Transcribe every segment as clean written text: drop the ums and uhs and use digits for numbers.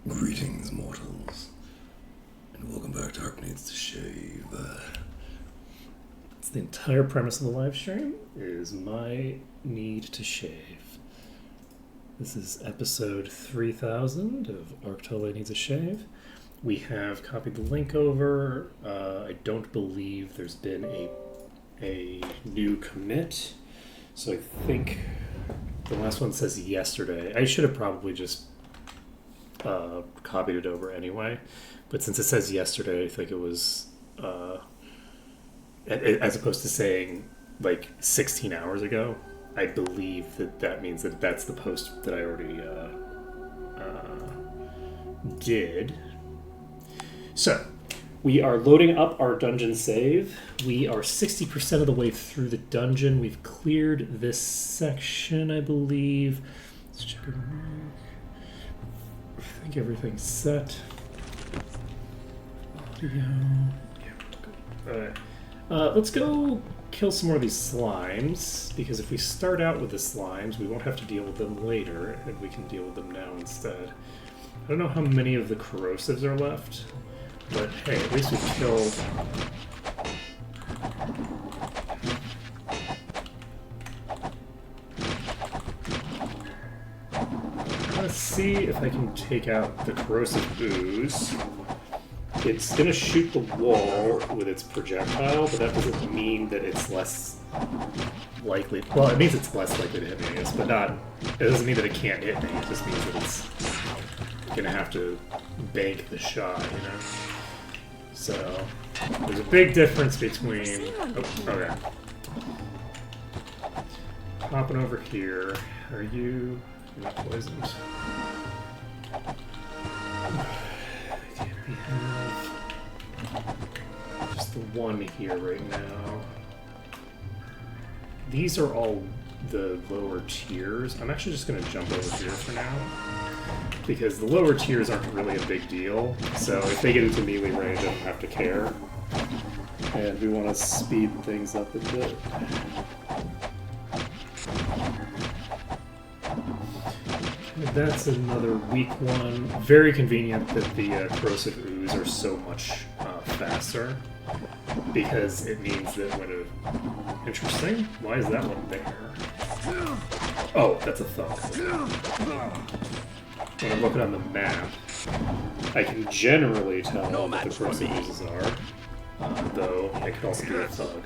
Greetings, mortals, and welcome back to Ark Needs to Shave. It's the entire premise of the live stream is my need to shave. This is episode 3000 of Ark Totally Needs a Shave. We have copied the link over. I don't believe there's been a new commit, so I think the last one says yesterday. I should have probably just copied it over anyway, but since it says yesterday, I think it was as opposed to saying like 16 hours ago. I believe that means that that's the post that I already did. So we are loading up our dungeon save. We are 60% of the way through the dungeon. We've cleared this section, I believe. Let's check it out. I think everything's set. Audio. Yeah, good. Alright. Let's go kill some more of these slimes, because if we start out with the slimes, we won't have to deal with them later, and we can deal with them now instead. I don't know how many of the corrosives are left, but hey, at least we've killed... Let's see if I can take out the corrosive ooze. It's going to shoot the wall with its projectile, but that doesn't mean that it's less likely... Well, it means it's less likely to hit me, I guess, but not... It doesn't mean that it can't hit me, it just means that it's going to have to bank the shot, you know? So, there's a big difference between... Oh, okay. Hopping over here. Are you... You're not poisoned. Okay, we have just the one here right now. These are all the lower tiers. I'm actually just going to jump over here for now, because the lower tiers aren't really a big deal. So if they get into melee range, I don't have to care. And we want to speed things up a bit. That's another weak one. Very convenient that the corrosive ooze are so much faster, because it means that when a... Interesting. Why is that one there? Oh, that's a thug. When I'm looking on the map, I can generally tell what the corrosive oozes are, though it could also be a thug,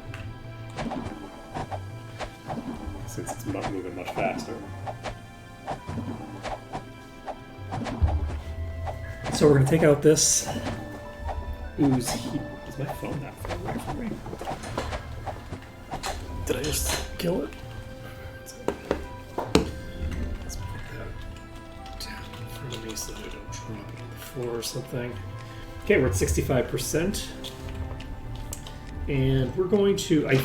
since it's moving much faster. So we're going to take out this ooze here. Is my phone that far away from me? Did I just kill it? Let's put that down in front of me so that I don't drop it on the floor or something. Okay, we're at 65%. And we're going to... sorry,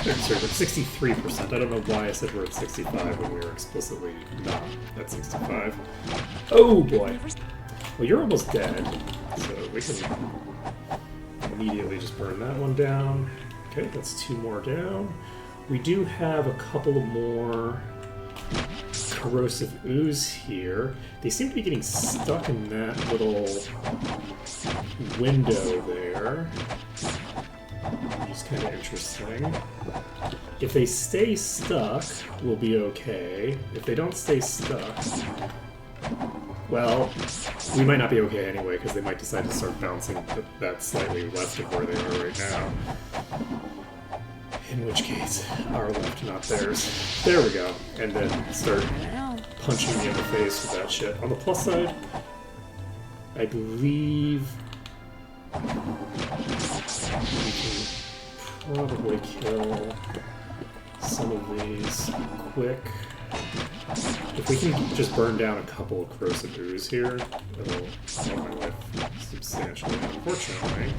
we're at 63%. I don't know why I said we're at 65 when we were explicitly not at 65. Oh boy! Well, you're almost dead, so we can immediately just burn that one down. Okay, that's two more down. We do have a couple of more corrosive ooze here. They seem to be getting stuck in that little window there, which is kind of interesting. If they stay stuck, we'll be okay. If they don't stay stuck... Well, we might not be okay anyway, because they might decide to start bouncing that slightly left of where they are right now. In which case, our left, not theirs. There we go. And then start punching me in the face with that shit. On the plus side, I believe we can probably kill some of these quick. If we can just burn down a couple of corrosive ooze here, it'll make my life substantially, unfortunately.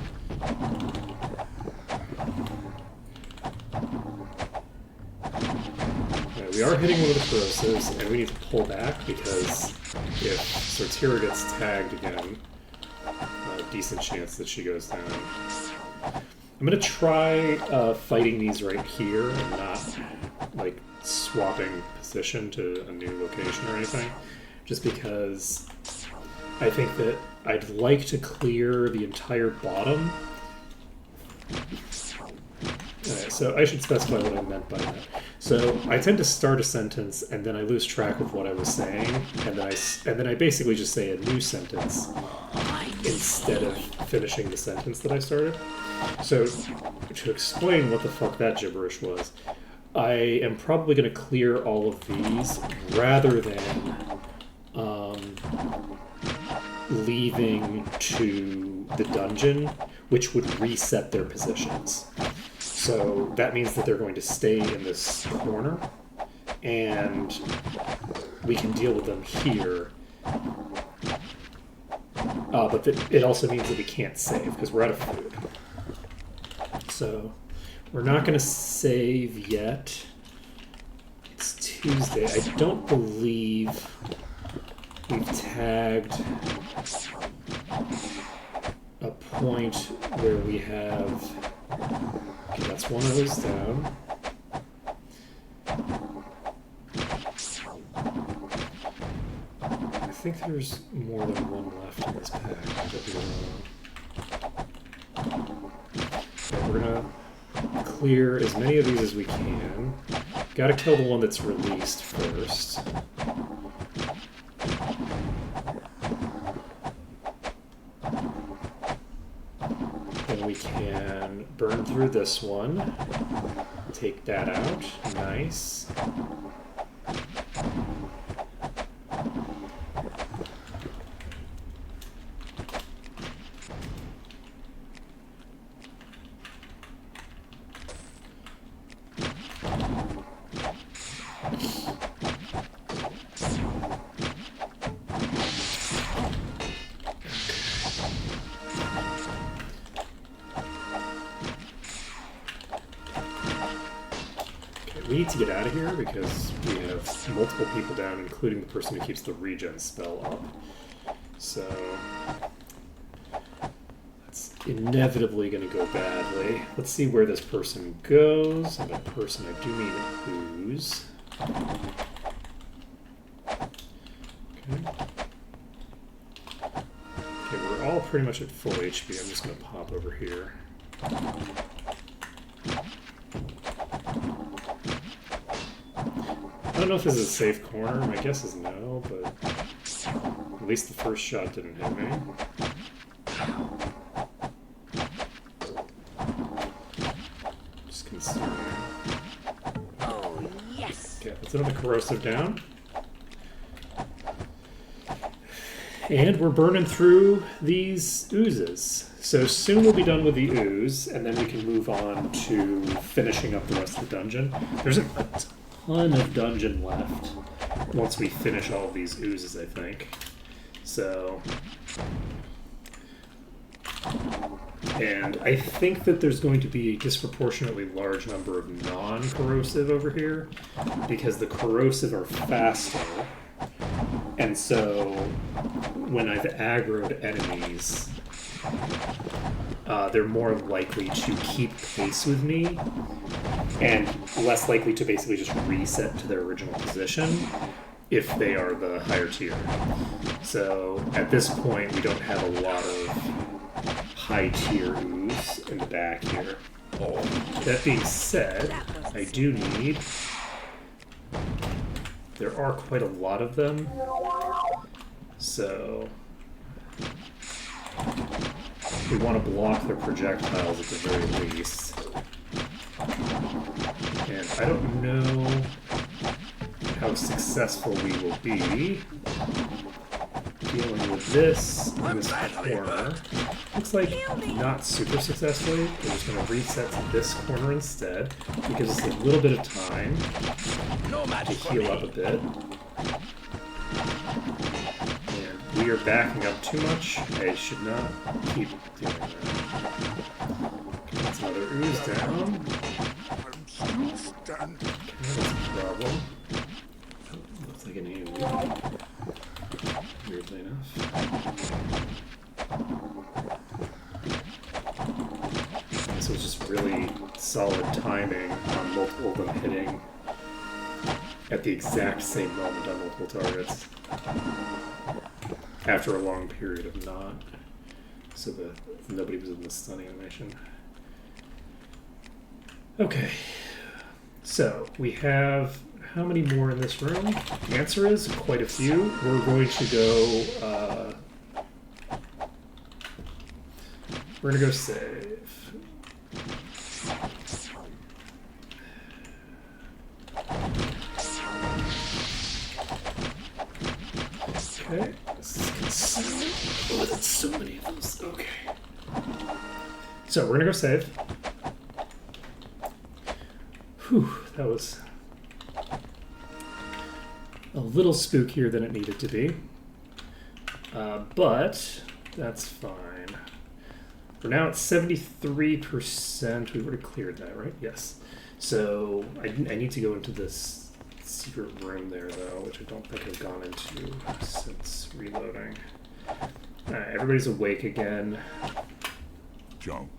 Yeah, we are hitting one of the corrosives, and we need to pull back, because if Sortira gets tagged again, a decent chance that she goes down. I'm going to try fighting these right here, and not, like, swapping position to a new location or anything, just because I think that I'd like to clear the entire bottom. Alright, so I should specify what I meant by that. So I tend to start a sentence and then I lose track of what I was saying, and then I basically just say a new sentence instead of finishing the sentence that I started. So to explain what the fuck that gibberish was, I am probably going to clear all of these rather than leaving to the dungeon, which would reset their positions. So that means that they're going to stay in this corner, and we can deal with them here. But it also means that we can't save, because we're out of food. So we're not going to save yet. It's Tuesday. I don't believe we've tagged a point where we have... Okay, that's one of those down. I think there's more than one left in this pack. So we're gonna clear as many of these as we can. Gotta kill the one that's released first. Then we can burn through this one. Take that out. Nice. We need to get out of here because we have multiple people down, including the person who keeps the regen spell up. So that's inevitably going to go badly. Let's see where this person goes. And that person, I do mean ooze. Okay, we're all pretty much at full HP. I'm just going to pop over here. I don't know if this is a safe corner. My guess is no, but at least the first shot didn't hit me. Just considering. Oh, yes. Okay, let's another corrosive down. And we're burning through these oozes. So soon we'll be done with the ooze, and then we can move on to finishing up the rest of the dungeon. There's a ton of dungeon left once we finish all of these oozes, I think. So, and I think that there's going to be a disproportionately large number of non-corrosive over here because the corrosive are faster, and so when I've aggroed enemies, they're more likely to keep pace with me and less likely to basically just reset to their original position if they are the higher tier. So at this point, we don't have a lot of high tier ooze in the back here. That being said, I do need... There are quite a lot of them, so we want to block their projectiles at the very least. And I don't know how successful we will be dealing with this in this corner. Looks like not super successfully. We're just going to reset to this corner instead. It gives us a little bit of time to heal up a bit. And we are backing up too much. I should not keep doing that. Okay, that's another ooze down. Okay, that's a problem. Oh, looks like an AoE. Weirdly enough. So it's just really solid timing on multiple of them hitting at the exact same moment on multiple targets. after a long period of not. So that nobody was in the stun animation. Okay. So we have how many more in this room? The answer is quite a few. We're going to go. We're gonna go save. Okay. This is consumed. Oh, that's so many of those. Okay. So we're gonna go save. Whew, that was a little spookier than it needed to be. But that's fine. We're now at 73%. We would have cleared that, right? Yes. So I need to go into this secret room there, though, which I don't think I've gone into since reloading. Alright, everybody's awake again. Junk.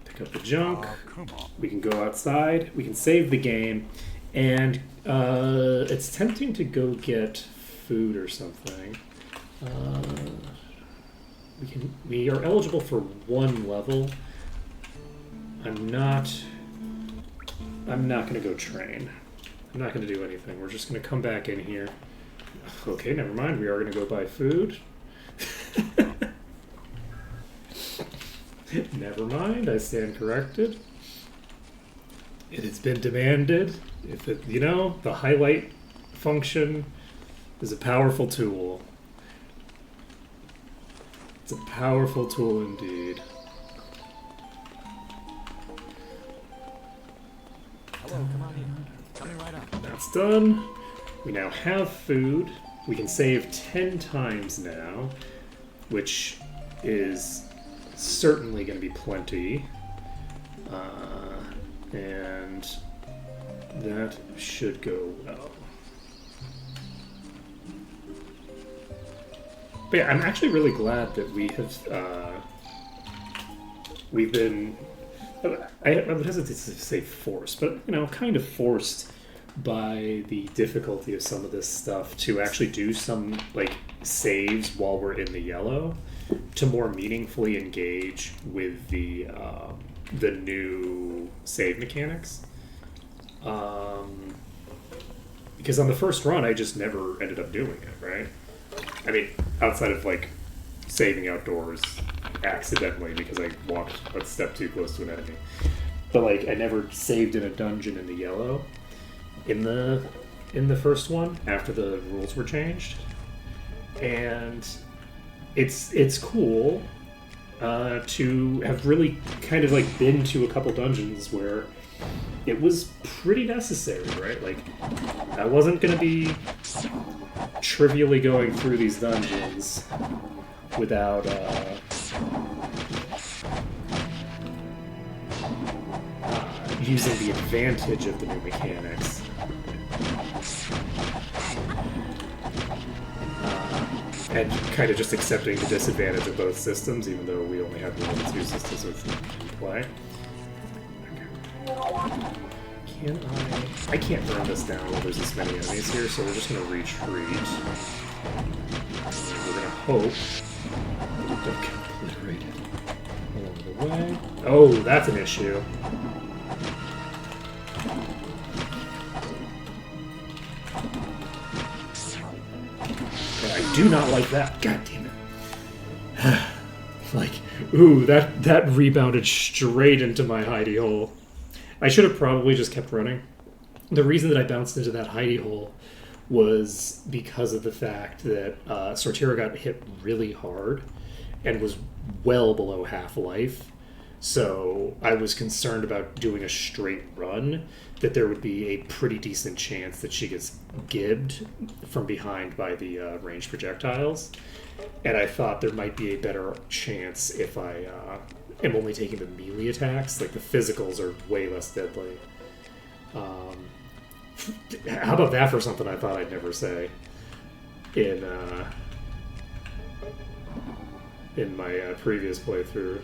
Pick up the junk. Oh, come on. We can go outside. We can save the game. And it's tempting to go get food or something. We are eligible for one level. I'm not gonna go train. I'm not gonna do anything. We're just gonna come back in here. Okay, never mind. We are gonna go buy food. Never mind. I stand corrected. It has been demanded. If it, the highlight function is a powerful tool. It's a powerful tool indeed. Hello, come on in. Coming right up. That's done. We now have food. We can save 10 times now, which is certainly going to be plenty. And that should go well. But yeah, I'm actually really glad that we have, we've been, I would hesitate to say forced, but, kind of forced by the difficulty of some of this stuff to actually do some, saves while we're in the yellow to more meaningfully engage with the new save mechanics. Because on the first run, I just never ended up doing it, right? I mean, outside of, saving outdoors accidentally because I walked a step too close to an enemy. But, I never saved in a dungeon in the yellow in the first one after the rules were changed. And it's cool to have really kind of been to a couple dungeons where it was pretty necessary, right? I wasn't going to be trivially going through these dungeons without using the advantage of the new mechanics. And kind of just accepting the disadvantage of both systems, even though we only have one of the two systems in play. I can't burn this down while there's this many enemies here, so we're just going to retreat. We're going to hope that we don't get obliterated along the way. Oh, that's an issue. I do not like that. God damn it. Ooh, that rebounded straight into my hidey hole. I should have probably just kept running. The reason that I bounced into that hidey hole was because of the fact that Sortira got hit really hard and was well below half-life. So I was concerned about doing a straight run, that there would be a pretty decent chance that she gets gibbed from behind by the ranged projectiles. And I thought there might be a better chance if I am only taking the melee attacks. The physicals are way less deadly. How about that for something I thought I'd never say in my previous playthrough.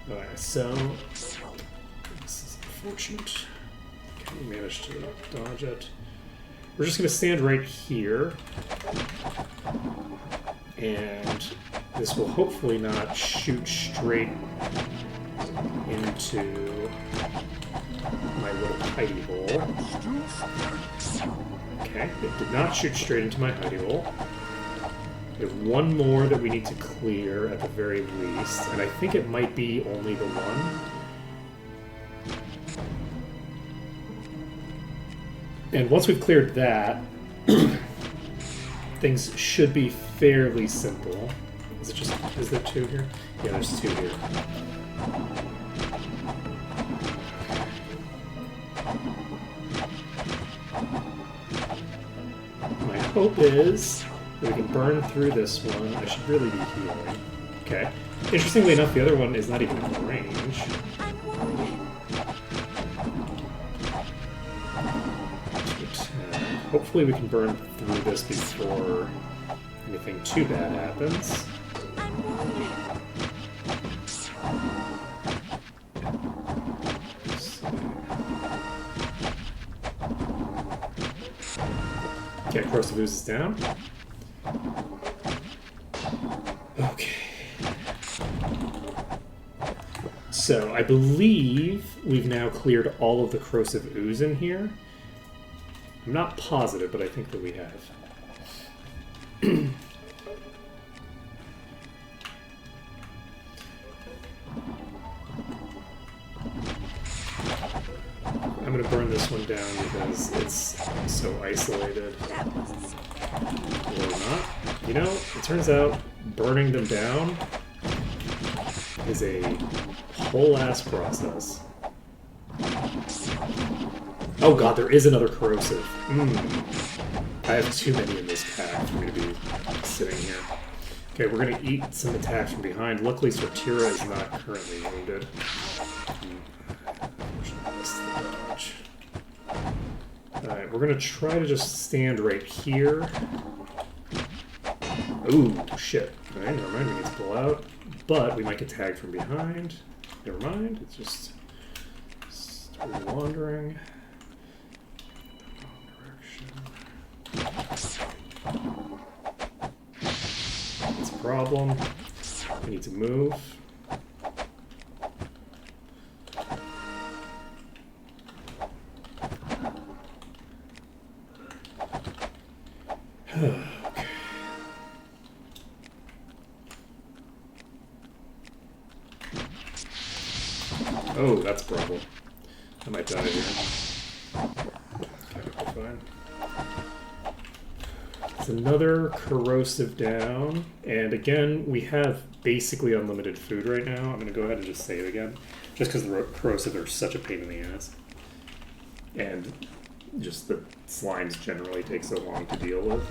Alright, so this is unfortunate. Okay, we managed to dodge it. we're just going to stand right here. And this will hopefully not shoot straight into my little hidey hole. Okay, it did not shoot straight into my hidey hole. We have one more that we need to clear at the very least, and I think it might be only the one. And once we've cleared that, things should be fairly simple. Is there two here? Yeah, there's two here. My hope is that we can burn through this one. I should really be healing. Okay. Interestingly enough, the other one is not even in range. Hopefully we can burn through this before anything too bad happens. Okay, corrosive ooze is down. Okay. So I believe we've now cleared all of the corrosive ooze in here. I'm not positive, but I think that we have. I'm going to burn this one down because it's so isolated. Or not. You know, it turns out burning them down is a whole ass process. Oh god, there is another corrosive. I have too many in this pack for me to be sitting here. Okay, we're going to eat some attacks from behind. Luckily, Sortira is not currently wounded. Alright, we're going to try to just stand right here. Ooh, shit. Alright, never mind, we need to pull out. But we might get tagged from behind. Never mind, it's just wandering. That's a problem. We need to move. Okay. Oh, that's a problem. I might die here. Okay, we're fine. It's another corrosive down, and again, we have basically unlimited food right now. I'm going to go ahead and just save again, just because the corrosive are such a pain in the ass. And just the slimes generally take so long to deal with.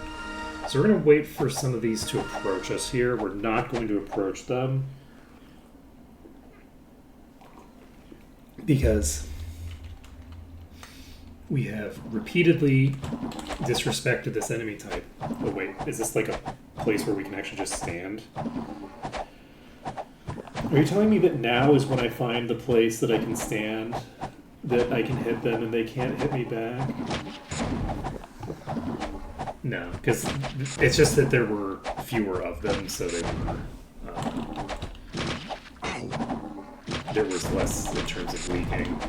So we're going to wait for some of these to approach us here. We're not going to approach them because we have repeatedly disrespected this enemy type. Oh wait, is this like a place where we can actually just stand? Are you telling me that now is when I find the place that I can stand, that I can hit them and they can't hit me back? No, because it's just that there were fewer of them, so they were... there was less in terms of leaking.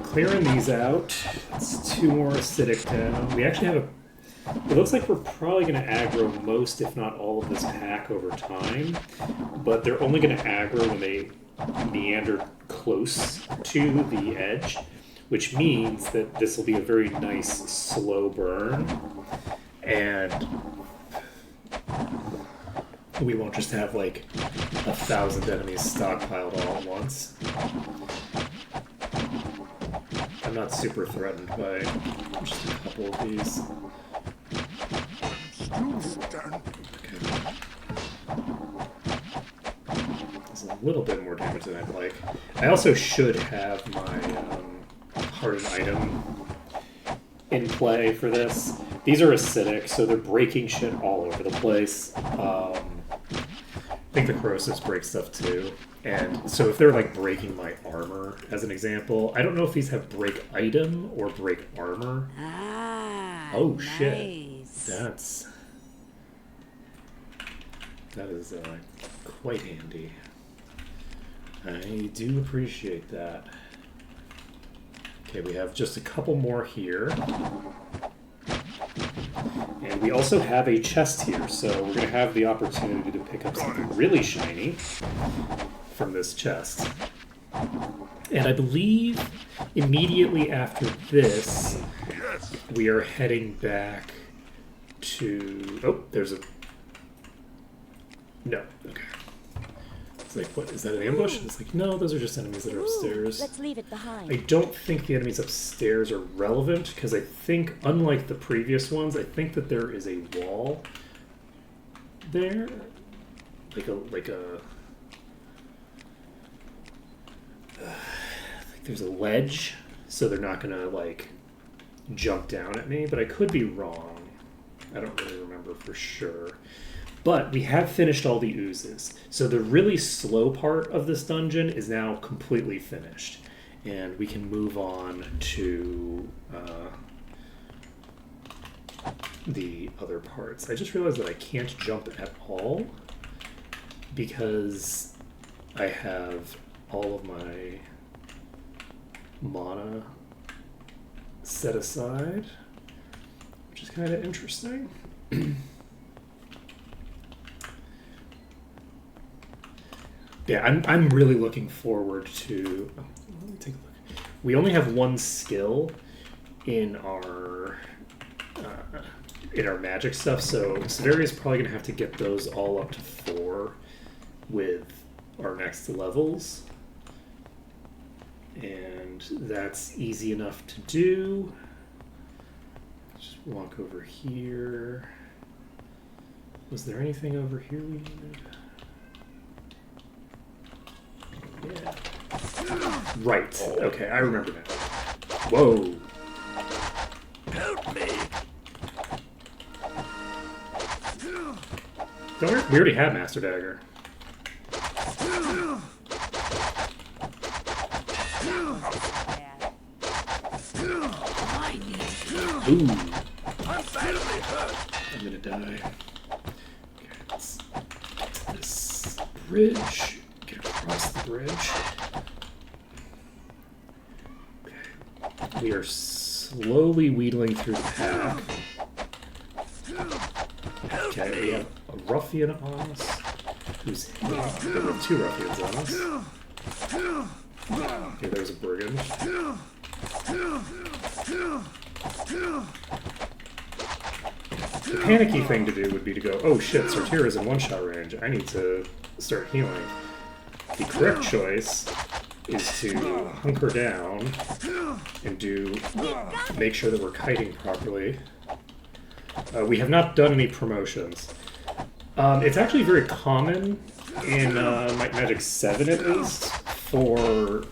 Clearing these out. It's two more acidic down. We actually have a... It looks like we're probably going to aggro most, if not all, of this pack over time. But they're only going to aggro when they meander close to the edge, which means that this will be a very nice, slow burn. And we won't just have like 1,000 enemies stockpiled all at once. I'm not super threatened by just a couple of these. Okay. There's a little bit more damage than I'd like. I also should have my hardened item in play for this. These are acidic, so they're breaking shit all over the place. think the corrosives break stuff too. And so if they're like breaking my armor, as an example, I don't know if these have break item or break armor. Oh nice. shit. That is quite handy. I do appreciate that. Okay, we have just a couple more here. And we also have a chest here, so we're going to have the opportunity to pick up something really shiny from this chest. And I believe immediately after this, we are heading back to... Oh, there's a... No, okay. It's like, what, is that an ambush? It's like, no, those are just enemies that are upstairs. Let's leave it behind. I don't think the enemies upstairs are relevant, because I think, unlike the previous ones, I think that there is a wall there. Like a... I think there's a ledge, so they're not gonna, like, jump down at me, but I could be wrong. I don't really remember for sure. But we have finished all the oozes. So the really slow part of this dungeon is now completely finished. And we can move on to the other parts. I just realized that I can't jump at all because I have all of my mana set aside, which is kind of interesting. Yeah, I'm really looking forward to... Oh, let me take a look. We only have one skill in our magic stuff, so Severia's probably going to have to get those all up to 4 with our next levels. And that's easy enough to do. Just walk over here. Was there anything over here we needed? Yeah. Right. Okay, I remember now. Whoa. Help me! Don't worry, we already had Master Dagger. Ooh. I'm badly hurt. I'm gonna die. Okay, let's get to this bridge. Get across the bridge. Okay. We are slowly wheedling through the pack. Okay, we have a ruffian on us. Who's hit? There were 2 ruffians on us. Okay, there's a brigand. The panicky thing to do would be to go, oh shit, Sortira is in one-shot range. I need to start healing. The correct choice is to hunker down and make sure that we're kiting properly. We have not done any promotions. It's actually very common in Might and Magic 7 at least for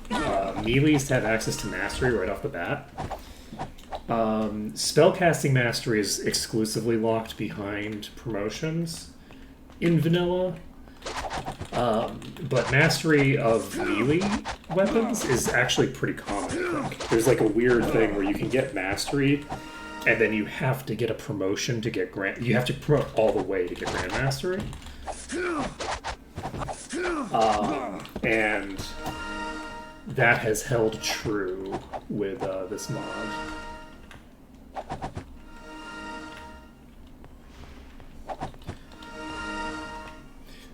melees to have access to mastery right off the bat. Spellcasting mastery is exclusively locked behind promotions in vanilla. But mastery of melee weapons is actually pretty common, I think. There's like a weird thing where you can get mastery, and then you have to get a promotion to get you have to promote all the way to get Grand Mastery. And that has held true with this mod.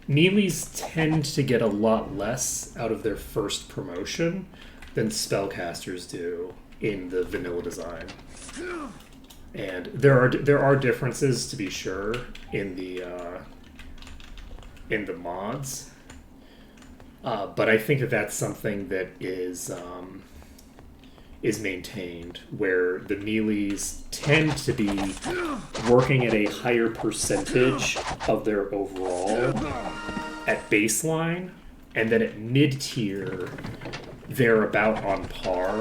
Melees tend to get a lot less out of their first promotion than spellcasters do in the vanilla design. And there are differences, to be sure, in the mods, but I think that that's something that is maintained, where the melees tend to be working at a higher percentage of their overall at baseline, and then at mid-tier, they're about on par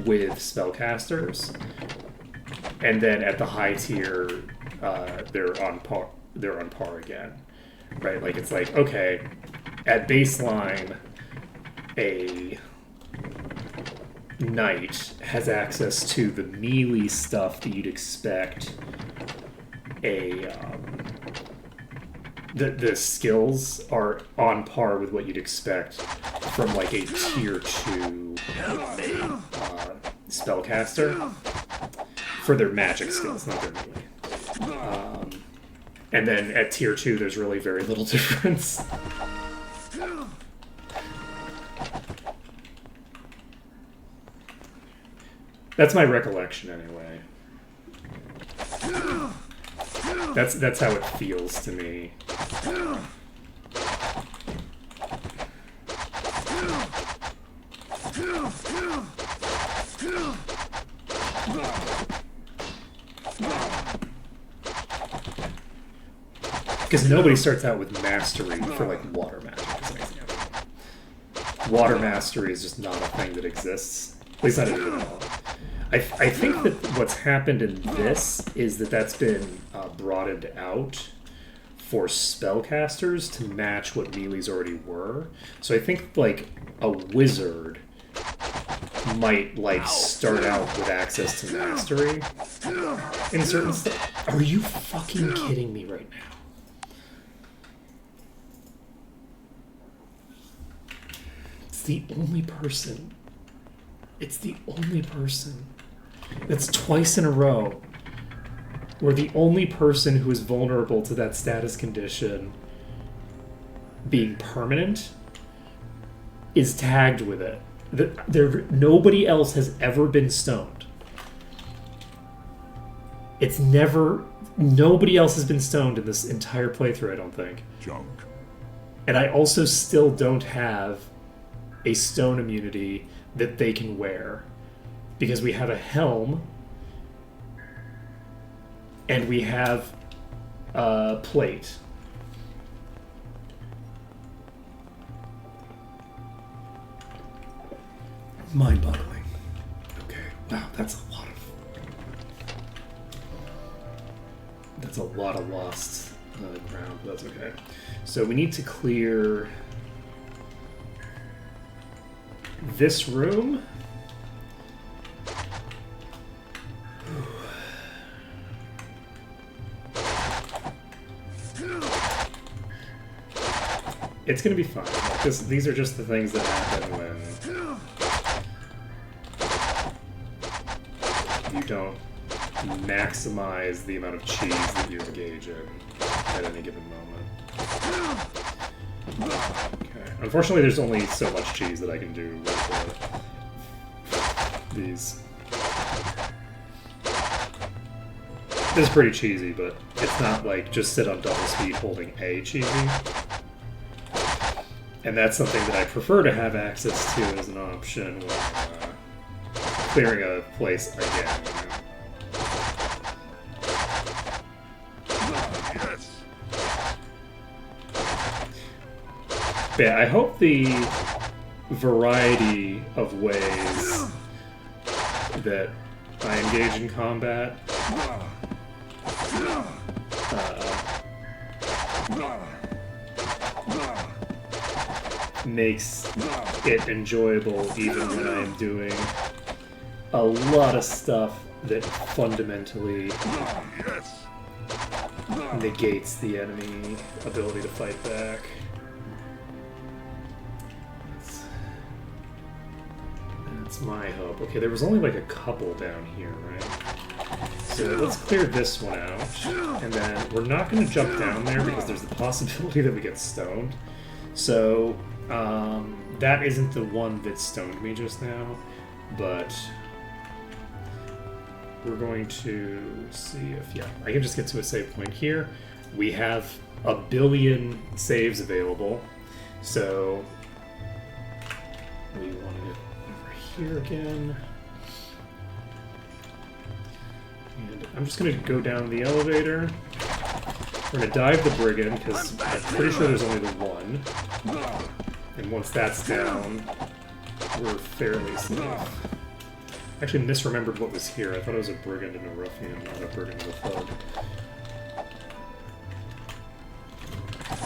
with spellcasters, and then at the high tier, they're on par again. right? Like, it's like, okay, at baseline, a knight has access to the melee stuff that you'd expect the skills are on par with what you'd expect from like a tier 2 spellcaster for their magic skills, not their melee. And then at tier 2 there's really very little difference. That's my recollection anyway. That's how it feels to me. Because nobody starts out with mastery for like water magic as an example. Water mastery is just not a thing that exists. At least not at all. I think that what's happened in this is that that's been broadened out for spellcasters to match what melees already were. So I think like a wizard might like start out with access to mastery in certain stuff. Are you fucking kidding me right now? It's the only person. It's the only person. That's twice in a row where the only person who is vulnerable to that status condition being permanent is tagged with it. Nobody else has ever been stoned. It's never... Nobody else has been stoned in this entire playthrough, I don't think. Junk. And I also still don't have a stone immunity that they can wear. Because we have a helm, and we have a plate. Mind-boggling. Okay, wow, that's a lot of lost ground, but that's okay. So we need to clear this room. It's gonna be fine. Like these are just the things that happen when you don't maximize the amount of cheese that you engage in at any given moment. Okay. Unfortunately, there's only so much cheese that I can do with these. This is pretty cheesy, but it's not like just sit on double speed holding A cheesy. And that's something that I prefer to have access to as an option when clearing a place again. But yeah, I hope the variety of ways that I engage in combat makes it enjoyable even when I am doing a lot of stuff that fundamentally negates the enemy ability to fight back. That's my hope. Okay, there was only like a couple down here, right? So let's clear this one out, and then we're not going to jump down there because there's the possibility that we get stoned. So that isn't the one that stoned me just now, but we're going to see if, yeah, I can just get to a save point here. We have 1 billion saves available, so we want to get over here again. And I'm just going to go down the elevator. We're going to dive the brigand, because I'm pretty sure there's only the one. And once that's down, we're fairly safe. I actually misremembered what was here. I thought it was a brigand and a ruffian, not a brigand and a thug.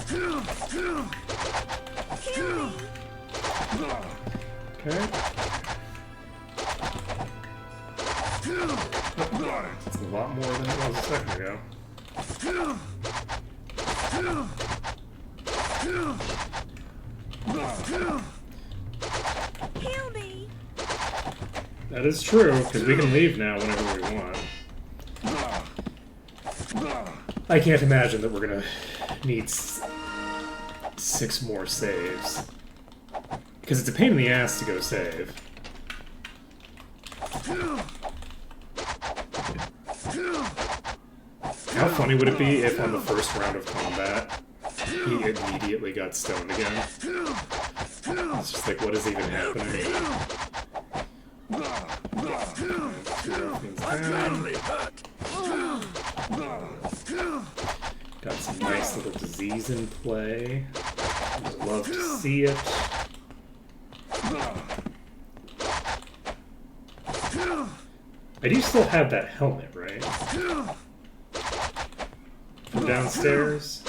Okay. It's a lot more than it was a second ago. Kill me! That is true, because we can leave now whenever we want. I can't imagine that we're gonna need 6 more saves. Because it's a pain in the ass to go save. How funny would it be if on the first round of combat, he immediately got stoned again? It's just like, what is even happening? Got some nice little disease in play. I'd love to see it. I do still have that helmet, right? From downstairs?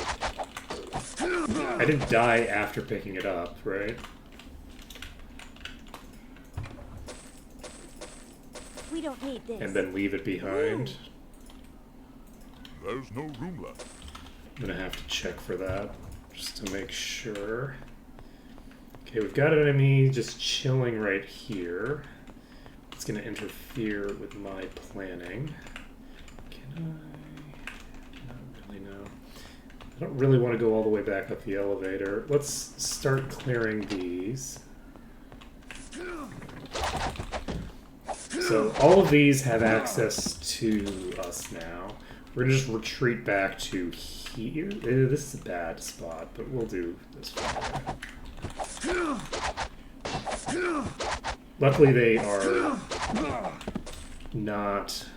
I didn't die after picking it up, right? We don't need this. And then leave it behind. There's no room left. I'm gonna have to check for that, just to make sure. Okay, we've got an enemy just chilling right here. It's gonna interfere with my planning. Can I? Not really, no. I don't really want to go all the way back up the elevator. Let's start clearing these. So all of these have access to us now. We're gonna just retreat back to here. This is a bad spot, but we'll do this one. Luckily, they are not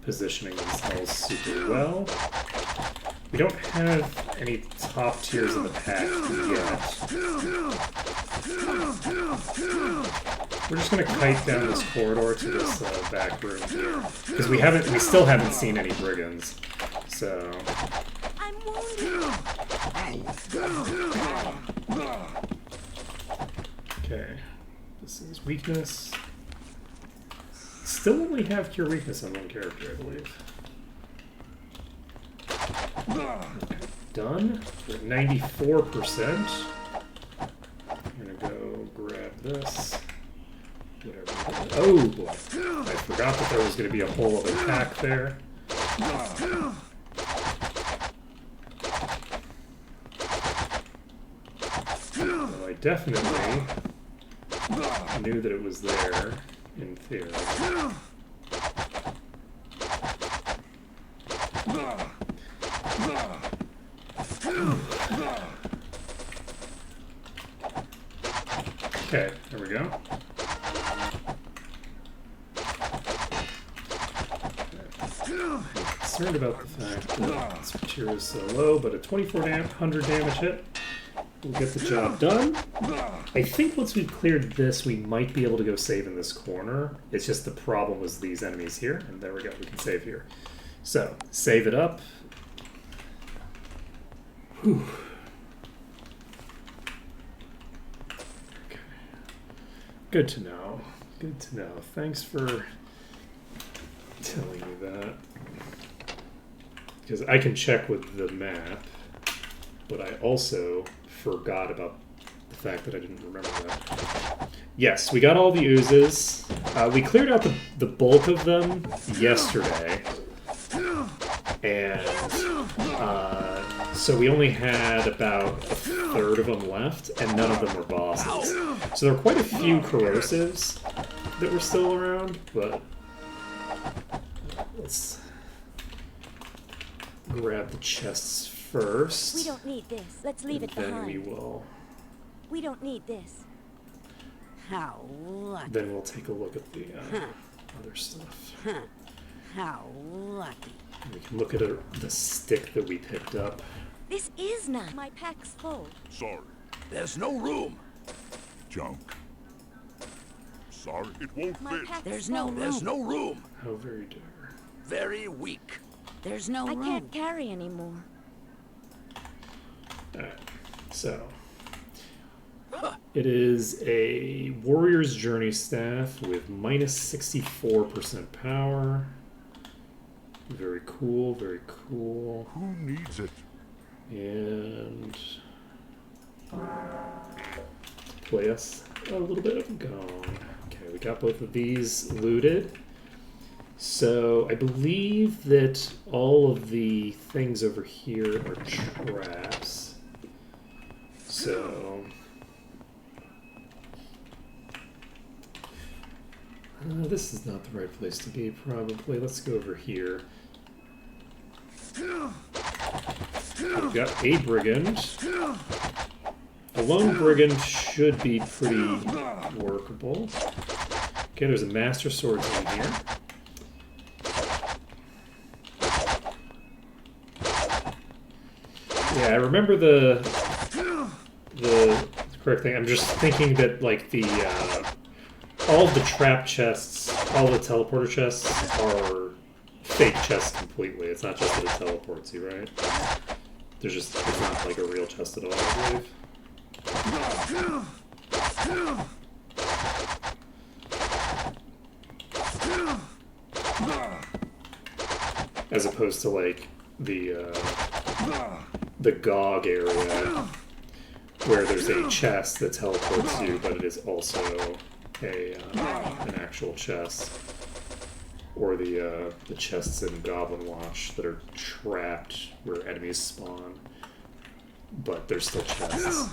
positioning themselves super well. We don't have any top tiers in the pack yet. We're just gonna kite down this corridor to this back room here, because we still haven't seen any brigands. So. I'm wounded. Okay. This is weakness. Still only have cure weakness on one character, I believe. Okay, done. We're at 94%. I'm gonna go grab this. Whatever. Oh boy. I forgot that there was gonna be a whole other pack there. Well, I definitely knew that it was there, in theory. Okay, there we go. Concerned about the fact that this material is so low, but a 2400 damage hit will get the job done. I think once we've cleared this, we might be able to go save in this corner. It's just the problem was these enemies here, and there we go, we can save here. So, save it up. Whew. Okay. Good to know. Good to know. Thanks for telling me that. Because I can check with the map, but I also forgot about the fact that I didn't remember that. Yes, we got all the oozes. We cleared out the bulk of them yesterday. And so we only had about a third of them left, and none of them were bosses. So there were quite a few corrosives that were still around, but let's grab the chests first. We don't need this. Let's leave it behind. Then we will. We don't need this. How lucky. Then we'll take a look at the other stuff. How lucky. We can look at the stick that we picked up. This is not. My pack's full. Sorry. There's no room. Junk. Sorry, it won't My fit. pack's There's full. no room. There's no room. How very dare. Very weak. There's no I room. can't carry anymore. Alright, so it is a Warrior's Journey staff with minus 64% power. Very cool, very cool. Who needs it? And play us a little bit of gone. Okay, we got both of these looted. So I believe that all of the things over here are traps. So this is not the right place to be, probably. Let's go over here. We've got a brigand. A lone brigand should be pretty workable. Okay, there's a master swordsman here. Yeah, I remember the correct thing. I'm just thinking that like the all of the trap chests, all the teleporter chests are fake chests completely. It's not just that it teleports you, right? It's not like a real chest at all, I believe. As opposed to like the GOG area where there's a chest that teleports you, but it is also an actual chest. Or the chests in Goblin Watch that are trapped where enemies spawn, but they're still chests.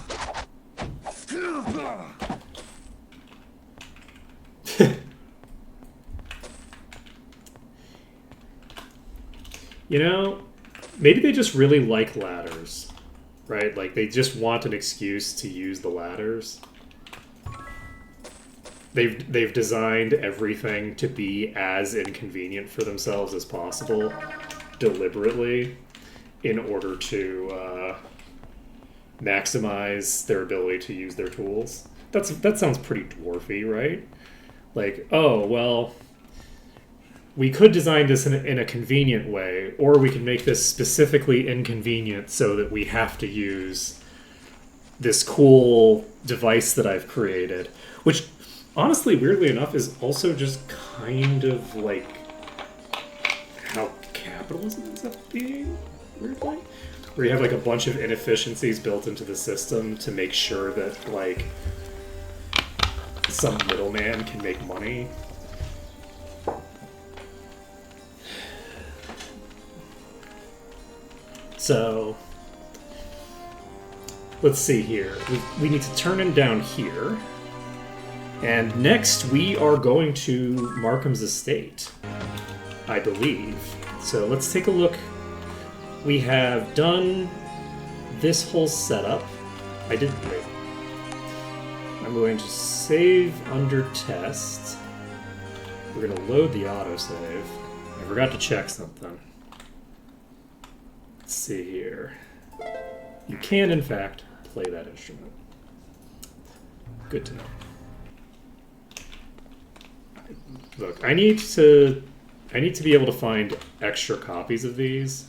You know, maybe they just really like ladders, right? Like they just want an excuse to use the ladders. They've designed everything to be as inconvenient for themselves as possible, deliberately, in order to maximize their ability to use their tools. That sounds pretty dwarfy, right? Like, oh well, we could design this in a convenient way, or we can make this specifically inconvenient so that we have to use this cool device that I've created, which honestly, weirdly enough, is also just kind of like how capitalism ends up being, weirdly. Where you have like a bunch of inefficiencies built into the system to make sure that like some middleman can make money. So let's see here. We need to turn him down here. And next, we are going to Markham's estate, I believe. So let's take a look. We have done this whole setup. Wait. I'm going to save under test. We're going to load the autosave. I forgot to check something. Let's see here. You can, in fact, play that instrument. Good to know. Look, I need to be able to find extra copies of these.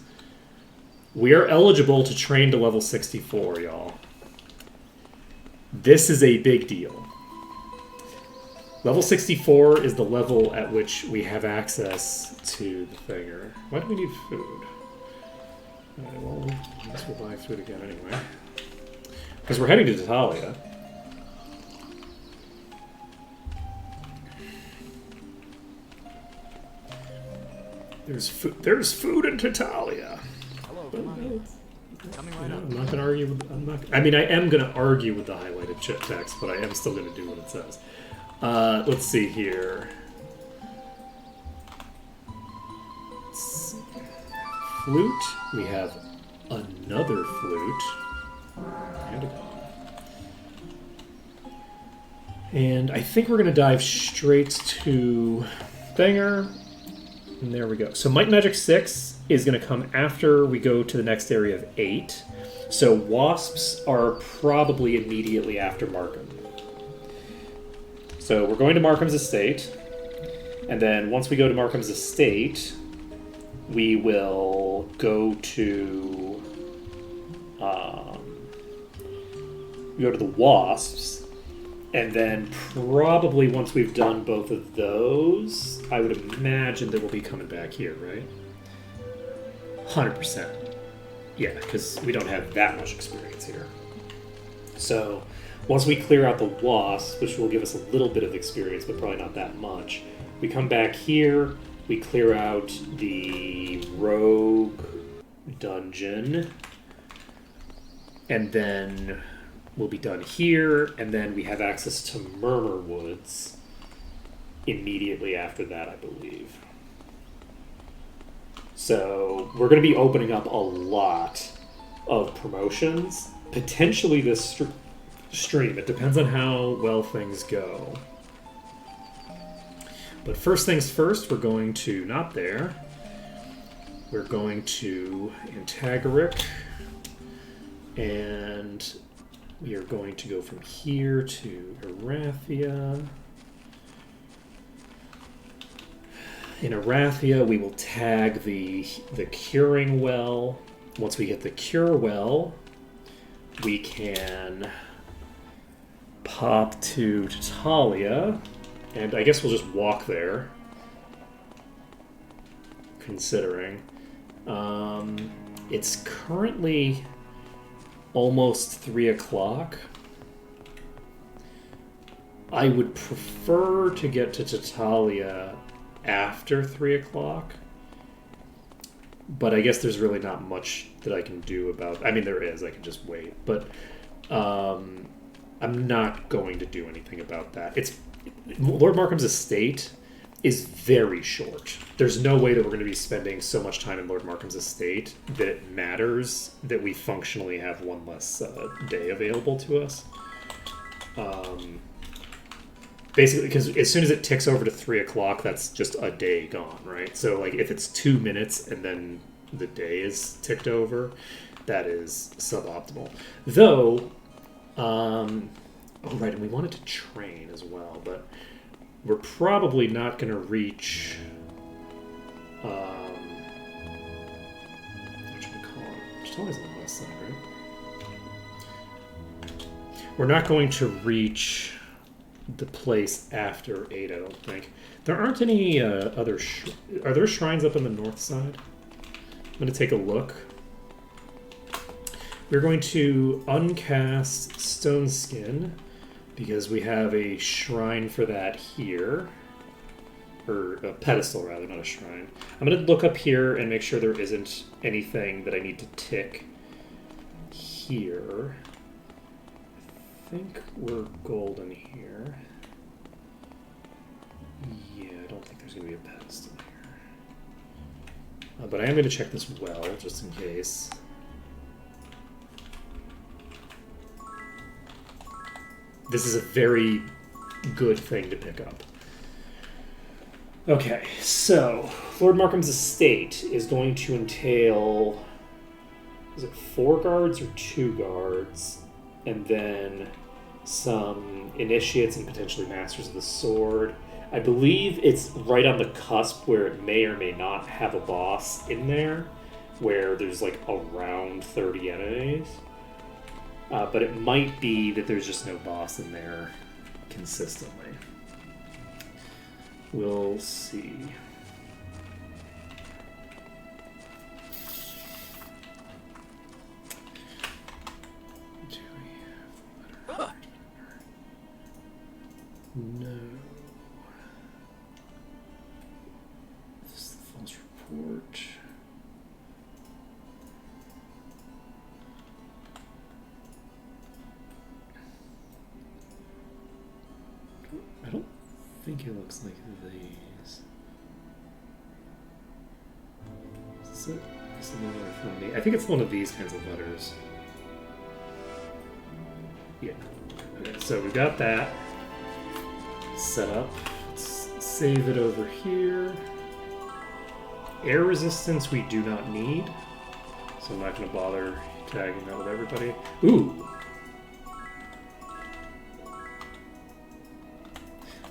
We are eligible to train to level 64, y'all. This is a big deal. Level 64 is the level at which we have access to the thinger. Why do we need food? Alright, well, I guess we'll buy food again anyway. Because we're heading to Natalia. There's food in Tatalia. Hello, come on. Coming right up. I'm not going to argue with... I mean, I am going to argue with the highlighted text, but I am still going to do what it says. Let's see here. Flute. We have another flute. And a gong. And I think we're going to dive straight to Thinger. And there we go. So Might and Magic 6 is going to come after we go to the next area of 8. So Wasps are probably immediately after Markham. So we're going to Markham's estate. And then once we go to Markham's estate, we will go to we go to the Wasps, and then probably once we've done both of those, I would imagine that we'll be coming back here, right? 100%. Yeah, because we don't have that much experience here. So once we clear out the Wasp, which will give us a little bit of experience, but probably not that much, we come back here, we clear out the Rogue dungeon, and then we'll be done here, and then we have access to Murmur Woods immediately after that, I believe. So we're going to be opening up a lot of promotions, potentially this stream. It depends on how well things go. But first things first, we're going to, not there, we're going to Antagaric, and we are going to go from here to Arathia. In Arathia, we will tag the Curing Well. Once we get the Cure Well, we can pop to Tatalia, and I guess we'll just walk there, considering. It's currently almost 3 o'clock. I would prefer to get to Tatalia after 3 o'clock, but I guess there's really not much that I can do about. I mean, there is. I can just wait, but I'm not going to do anything about that. Lord Markham's estate is very short. There's no way that we're going to be spending so much time in Lord Markham's estate that it matters that we functionally have one less day available to us. Basically, because as soon as it ticks over to 3 o'clock, that's just a day gone, right? So, like, if it's 2 minutes and then the day is ticked over, that is suboptimal. Though, oh, right, and we wanted to train as well, but we're probably not going to reach, what should we call it? It's always on the west side, right? We're not going to reach the place after 8, I don't think. There aren't any other... Are there shrines up on the north side? I'm going to take a look. We're going to uncast Stone Skin, because we have a shrine for that here. Or a pedestal, rather, not a shrine. I'm going to look up here and make sure there isn't anything that I need to tick here. I think we're golden here. Yeah, I don't think there's going to be a pedestal here. But I am going to check this well, just in case. This is a very good thing to pick up. Okay, so Lord Markham's estate is going to entail... Is it 4 guards or 2 guards? And then some initiates and potentially masters of the sword. I believe it's right on the cusp where it may or may not have a boss in there, where there's like around 30 enemies. But it might be that there's just no boss in there consistently. We'll see. No. This is the false report. I don't think it looks like these. Is this it? This is the one that found me. I think it's one of these kinds of letters. Yeah. Okay, so we got that set up. Let's save it over here. Air resistance we do not need, so I'm not going to bother tagging that with everybody. Ooh!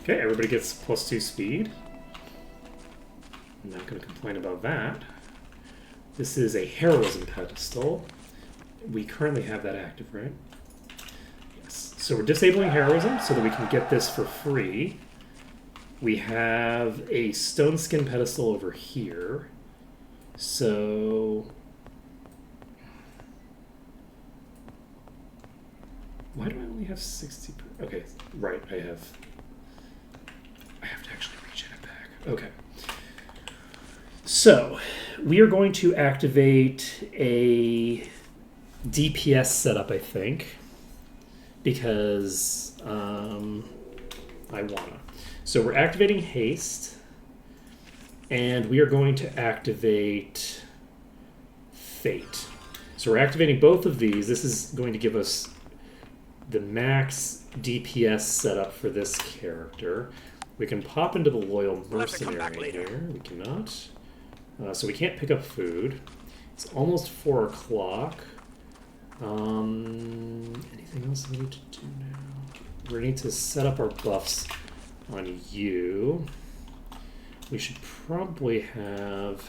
Okay, everybody gets +2 speed. I'm not going to complain about that. This is a heroism pedestal. We currently have that active, right? So we're disabling heroism so that we can get this for free. We have a stone skin pedestal over here. So why do I only have 60? Okay, right, I have to actually regen it back. Okay. So we are going to activate a DPS setup, I think, because I wanna. So we're activating haste, and we are going to activate fate. So we're activating both of these. This is going to give us the max DPS setup for this character. We can pop into the loyal mercenary here. We cannot. So we can't pick up food. It's almost 4 o'clock. Anything else we need to do now? We need to set up our buffs on you. We should probably have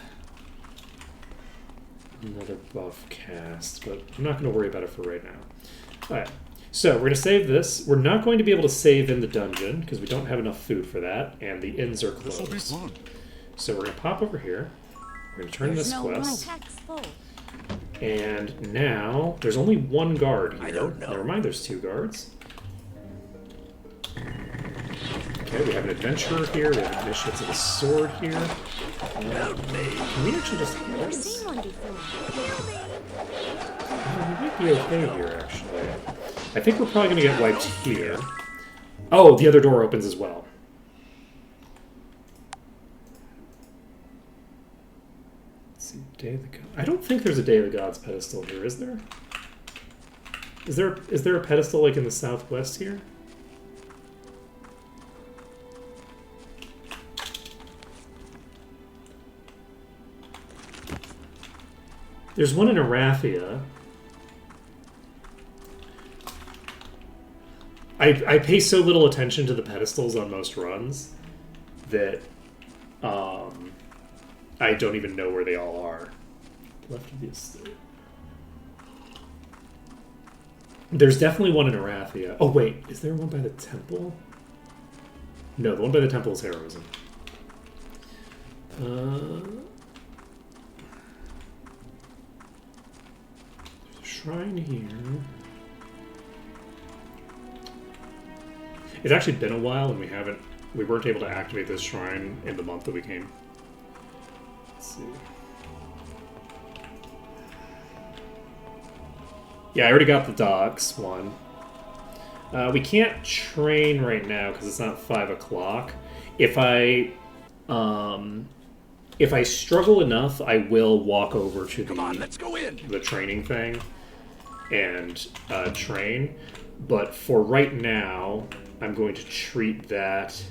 another buff cast, but I'm not going to worry about it for right now. Alright, so we're going to save this. We're not going to be able to save in the dungeon because we don't have enough food for that, and the inns are This'll be closed. fun. So we're going to pop over here. We're going to turn this no quest. Pack's full. And now there's only one guard here. I don't know. Never mind, there's 2 guards. Okay, we have an adventurer here. We have initiates of a sword here. Can we actually just heal Never this? seen one before. We might be okay here, actually. I think we're probably going to get wiped here. Oh, the other door opens as well. Let's see, Day of the Gods. I don't think there's a Day of the Gods pedestal here, is there? Is there a pedestal like in the southwest here? There's one in Arathia. I pay so little attention to the pedestals on most runs that I don't even know where they all are. Left of the estate. There's definitely one in Arathia. Oh wait, is there one by the temple? No, the one by the temple is heroism. There's a shrine here. It's actually been a while, and we weren't able to activate this shrine in the month that we came. Let's see. Yeah, I already got the docks one. We can't train right now because it's not 5 o'clock. If I struggle enough, I will walk over to Let's go in. the training thing and train. But for right now, I'm going to treat that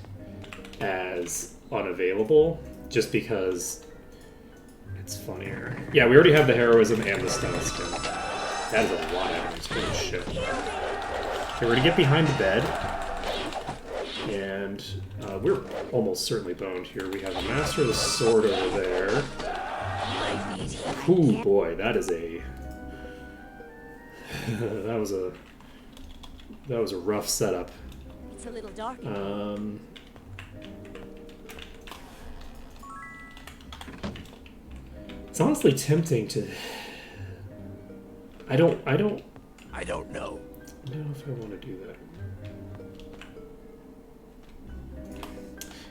as unavailable, just because it's funnier. Yeah, we already have the heroism and the stun skin. That is a lot of enemies. Holy shit. Okay, we're gonna get behind the bed. And we're almost certainly boned here. We have a Master of the Sword over there. Ooh, boy, that is a... that was a rough setup. It's a little dark. It's honestly tempting to... I don't know if I want to do that.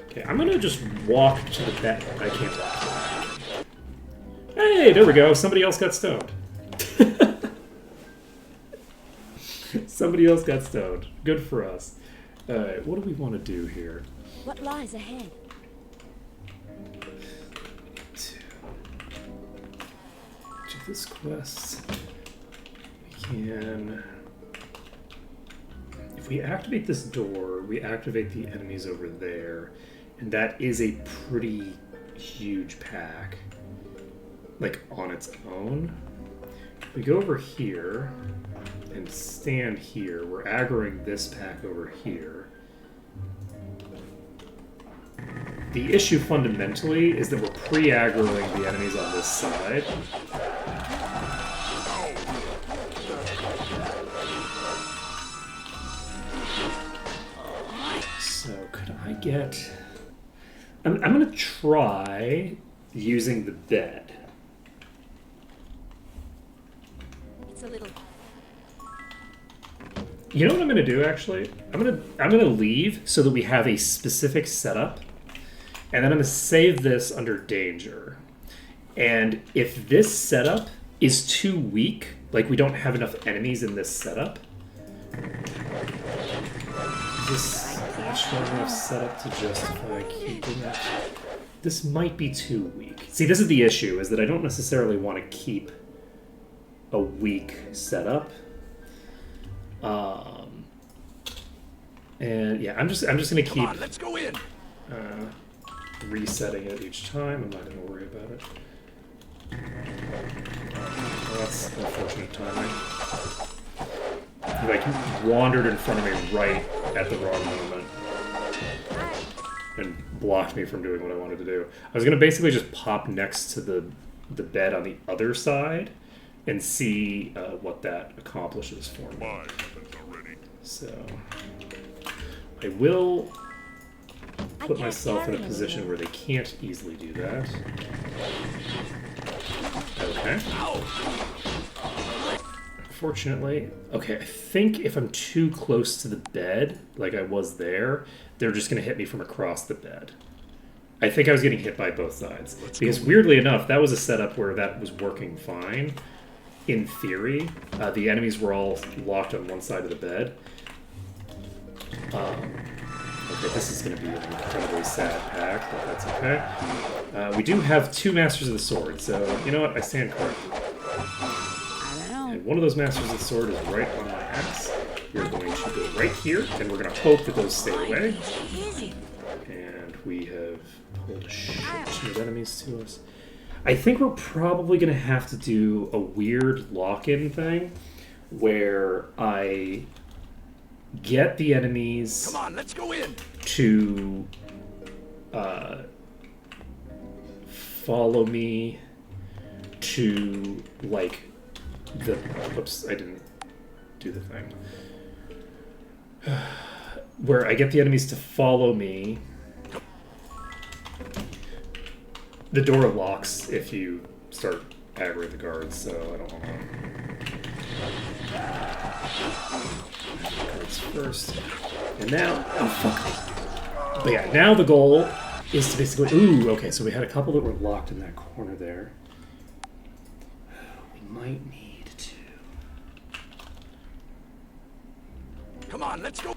Okay, I'm gonna just walk to the bed. I can't walk. Hey, there we go. Somebody else got stoned. Somebody else got stoned. Good for us. Alright, what do we want to do here? What lies ahead? To this quest, we can... If we activate this door, we activate the enemies over there, and that is a pretty huge pack, like on its own. If we go over here and stand here, we're aggroing this pack over here. The issue fundamentally is that we're pre-aggroing the enemies on this side. I get... I'm going to try using the bed. It's a little. You know what I'm going to do, actually? I'm gonna leave so that we have a specific setup, and then I'm going to save this under danger. And if this setup is too weak, like we don't have enough enemies in this setup, is this a strong enough setup to justify keeping it? This might be too weak. See, this is the issue, is that I don't necessarily want to keep a weak setup. And yeah, I'm just gonna keep. Come on, let's go in. Resetting it each time. I'm not gonna worry about it. Well, that's unfortunate timing. He like wandered in front of me right at the wrong moment and blocked me from doing what I wanted to do. I was gonna basically just pop next to the bed on the other side and see what that accomplishes for me. My weapons are ready. So I will I put can't myself in a carry position anymore. where they can't easily do that. Okay. Unfortunately, okay, I think if I'm too close to the bed, like I was there, they're just going to hit me from across the bed. I think I was getting hit by both sides. Because weirdly enough, that was a setup where that was working fine. In theory, the enemies were all locked on one side of the bed. Okay, this is going to be an incredibly sad pack, but that's okay. We do have 2 Masters of the Sword, so you know what? I stand corrected. I don't know. And one of those Masters of the Sword is right on my axe. We're going to go right here, and we're going to hope that those stay away. And we have pulled a shit ton of enemies to us. I think we're probably going to have to do a weird lock-in thing where I get the enemies Come on, let's go in. to follow me to, like, the... Whoops, I didn't do the thing. Where I get the enemies to follow me. The door locks if you start aggroing the guards, so I don't want to... Guards first. And now... Oh, fuck. But yeah, now the goal is to basically... Ooh, okay, so we had a couple that were locked in that corner there. We might need to... Come on, let's go.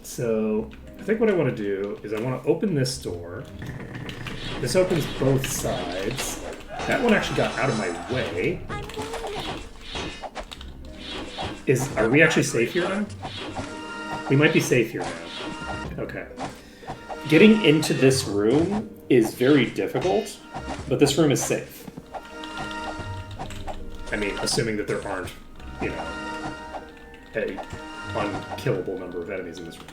So, I think what I want to do is I want to open this door. This opens both sides. That one actually got out of my way. Are we actually safe here now? We might be safe here now. Okay. Getting into this room is very difficult, but this room is safe. I mean, assuming that there aren't, you know, a unkillable number of enemies in this room.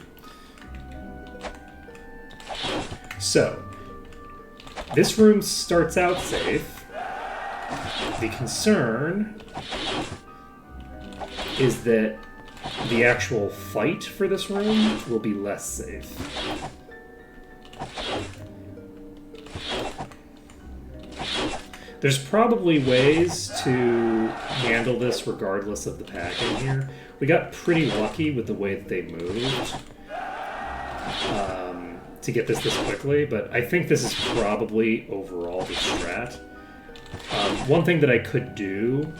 So, this room starts out safe. The concern is that the actual fight for this room will be less safe. There's probably ways to handle this regardless of the pack in here. We got pretty lucky with the way that they moved to get this quickly, but I think this is probably overall the strat. One thing that I could do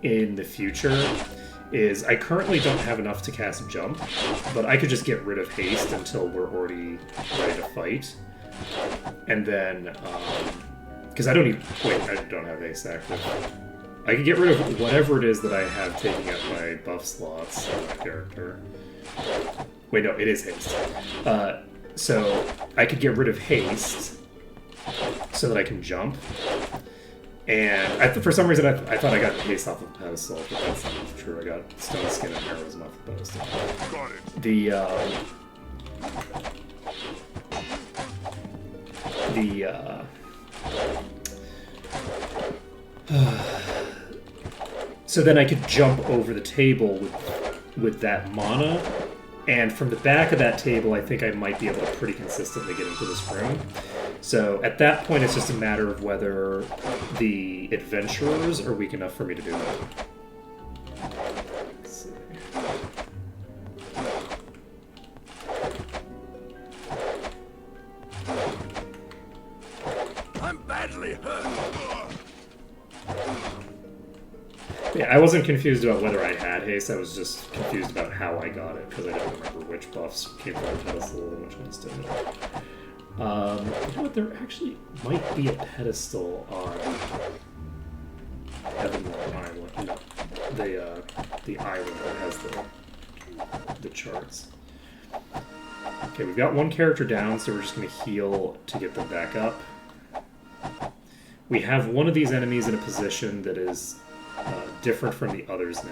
in the future is I currently don't have enough to cast Jump, but I could just get rid of Haste until we're already ready to fight. And then, because I don't even... Wait, I don't have Haste active. I could get rid of whatever it is that I have taking up my buff slots on my character. Wait, no, it is Haste. So I could get rid of Haste so that I can jump. And for some reason, I thought I got Haste off of the pedestal, but that's not true. I got Stone Skin and Arrows off the pedestal. Got it. So then I could jump over the table with that mana. And from the back of that table, I think I might be able to pretty consistently get into this room. So at that point, it's just a matter of whether the adventurers are weak enough for me to do that. Let's see. I'm badly hurt. Yeah, I wasn't confused about whether I had haste, I was just confused about how I got it, because I don't remember which buffs came from the pedestal and which ones didn't. You know what, there actually might be a pedestal on Heavenly Island. No, the island that has the charts. Okay, we've got one character down, so we're just going to heal to get them back up. We have one of these enemies in a position that is different from the others now.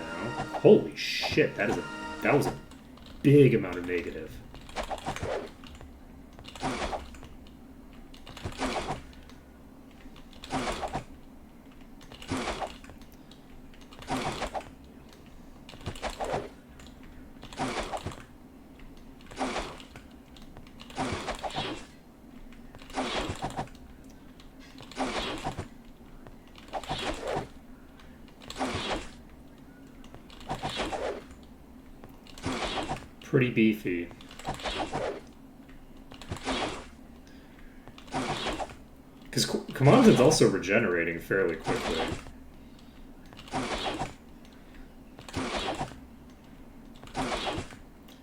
Holy shit, that was a big amount of negative. Pretty beefy. Because Commandan's also regenerating fairly quickly.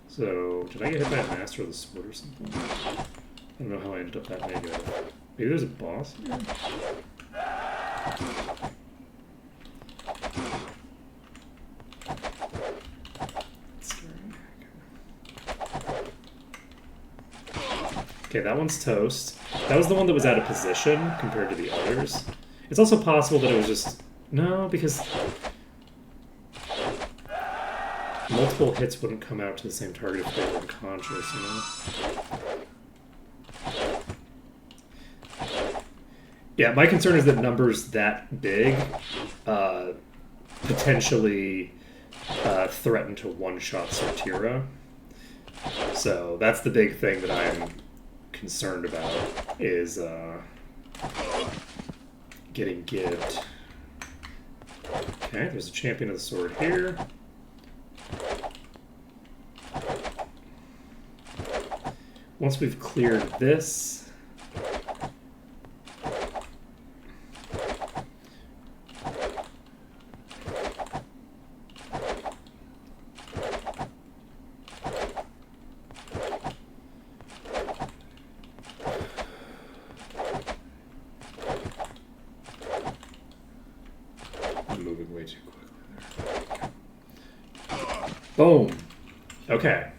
So, did I get hit by a Master of the Sword or something? I don't know how I ended up that negative. Maybe there's a boss here? Okay, that one's toast. That was the one that was out of position compared to the others. It's also possible that it was just... No, because... multiple hits wouldn't come out to the same target if they were unconscious, you know? Yeah, my concern is that numbers that big potentially threaten to one-shot Sortira. So that's the big thing that I'm concerned about, is getting gibbed. Okay, there's a Champion of the Sword here. Once we've cleared this, I'm moving way too quickly there. Boom. Okay.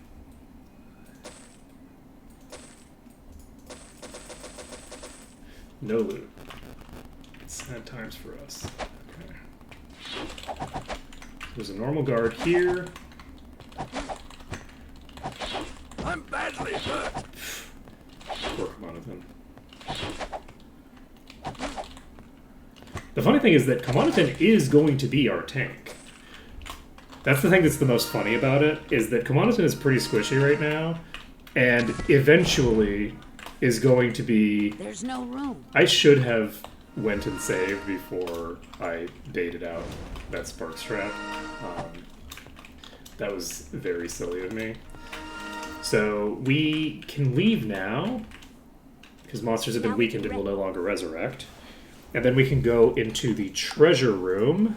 No loot. Sad times for us. Okay. There's a normal guard here. I'm badly hurt. Poor Kamanathan. The funny thing is that Kamanathan is going to be our tank. That's the thing that's the most funny about it, is that Kamanathan is pretty squishy right now, and eventually is going to be... There's no room. I should have went and saved before I baited out that Sparks trap. That was very silly of me. So we can leave now, because monsters have been weakened and will no longer resurrect. And then we can go into the treasure room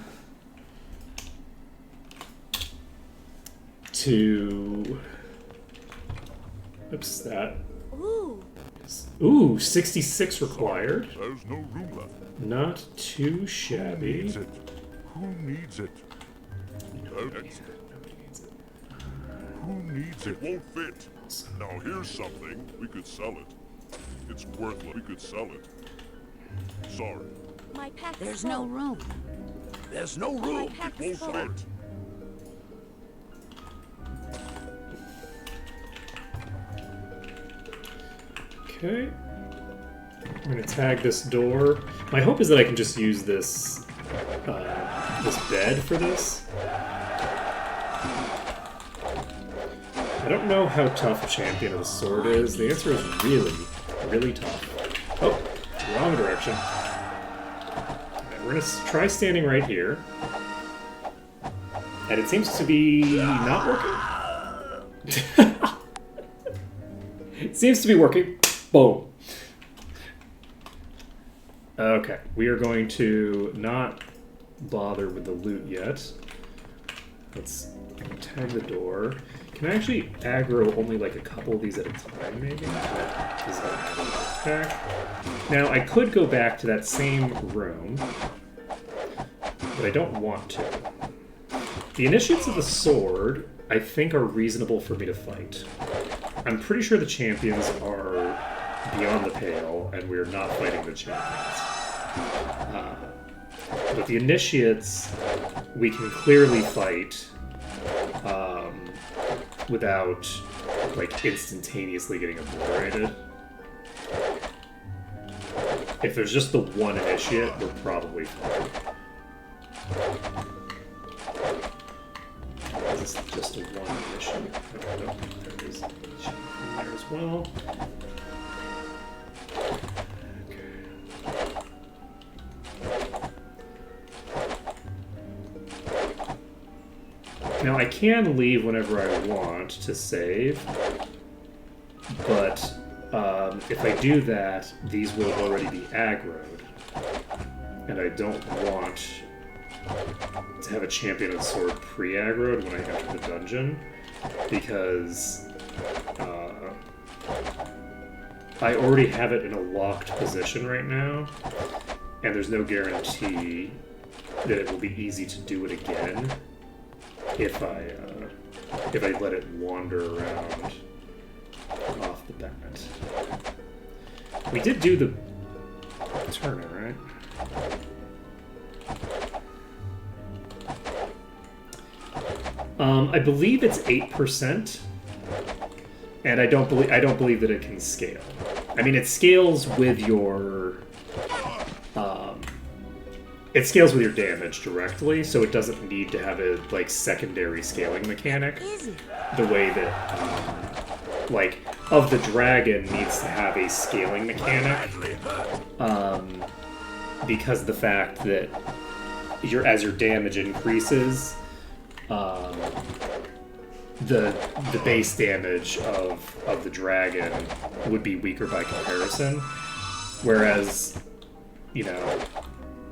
to... Oops, that... Ooh. Ooh, 66 required. There's no room left. Not too Who shabby. needs it? Who needs it? Nobody needs it. Nobody needs it. Who needs it? Won't fit. Now here's something. We could sell it. It's worthless. We could sell it. Sorry. My pack There's is no full. room. There's no room. It pack's won't full. fit. Okay. I'm gonna tag this door. My hope is that I can just use this this bed for this. I don't know how tough a champion of the sword is. The answer is really, really tough. Oh, wrong direction. Okay, we're gonna try standing right here. And it seems to be not working. It seems to be working. Boom. Okay, we are going to not bother with the loot yet. Let's tag the door. Can I actually aggro only like a couple of these at a time, maybe? Now, I could go back to that same room, but I don't want to. The initiates of the sword, I think, are reasonable for me to fight. I'm pretty sure the champions are beyond the pale, and we're not fighting the champions. But the initiates, we can clearly fight without, like, instantaneously getting obliterated. If there's just the one initiate, we're probably fine. This is just a one initiate. Okay, no, there is a champion there as well. Now, I can leave whenever I want to save, but if I do that, these will already be aggroed, and I don't want to have a champion of the sword pre-aggroed when I enter the dungeon, because I already have it in a locked position right now, and there's no guarantee that it will be easy to do it again if I let it wander around off the bat. We did do the turner, right? I believe it's 8%, and I don't believe that it can scale. I mean, it scales with your it scales with your damage directly, so it doesn't need to have a like secondary scaling mechanic. The way that like of the dragon needs to have a scaling mechanic, because of the fact that as your damage increases, the base damage of the dragon would be weaker by comparison, whereas, you know,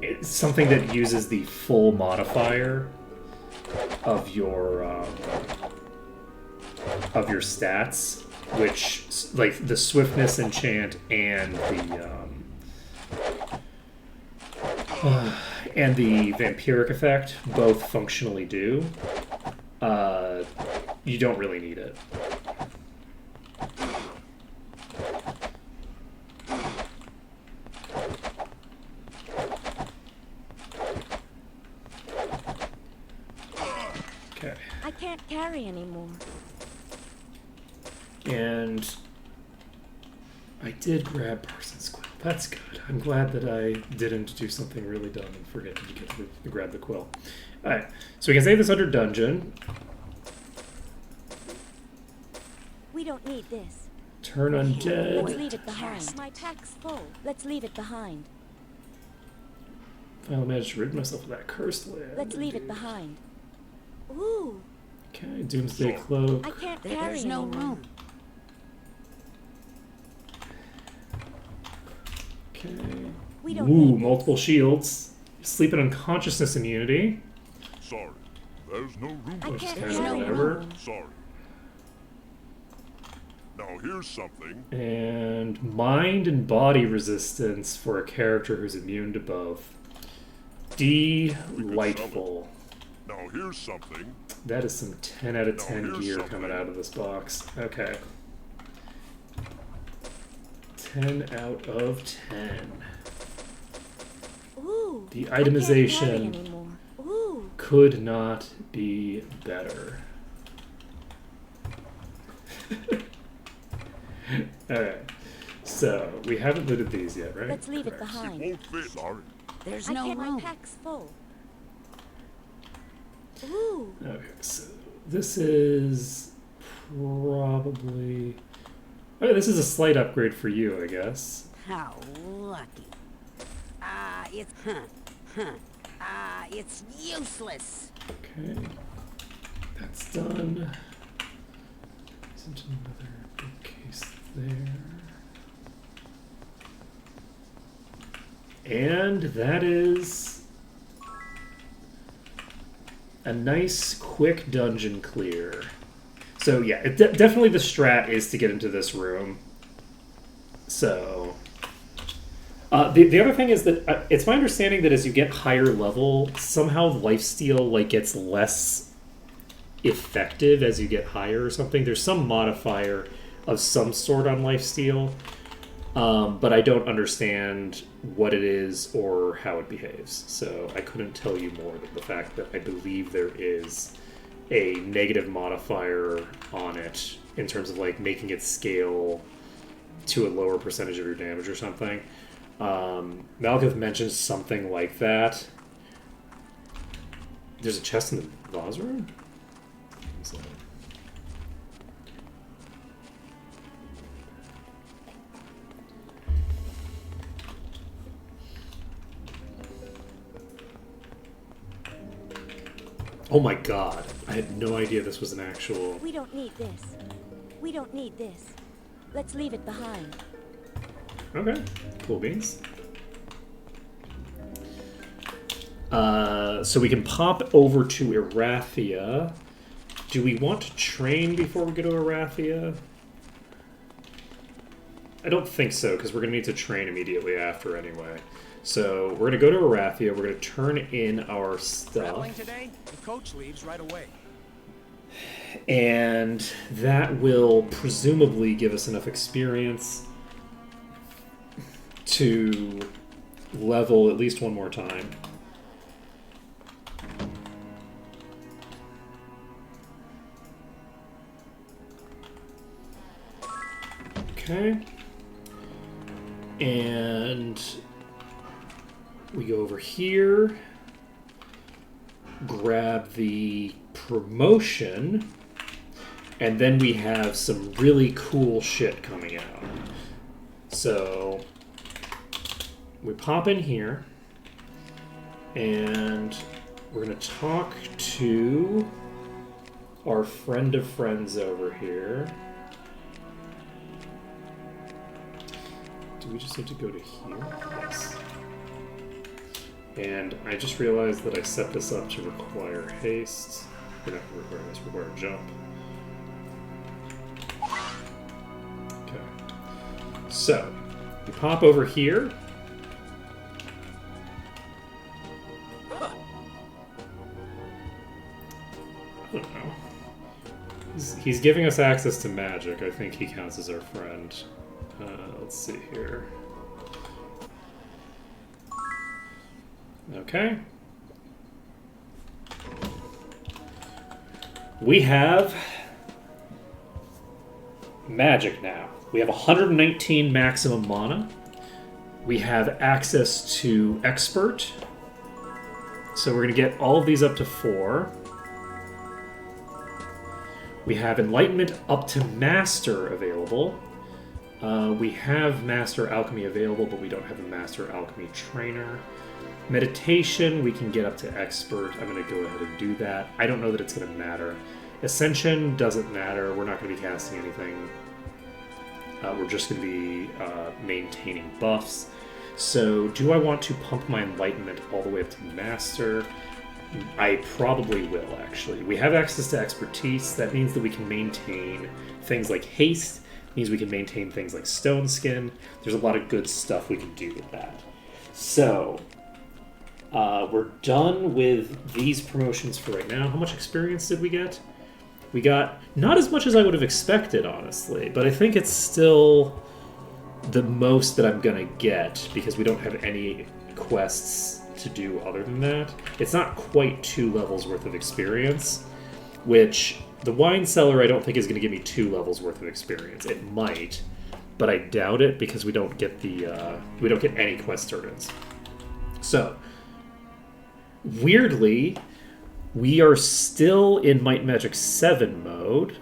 it's something that uses the full modifier of your stats, which like the swiftness enchant and the vampiric effect both functionally do. You don't really need it. Okay. I can't carry anymore. And I did grab Parsons Quill. That's good. I'm glad that I didn't do something really dumb and forget to get to grab the quill. Alright, so we can save this under dungeon. We don't need this. Turn Let's undead. leave it behind. My pack's full. Let's leave it behind. Finally managed to rid myself of that cursed land. Let's leave it behind. Ooh. Okay, Doomsday Cloak. I can't carry There's no anymore. room. Okay. We don't Ooh, need multiple shields. Sleep and unconsciousness immunity. Sorry, there's no room. I Which is can't kind of carry whatever. anymore. Sorry. Now here's something. And mind and body resistance for a character who's immune to both. Delightful. Now here's something. That is some 10 out of 10 here's gear something. coming out of this box. Okay. 10 out of 10. Ooh. The I can't carry itemization anymore. Ooh. could not be better. Alright. So, we haven't looted these yet, right? Let's leave it Correct. behind. Won't fit. Sorry. There's I no can't. My room. pack's full. Ooh. Okay, so this is probably... Oh, this is a slight upgrade for you, I guess. How lucky. It's useless. Okay. That's done. Isn't another bookcase there? And that is a nice, quick dungeon clear. So yeah, definitely the strat is to get into this room. So the other thing is that it's my understanding that as you get higher level, somehow lifesteal like gets less effective as you get higher or something. There's some modifier of some sort on lifesteal, but I don't understand what it is or how it behaves. So I couldn't tell you more than the fact that I believe there is a negative modifier on it in terms of like making it scale to a lower percentage of your damage or something. Malkath mentions something like that. There's a chest in the vase room? What's that? Oh my god. I had no idea this was an actual... We don't need this. We don't need this. Let's leave it behind. Okay. Cool beans. So we can pop over to Erathia. Do we want to train before we go to Erathia? I don't think so, because we're going to need to train immediately after anyway. So we're going to go to Erathia. We're going to turn in our stuff. Traveling today? The coach leaves right away. And that will presumably give us enough experience to level at least one more time. Okay. And we go over here, grab the promotion, and then we have some really cool shit coming out. So we pop in here, and we're going to talk to our friend of friends over here. Do we just need to go to here? Yes. And I just realized that I set this up to require haste. Or not require haste, require jump. Okay. So, we pop over here. I don't know. He's giving us access to magic. I think he counts as our friend. Let's see here. Okay. We have magic now. We have 119 maximum mana. We have access to expert. So we're going to get all of these up to 4. We have enlightenment up to master available. We have Master Alchemy available, but we don't have a Master Alchemy Trainer. Meditation, we can get up to Expert. I'm going to go ahead and do that. I don't know that it's going to matter. Ascension doesn't matter. We're not going to be casting anything. We're just going to be maintaining buffs. So, do I want to pump my Enlightenment all the way up to Master? I probably will, actually. We have access to Expertise. That means that we can maintain things like Haste. Means we can maintain things like Stone Skin. There's a lot of good stuff we can do with that. So, we're done with these promotions for right now. How much experience did we get? We got not as much as I would have expected, honestly, but I think it's still the most that I'm gonna get because we don't have any quests to do other than that. It's not quite 2 levels worth of experience, which the wine cellar I don't think is going to give me 2 levels worth of experience. It might, but I doubt it because we don't get we don't get any quest turn-ins. So, weirdly, we are still in Might and Magic 7 mode,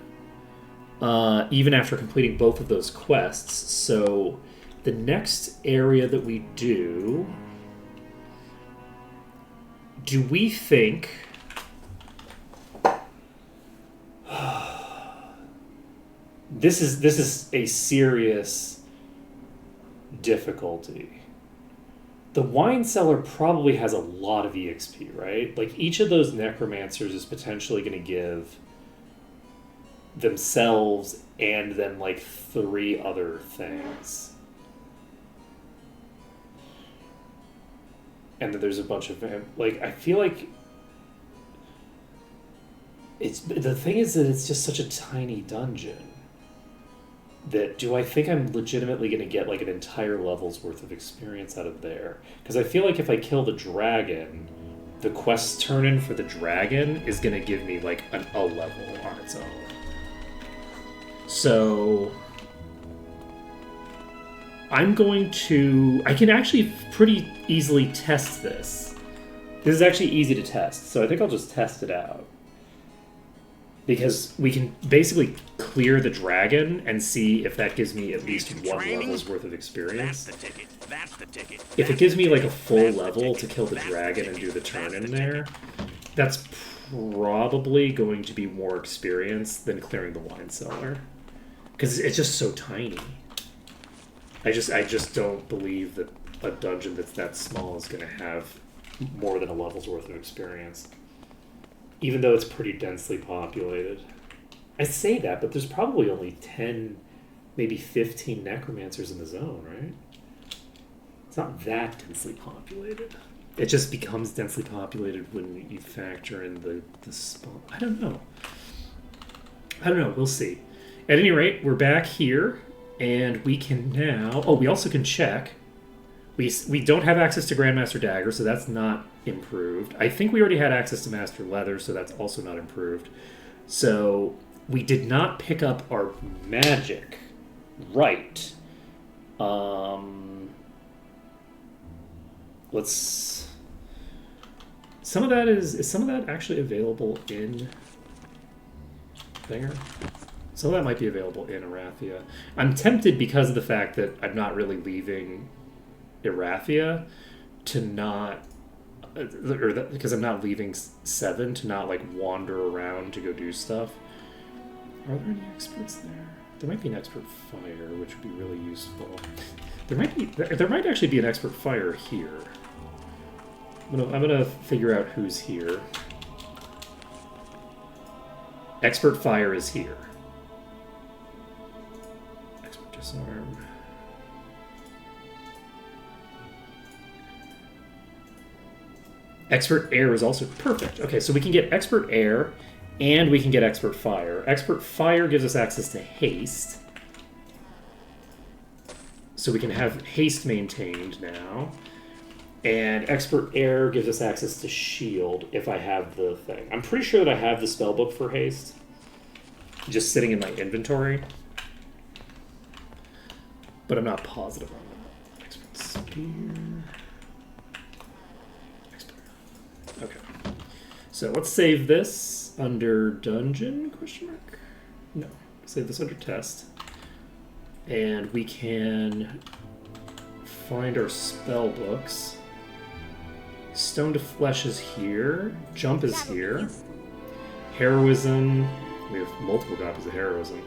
even after completing both of those quests. So the next area that we do we think... This is a serious difficulty. The wine cellar probably has a lot of EXP, right? Like, each of those necromancers is potentially going to give themselves and then, like, 3 other things. And then there's a bunch of... Like, I feel like... The thing is that it's just such a tiny dungeon. That do I think I'm legitimately going to get like an entire level's worth of experience out of there? Because I feel like if I kill the dragon, the quest turn in for the dragon is going to give me like a level on its own. So I'm going to... I can actually pretty easily test this. This is actually easy to test, so I think I'll just test it out. Because we can basically clear the dragon and see if that gives me at least 1 level's worth of experience. That's the ticket. That's the ticket. If it gives me like a full level to kill the dragon and do the turn in there, that's probably going to be more experience than clearing the wine cellar. Because it's just so tiny. I just don't believe that a dungeon that's that small is going to have more than a level's worth of experience. Even though it's pretty densely populated. I say that, but there's probably only 10, maybe 15 necromancers in the zone, right? It's not that densely populated. It just becomes densely populated when you factor in the spawn. I don't know. We'll see. At any rate, we're back here, and we can now... Oh, we also can check. We don't have access to Grandmaster Dagger, so that's not improved. I think we already had access to Master Leather, so that's also not improved. So we did not pick up our magic. Right. Let's... Some of that is some of that actually available in Thinger? Some of that might be available in Arathia. I'm tempted because of the fact that I'm not really leaving Arathia to not, because I'm not leaving 7 to not like wander around to go do stuff. Are there any experts there? There might be an expert fire, which would be really useful. There might actually be an expert fire here. I'm gonna figure out who's here. Expert fire is here. Expert disarm. Expert air is also perfect. Okay, so we can get expert air and we can get expert fire. Expert fire gives us access to haste. So we can have haste maintained now. And expert air gives us access to shield if I have the thing. I'm pretty sure that I have the spellbook for haste. Just sitting in my inventory. But I'm not positive on that. Expert spear. Okay, so let's save this under dungeon, question mark? No, save this under test. And we can find our spell books. Stone to Flesh is here. Jump is here. Heroism. We have multiple copies of Heroism.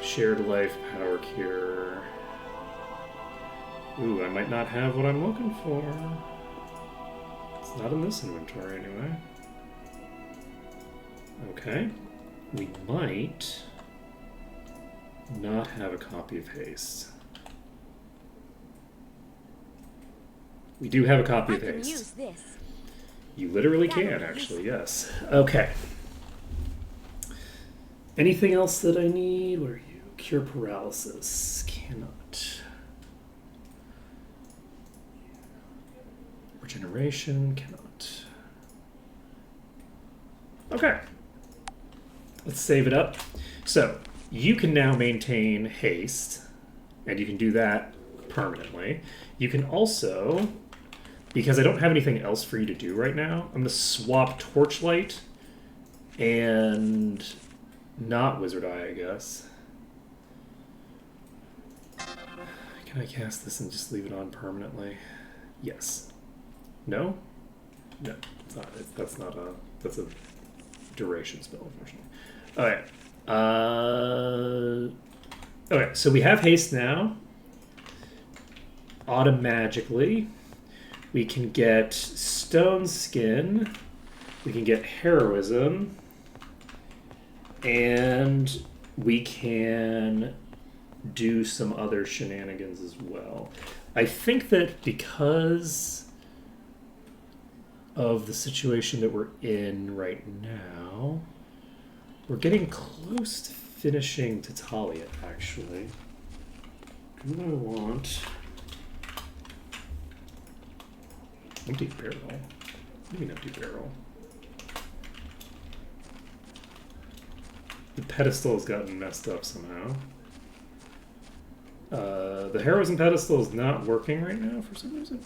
Shared Life, Power Cure. Ooh, I might not have what I'm looking for. Not in this inventory, anyway. Okay. We might not have a copy of Haste. We do have a copy of Haste. Use this. You literally can, actually, yes. Okay. Anything else that I need? Where are you? Cure paralysis. Cannot. Regeneration. Cannot. Okay. Let's save it up. So, you can now maintain haste, and you can do that permanently. You can also, because I don't have anything else for you to do right now, I'm going to swap Torchlight and not Wizard Eye, I guess. Can I cast this and just leave it on permanently? Yes. No? No, it's not. That's not a... That's a duration spell, unfortunately. Okay. Okay, so we have haste now. Automagically. We can get Stone Skin. We can get Heroism. And we can do some other shenanigans as well. I think that because of the situation that we're in right now, we're getting close to finishing Tatalia, actually. Do I want... Empty barrel? What do you mean empty barrel? The pedestal has gotten messed up somehow. The heroism pedestal is not working right now for some reason.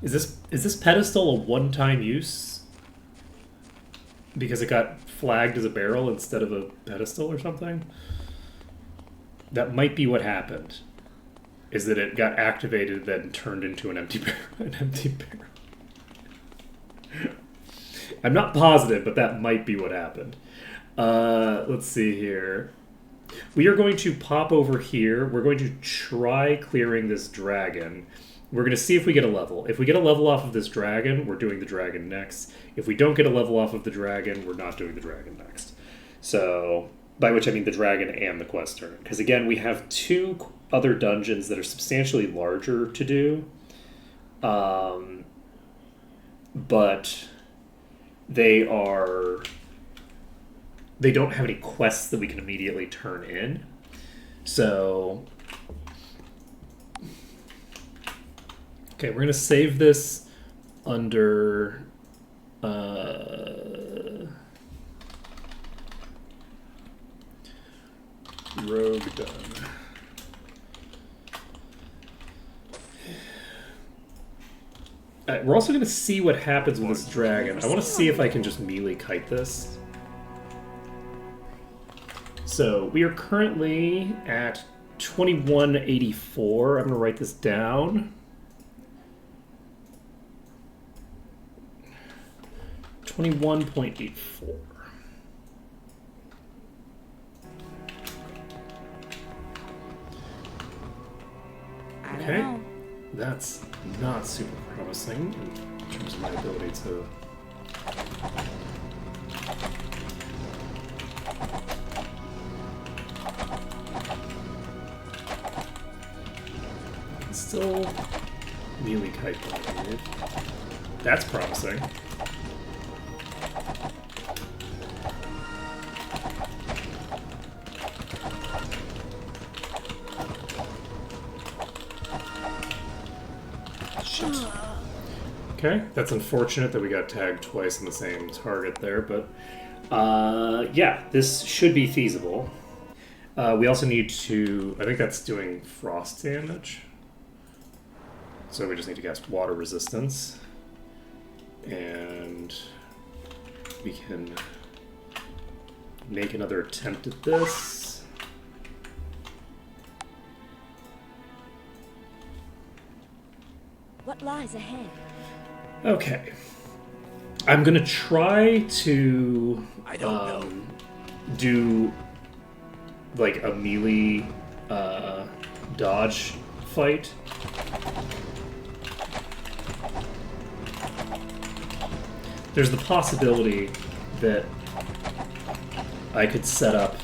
Is this pedestal a one-time use? Because it got flagged as a barrel instead of a pedestal or something? That might be what happened. Is that it got activated then turned into an empty barrel. An empty barrel. I'm not positive, but that might be what happened. Let's see here. We are going to pop over here. We're going to try clearing this dragon. We're going to see if we get a level. If we get a level off of this dragon, we're doing the dragon next. If we don't get a level off of the dragon, we're not doing the dragon next. So, by which I mean the dragon and the quest turn. Because again, we have two other dungeons that are substantially larger to do. But they don't have any quests that we can immediately turn in. So, okay, we're going to save this under Rogue done. We're also going to see what happens with this dragon. I want to see if I can just melee kite this. So we are currently at 2184. I'm going to write this down. 21.84. Okay. That's not super promising in terms of my ability to... Still melee kite blade. That's promising. Okay, that's unfortunate that we got tagged twice in the same target there, but yeah, this should be feasible. We also need to... I think that's doing frost damage. So we just need to cast water resistance. And we can make another attempt at this. What lies ahead? Okay. I'm gonna try to do like a melee dodge fight. There's the possibility that I could set up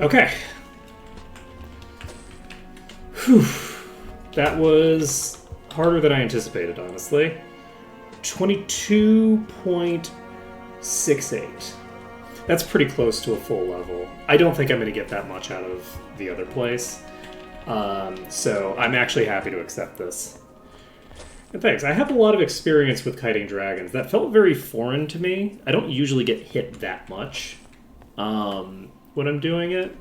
Okay. Whew. That was harder than I anticipated, honestly. 22.68. That's pretty close to a full level. I don't think I'm going to get that much out of the other place. So I'm actually happy to accept this. And thanks. I have a lot of experience with kiting dragons. That felt very foreign to me. I don't usually get hit that much when I'm doing it.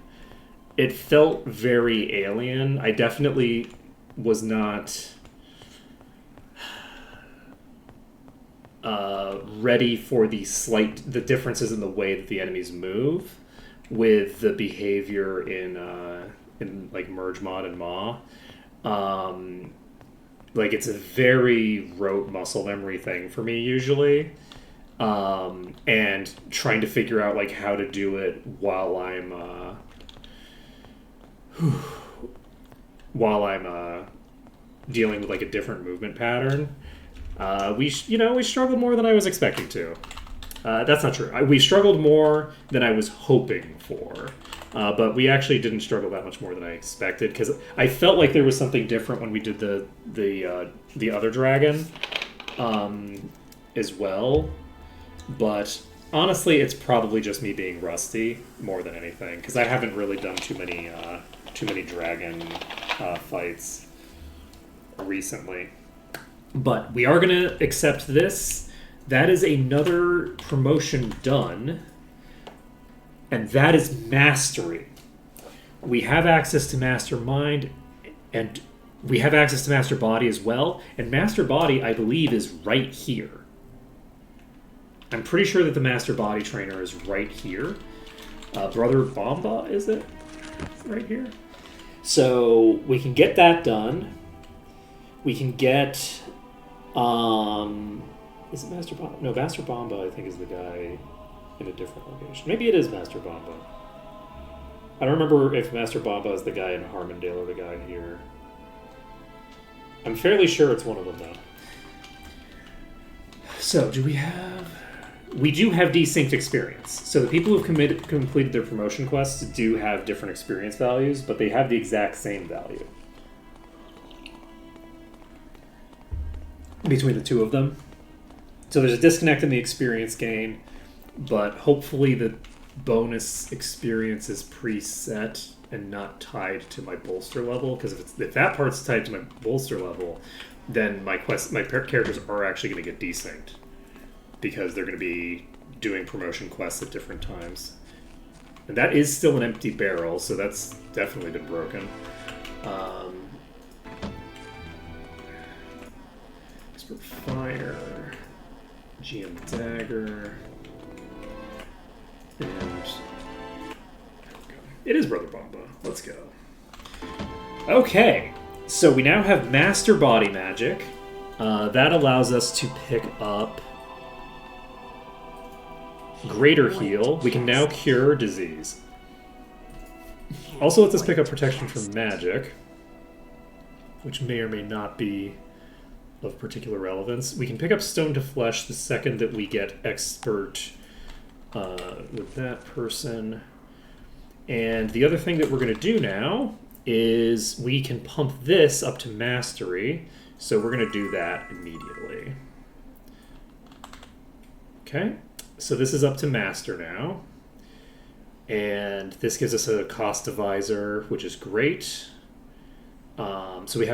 It felt very alien. I definitely was not ready for the differences in the way that the enemies move with the behavior in like Merge Mod and Maw. Like it's a very rote muscle memory thing for me usually, and trying to figure out like how to do it while I'm dealing with like a different movement pattern. We struggled more than I was expecting to. That's not true. We struggled more than I was hoping for. But we actually didn't struggle that much more than I expected because I felt like there was something different when we did the other dragon as well. But honestly, it's probably just me being rusty more than anything because I haven't really done too many dragon fights recently. But we are going to accept this. That is another promotion done. And that is Mastery. We have access to Master Mind, and we have access to Master Body as well. And Master Body, I believe, is right here. I'm pretty sure that the Master Body Trainer is right here. Brother Bomba, is it? Right here. So we can get that done. We can get... is it Master Bomba? No, Master Bomba, I think, is the guy in a different location. Maybe it is Master Bomba. I don't remember if Master Bomba is the guy in Harmondale or the guy here. I'm fairly sure it's one of them, though. So, do we have... We do have desynced experience. So the people who've completed their promotion quests do have different experience values, but they have the exact same value between the two of them. So there's a disconnect in the experience gain, but hopefully the bonus experience is preset and not tied to my bolster level, because if that part's tied to my bolster level, then my characters are actually going to get desynced, because they're going to be doing promotion quests at different times. And that is still an empty barrel, so that's definitely been broken. Expert Fire, GM Dagger, and it is Brother Bomba. Let's go. Okay, so we now have Master Body Magic. That allows us to pick up Greater Heal. We can now cure disease. Also lets us pick up Protection from Magic, which may or may not be of particular relevance. We can pick up Stone to Flesh the second that we get Expert with that person. And the other thing that we're going to do now is we can pump this up to Mastery. So we're going to do that immediately. Okay. So this is up to Master now. And this gives us a cost divisor, which is great. So we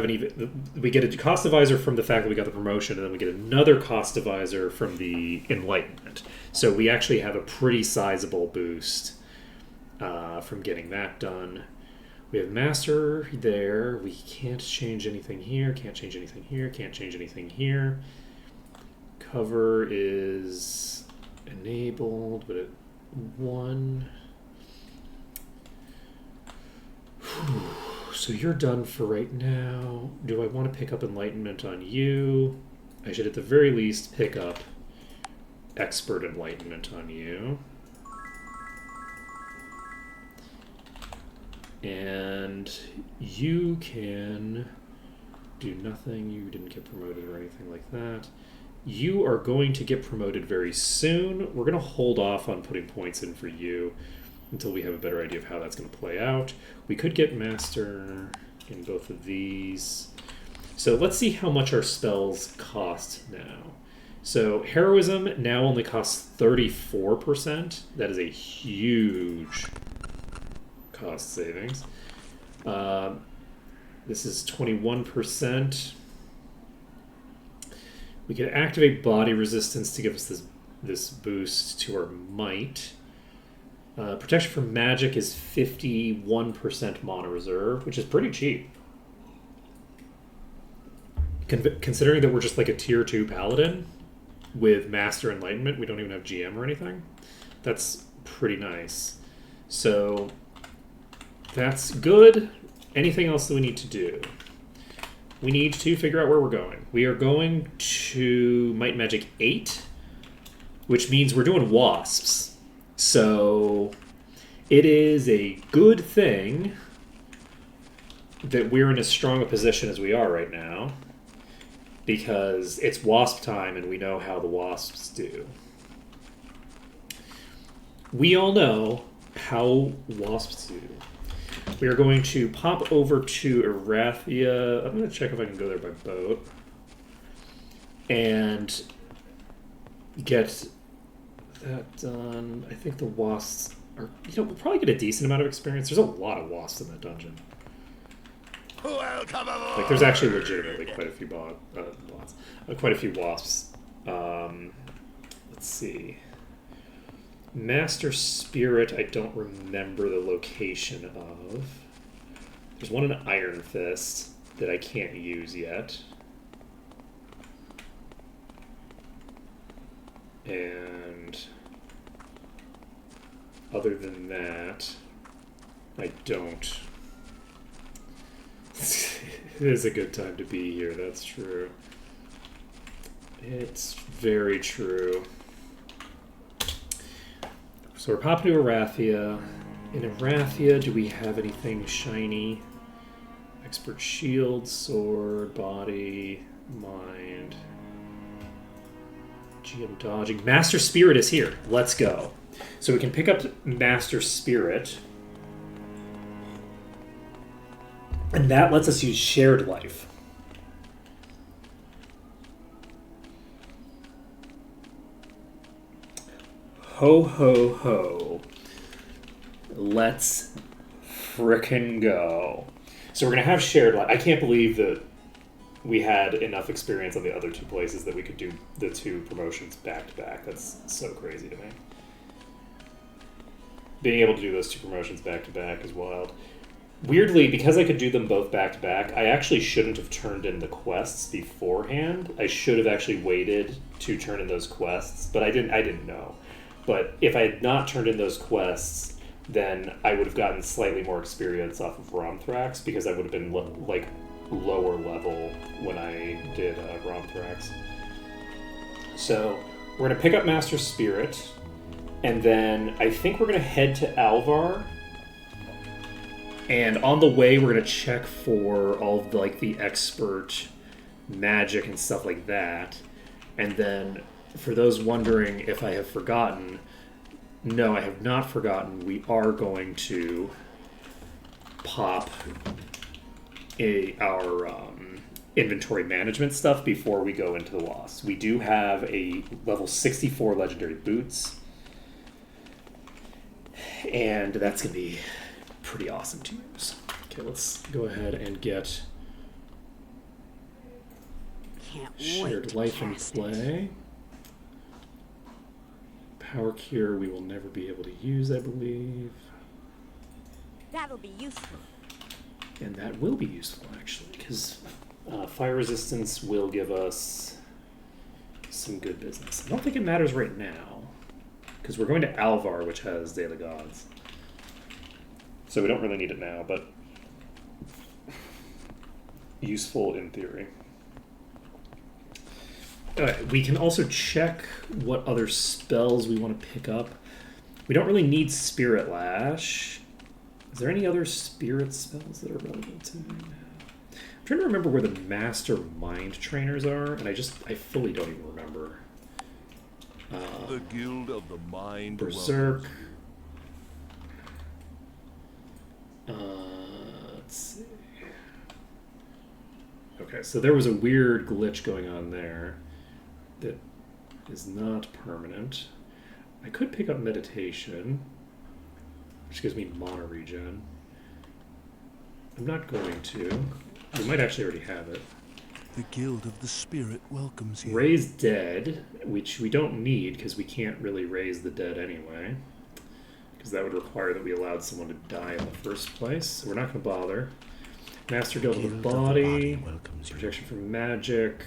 get a cost divisor from the fact that we got the promotion, and then we get another cost divisor from the Enlightenment. So we actually have a pretty sizable boost from getting that done. We have Master there. We can't change anything here. Can't change anything here. Can't change anything here. Cover is enabled, but at 1. So you're done for right now. Do I want to pick up Enlightenment on you? I should at the very least pick up Expert Enlightenment on you. And you can do nothing. You didn't get promoted or anything like that. You are going to get promoted very soon. We're going to hold off on putting points in for you. until we have a better idea of how that's going to play out. We could get Master in both of these. So let's see how much our spells cost now. So Heroism now only costs 34%. That is a huge cost savings. This is 21%. We can activate Body Resistance to give us this boost to our Might. Protection from Magic is 51% Mana Reserve, which is pretty cheap. Considering that we're just like a tier 2 Paladin with Master Enlightenment, we don't even have GM or anything. That's pretty nice. So that's good. Anything else that we need to do? We need to figure out where we're going. We are going to Might Magic 8, which means we're doing Wasps. So it is a good thing that we're in as strong a position as we are right now, because it's Wasp time and we know how the Wasps do. We all know how Wasps do. We are going to pop over to Erathia. I'm going to check if I can go there by boat. And get that done. I think the Wasps are... we'll probably get a decent amount of experience. There's a lot of Wasps in that dungeon. Like, there's actually legitimately quite a few quite a few Wasps. Let's see. Master Spirit, I don't remember the location of. There's one in Iron Fist that I can't use yet. And other than that, I don't. It is a good time to be here, that's true. It's very true. So we're popping to Erathia. In Erathia, do we have anything shiny? Expert Shield, Sword, Body, Mind. GM Dodging. Master Spirit is here. Let's go. So we can pick up Master Spirit. And that lets us use Shared Life. Ho, ho, ho. Let's frickin' go. So we're going to have Shared Life. I can't believe that we had enough experience on the other two places that we could do the two promotions back to back. That's so crazy to me. Being able to do those two promotions back to back is wild. Weirdly, because I could do them both back to back, I actually shouldn't have turned in the quests beforehand. I should have actually waited to turn in those quests, but I didn't know. But if I had not turned in those quests, then I would have gotten slightly more experience off of Romthrax, because I would have been lower level when I did Romthrax. So we're going to pick up Master Spirit, and then I think we're going to head to Alvar. And on the way, we're going to check for all of the expert magic and stuff like that. And then, for those wondering if I have forgotten, no, I have not forgotten. We are going to pop our inventory management stuff before we go into the Wasps. We do have a level 64 legendary boots. And that's going to be pretty awesome to use. Okay, let's go ahead and get Shared Life in play. Power Cure we will never be able to use, I believe. That'll be useful. And that will be useful, actually, because Fire Resistance will give us some good business. I don't think it matters right now, because we're going to Alvar, which has Day of the Gods. So we don't really need it now, but useful in theory. We can also check what other spells we want to pick up. We don't really need Spirit Lash. Is there any other spirit spells that are relevant to me now? I'm trying to remember where the Master Mind Trainers are, and I fully don't even remember. The Guild of the Mind. Berserk. Let's see. Okay, so there was a weird glitch going on there that is not permanent. I could pick up meditation, which gives me mana regen. I'm not going to. We might actually already have it. The Guild of the Spirit welcomes you. Raise dead, which we don't need because we can't really raise the dead anyway. Because that would require that we allowed someone to die in the first place. So we're not going to bother. Master Guild of the Body, welcomes you. protection from magic,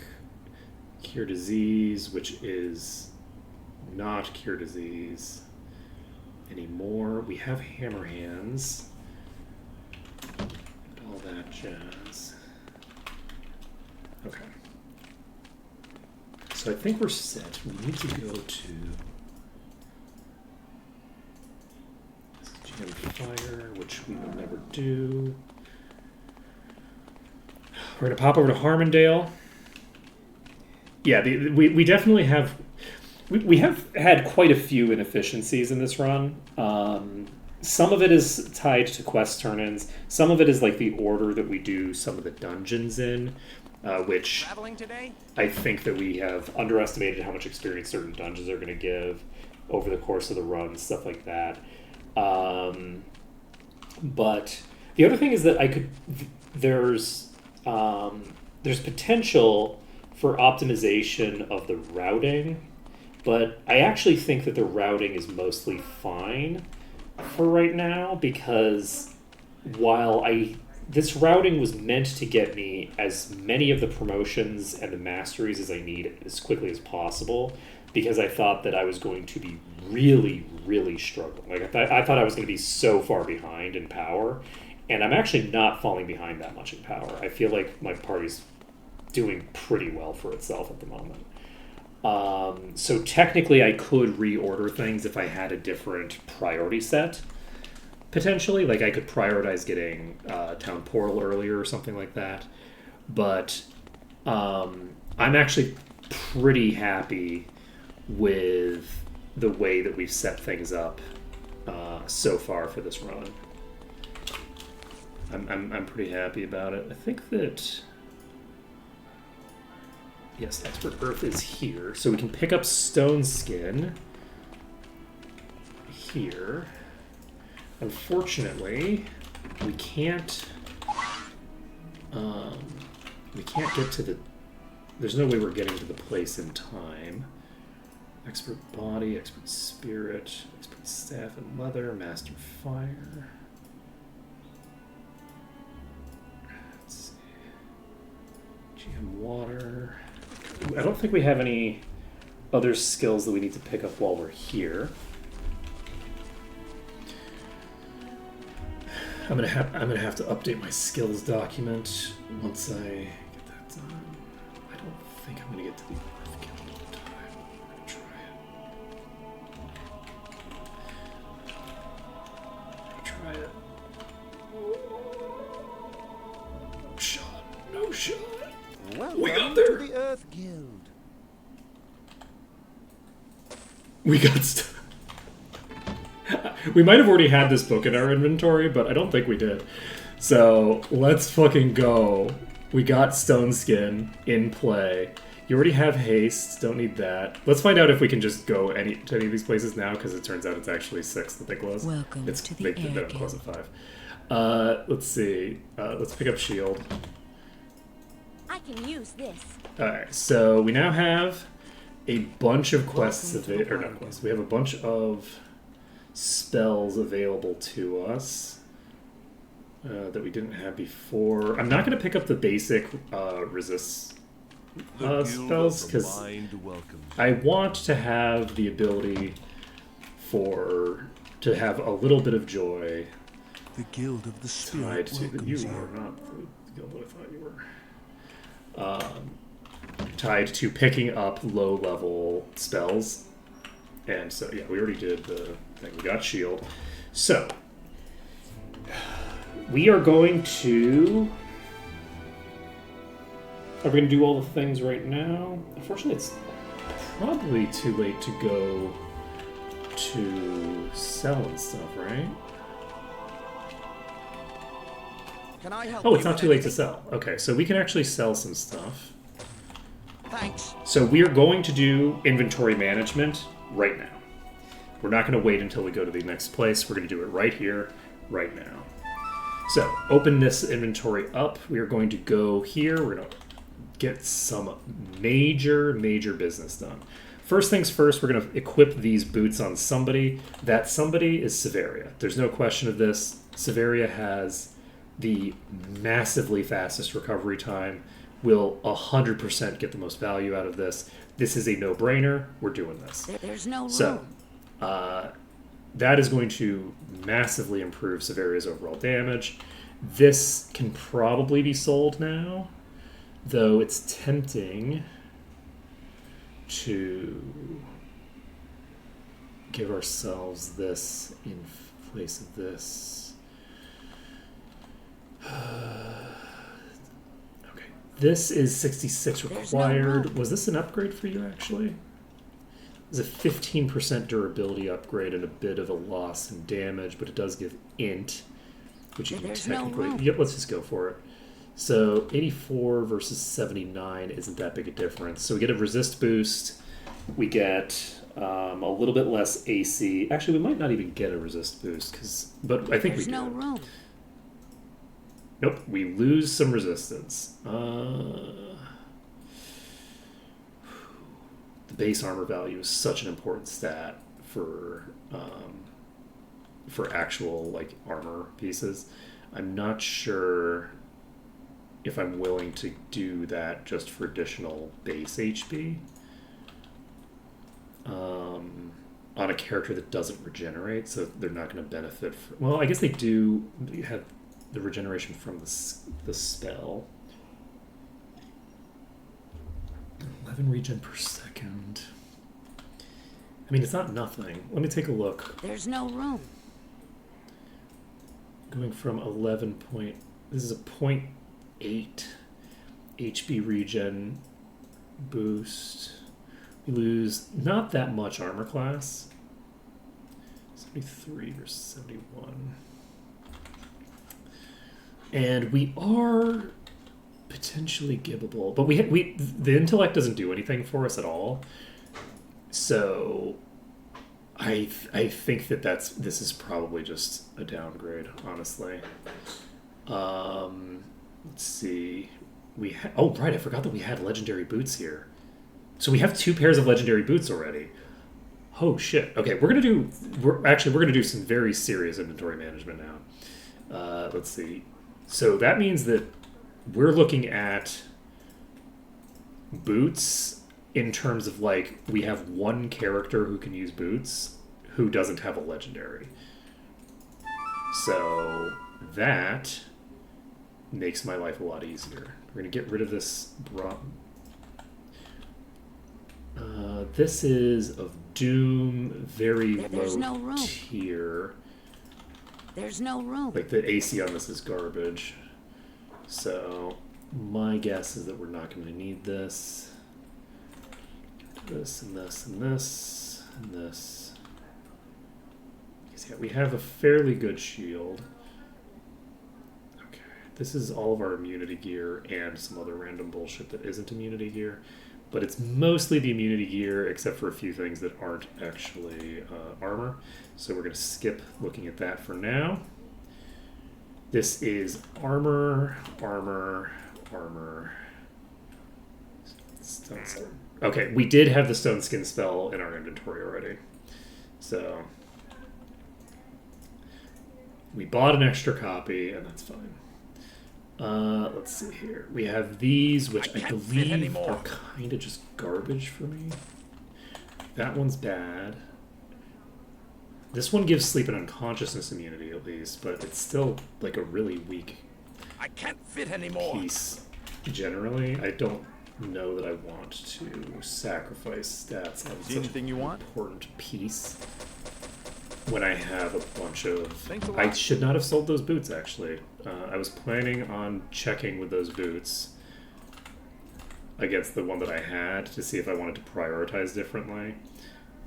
cure disease, which is not cure disease anymore. We have hammer hands. And all that jazz. Okay. So I think we're set. We need to go to GM Fire, which we would never do. We're going to pop over to Harmondale. Yeah, we definitely have... We have had quite a few inefficiencies in this run. Some of it is tied to quest turn-ins. Some of it is like the order that we do some of the dungeons in, which Traveling today? I think that we have underestimated how much experience certain dungeons are going to give over the course of the run, stuff like that. But the other thing is that there's potential for optimization of the routing, but I actually think that the routing is mostly fine for right now, because while this routing was meant to get me as many of the promotions and the masteries as I need as quickly as possible, because I thought that I was going to be really, really struggling. Like I thought I was going to be so far behind in power, and I'm actually not falling behind that much in power. I feel like my party's doing pretty well for itself at the moment. So technically I could reorder things if I had a different priority set, potentially. Like I could prioritize getting Town Portal earlier or something like that. But I'm actually pretty happy with the way that we've set things up so far for this run. I'm pretty happy about it. I think that... Yes, Expert Earth is here. So we can pick up Stone Skin here. Unfortunately, we can't get to the... There's no way we're getting to the place in time. Expert Body, Expert Spirit, Expert Staff and Leather, Master Fire. Let's see. GM Water. I don't think we have any other skills that we need to pick up while we're here. I'm gonna have to update my skills document once I get that done. I don't think I'm gonna get to the Earth Guild in time. I'm gonna try it. No shot. No shot. Welcome We got there. to the Earth Guild. We got stuck. We might have already had this book in our inventory, but I don't think we did. So let's fucking go. We got Stone Skin in play. You already have haste. Don't need that. Let's find out if we can just go to any of these places now, because it turns out it's actually 6 that they close. Welcome to the they Air don't close Guild. at 5. Let's see. Let's pick up Shield. I can use this. Alright, so we now have a bunch of quests or not quests. We have a bunch of spells available to us that we didn't have before. I'm not going to pick up the basic resist spells because I want to have the ability to have a little bit of joy. The Guild of the Spirit Tied to welcomes you you. are not the guild that I thought you were. Tied to picking up low-level spells. And so, yeah, we already did the thing. We got shield. So, we are going to... Are we going to do all the things right now? Unfortunately, it's probably too late to go to sell and stuff, right? Can I help Oh, you it's not with too late to anything? sell. Okay, so we can actually sell some stuff. Thanks. So we are going to do inventory management right now. We're not going to wait until we go to the next place. We're going to do it right here, right now. So open this inventory up. We are going to go here. We're going to get some major business done. First things first, we're going to equip these boots on somebody. That somebody is Severia. There's no question of this. Severia has the massively fastest recovery time. Will 100% get the most value out of this. This is a no-brainer. We're doing this. There's no room. So, that is going to massively improve Severia's overall damage. This can probably be sold now, though it's tempting to give ourselves this in place of this. Okay, this is 66 required. Was this an upgrade for you, actually? It's a 15% durability upgrade and a bit of a loss in damage, but it does give int, which you can technically... Yep, let's just go for it. So 84 versus 79 isn't that big a difference. So we get a resist boost. We get a little bit less AC. Actually, we might not even get a resist boost, but I think we do. There's no room. Nope, we lose some resistance. The base armor value is such an important stat for actual like armor pieces. I'm not sure if I'm willing to do that just for additional base HP on a character that doesn't regenerate, so they're not going to benefit. Well, I guess they do have the regeneration from the spell. 11 regen per second. I mean, it's not nothing. Let me take a look. There's no room. Going from 11 point... This is a 0.8 HP regen boost. We lose not that much armor class. 73 versus 71. And we are potentially gibbable, but the intellect doesn't do anything for us at all. So I think this is probably just a downgrade, honestly. Let's see. Oh right, I forgot that we had legendary boots here. So we have 2 pairs of legendary boots already. Oh shit. Okay, we're gonna do some very serious inventory management now. Let's see. So that means that we're looking at boots in terms of like we have one character who can use boots who doesn't have a legendary. So that makes my life a lot easier. We're going to get rid of this this is of Doom, very There's low no room. tier. There's no room. Like the AC on this is garbage. So my guess is that we're not going to need this. This and this and this and this. Because yeah, we have a fairly good shield. Okay, this is all of our immunity gear and some other random bullshit that isn't immunity gear. But it's mostly the immunity gear, except for a few things that aren't actually armor. So we're going to skip looking at that for now. This is armor, armor, armor. Stone skin. Okay, we did have the stone skin spell in our inventory already. So we bought an extra copy, and that's fine. Let's see here. We have these, which I believe are kind of just garbage for me. That one's bad. This one gives sleep and unconsciousness immunity at least, but it's still like a really weak I can't fit anymore. piece generally. I don't know that I want to sacrifice stats on such anything you an want? important piece when I have a bunch of... Thanks a lot. I should not have sold those boots, actually. I was planning on checking with those boots against the one that I had to see if I wanted to prioritize differently.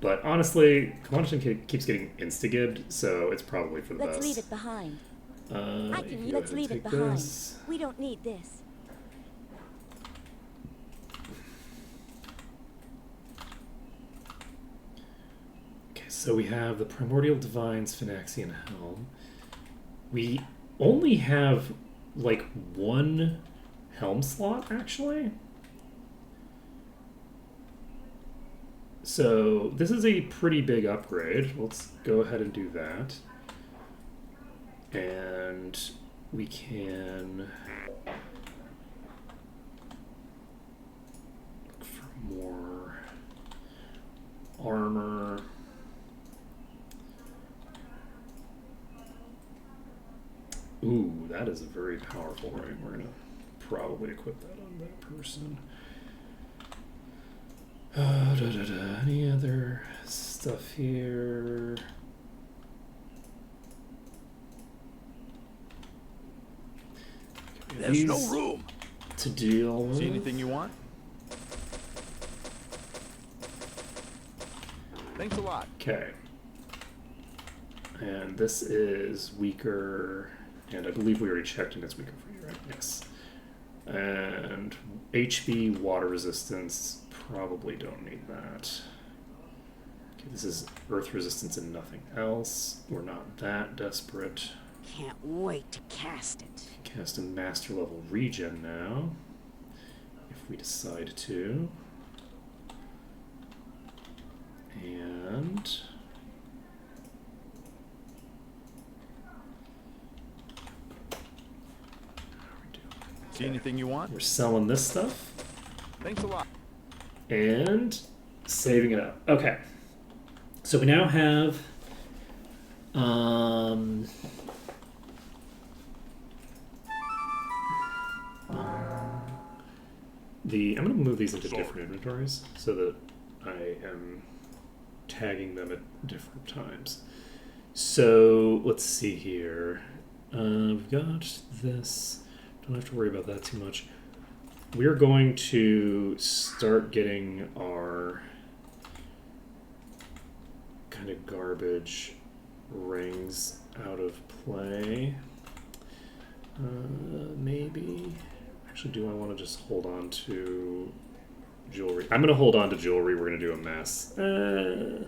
But honestly, Kalanicham keeps getting insta-gibbed, so it's probably for the Let's best. leave it behind. I you can. go Let's ahead and leave it take behind. this. We don't need this. Okay, so we have the Primordial Divines, Phynaxian Helm. We only have like one helm slot, actually. So this is a pretty big upgrade. Let's go ahead and do that. And we can look for more armor. Ooh, that is a very powerful ring. We're gonna probably equip that on that person. Any other stuff here? There's no These room. to deal with. See anything you want? Thanks a lot. Okay. And this is weaker, and I believe we already checked and it's weaker for you, right? Yes. And HB, water resistance, probably don't need that. Okay, this is earth resistance and nothing else. We're not that desperate. Can't wait to cast it. Cast a master level regen now, if we decide to. And See anything you want? we're selling this stuff Thanks a lot. and saving it up. Okay, so we now have I'm going to move these into different inventories so that I am tagging them at different times. So let's see here. We've got this. Don't have to worry about that too much. We're going to start getting our kind of garbage rings out of play. Maybe. Actually, do I want to just hold on to jewelry? I'm going to hold on to jewelry. We're going to do a mass. No,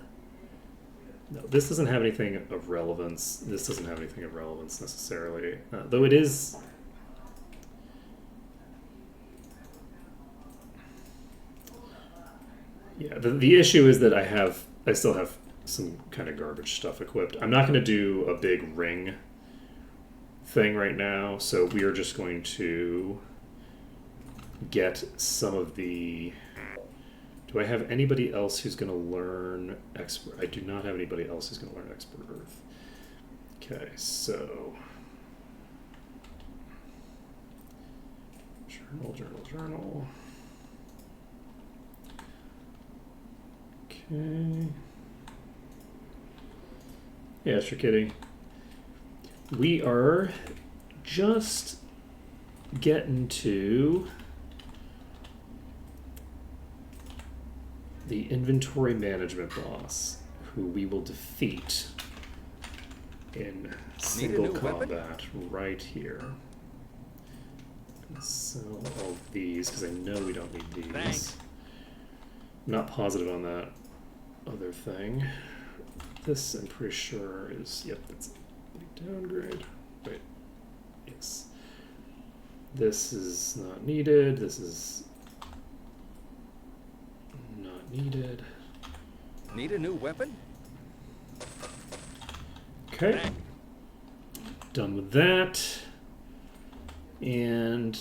this doesn't have anything of relevance. This doesn't have anything of relevance necessarily. Though it is... Yeah, the issue is that I still have some kind of garbage stuff equipped. I'm not going to do a big ring thing right now, so we are just going to get some of the... Do I have anybody else who's going to learn expert? I do not have anybody else who's going to learn expert earth. Okay, so journal. Okay. Yeah, sure, kitty. We are just getting to the inventory management boss, who we will defeat in single combat right here. I'm gonna sell all these because I know we don't need these. Thanks. I'm not positive on that other thing. This I'm pretty sure is, yep, that's a downgrade. Wait, yes. This is not needed. This is not needed. Need a new weapon? Okay. Done with that. And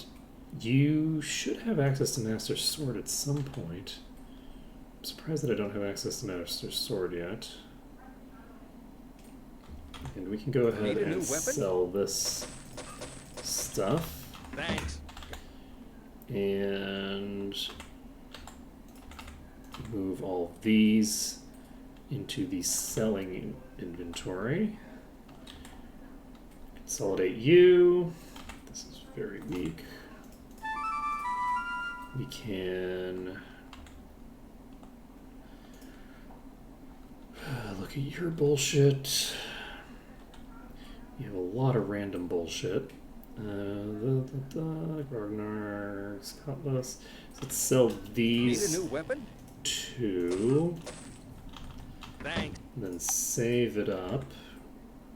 you should have access to Master Sword at some point. I'm surprised that I don't have access to Master Sword yet. And we can go ahead and sell this stuff. Thanks. And move all of these into the selling inventory. Consolidate you. This is very weak. We can look at your bullshit. You have a lot of random bullshit. Grognar's Cutlass. So let's sell Need a these new weapon? 2. Thanks. And then save it up.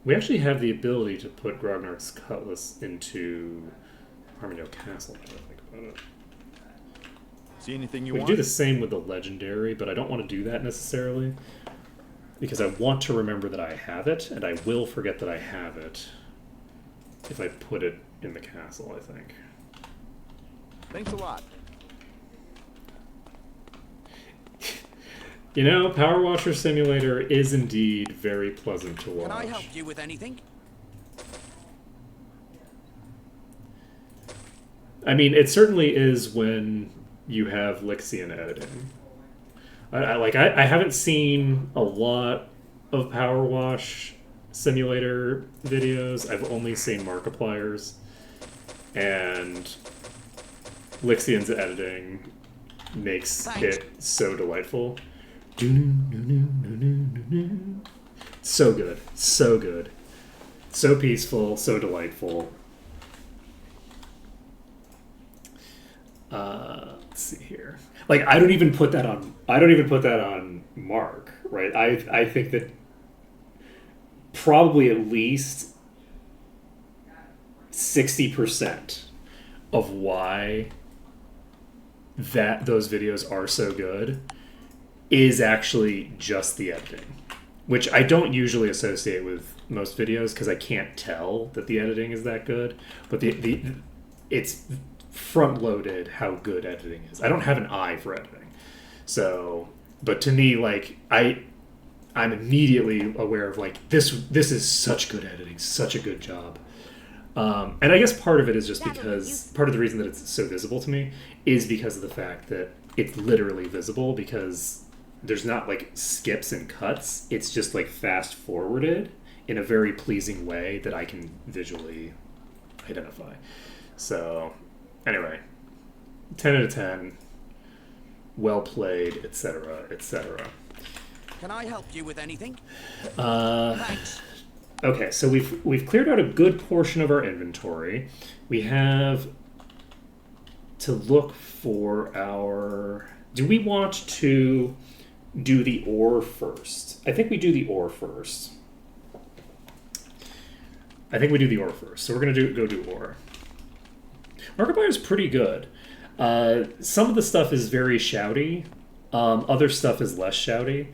We actually have the ability to put Grognar's Cutlass into Harmondale Castle, now that I think about it. See anything you We can want? do the same with the Legendary, but I don't want to do that necessarily. Because I want to remember that I have it, and I will forget that I have it if I put it in the castle, I think. Thanks a lot. You know, Power Washer Simulator is indeed very pleasant to watch. Can I help you with anything? I mean, it certainly is when you have Lixian editing. I haven't seen a lot of Power Wash Simulator videos. I've only seen Markiplier's, and Lixian's editing makes it so delightful. So good. So good. So peaceful, so delightful. Let's see here. Like, I don't even put that on Mark, right? I think that probably at least 60% of why those videos are so good is actually just the editing, which I don't usually associate with most videos because I can't tell that the editing is that good. But it's front loaded how good editing is. I don't have an eye for editing, so but to me, like I'm immediately aware of like this is such good editing, such a good job. And I guess part of it is just because part of the reason that it's so visible to me is because of the fact that it's literally visible, because there's not like skips and cuts. It's just like fast forwarded in a very pleasing way that I can visually identify. So anyway, 10 out of 10, well played, etc., etc. Can I help you with anything? Thanks. Okay, so we've cleared out a good portion of our inventory. We have to look for our... Do we want to do the ore first? I think we do the ore first. So we're going to go do ore. Markiplier is pretty good. Some of the stuff is very shouty. Other stuff is less shouty.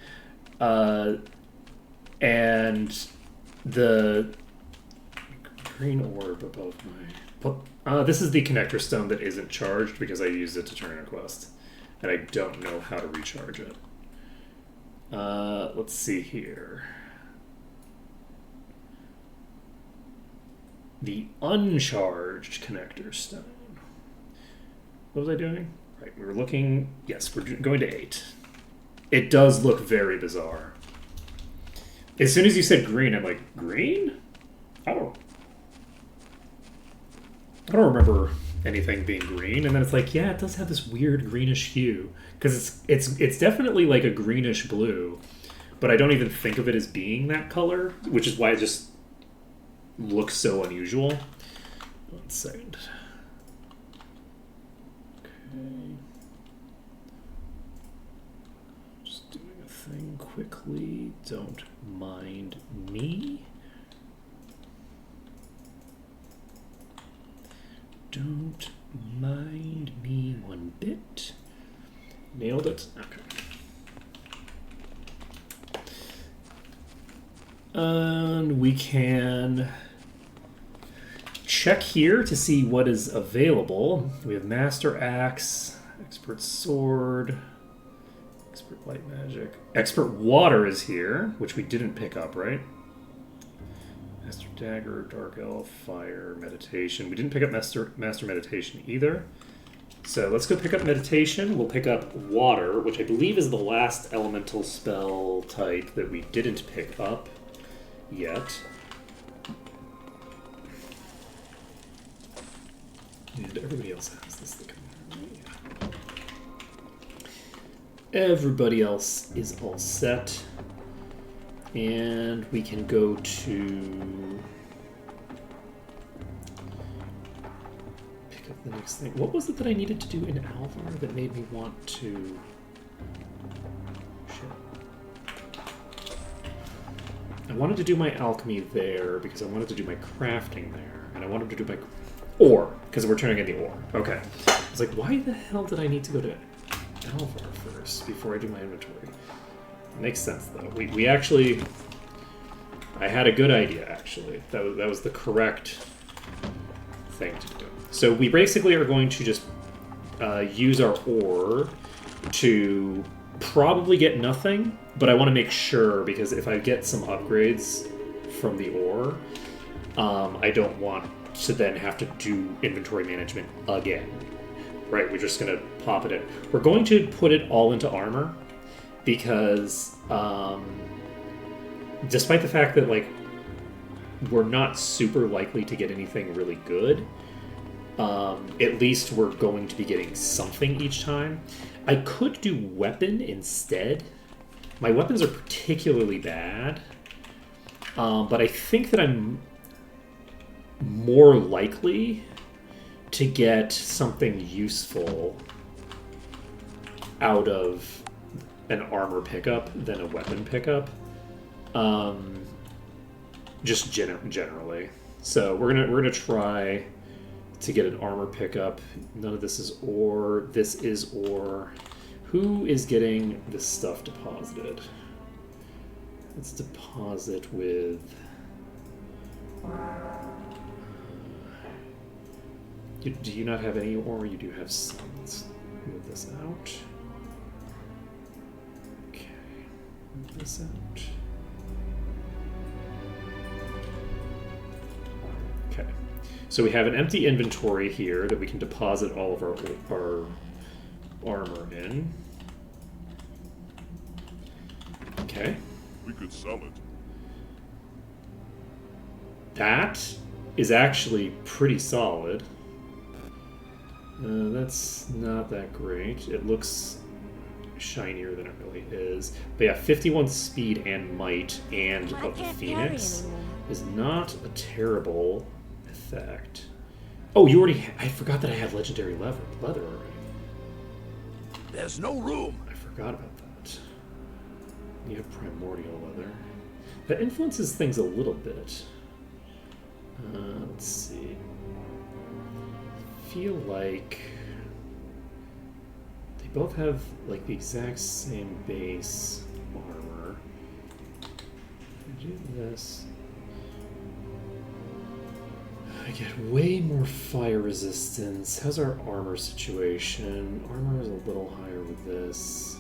And the green orb above my... this is the connector stone that isn't charged because I used it to turn in a quest. And I don't know how to recharge it. Let's see here. The uncharged connector stone. What was I doing? Right, we were looking... Yes, we're going to 8. It does look very bizarre. As soon as you said green, I'm like, green? I don't remember anything being green. And then it's like, yeah, it does have this weird greenish hue. Because it's definitely like a greenish blue. But I don't even think of it as being that color, which is why it just looks so unusual. 1 second. Okay. Just doing a thing quickly. Don't mind me. Don't mind me one bit. Nailed it. Okay. And we can check here to see what is available. We have Master Axe, Expert Sword, Expert Light Magic. Expert Water is here, which we didn't pick up, right? Master Dagger, Dark Elf, Fire, Meditation. We didn't pick up Master Meditation either. So let's go pick up Meditation. We'll pick up Water, which I believe is the last elemental spell type that we didn't pick up yet. And everybody else has this thing. Everybody else is all set. And we can go to think of the next thing. What was it that I needed to do in Alvar that made me want to... Shit. I wanted to do my alchemy there because I wanted to do my crafting there. And I wanted to do my ore, because we're turning in the ore. Okay. I was like, why the hell did I need to go to Alvar first before I do my inventory? Makes sense, though. We actually... I had a good idea, actually. That was the correct thing to do. So we basically are going to just use our ore to probably get nothing, but I want to make sure, because if I get some upgrades from the ore, I don't want to then have to do inventory management again. Right, we're just going to pop it in. We're going to put it all into armor, because despite the fact that, like, we're not super likely to get anything really good, at least we're going to be getting something each time. I could do weapon instead. My weapons are particularly bad, but I think that I'm more likely to get something useful out of an armor pickup than a weapon pickup. Just generally. So we're gonna try to get an armor pickup. None of this is ore. This is ore. Who is getting this stuff deposited? Let's deposit with... Do you not have any ore? You do have some. Let's move this out. Okay. Move this out. Okay. So we have an empty inventory here that we can deposit all of our armor in. Okay. We could sell it. That is actually pretty solid. That's not that great. It looks shinier than it really is. But yeah, 51 speed and might and of the Phoenix is not a terrible effect. Oh, you already... I forgot that I have legendary leather already. There's no room. I forgot about that. You have primordial leather. That influences things a little bit. Let's see. Feel like they both have like the exact same base armor. I do this. I get way more fire resistance. How's our armor situation? Armor is a little higher with this.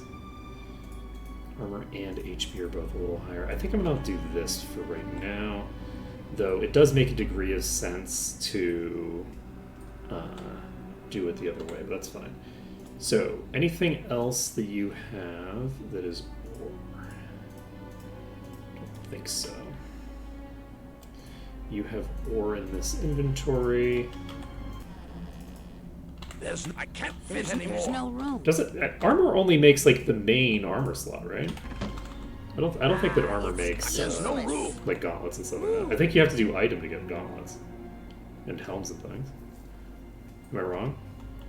Armor and HP are both a little higher. I think I'm gonna do this for right now, though it does make a degree of sense to do it the other way, but that's fine. So, anything else that you have that is ore? Don't think so. You have ore in this inventory. I can't fit anymore. There's no room. Does it? Armor only makes like the main armor slot, right? I don't think that armor makes There's no room. like gauntlets and stuff like that. I think you have to do item to get gauntlets and helms and things. Am I wrong?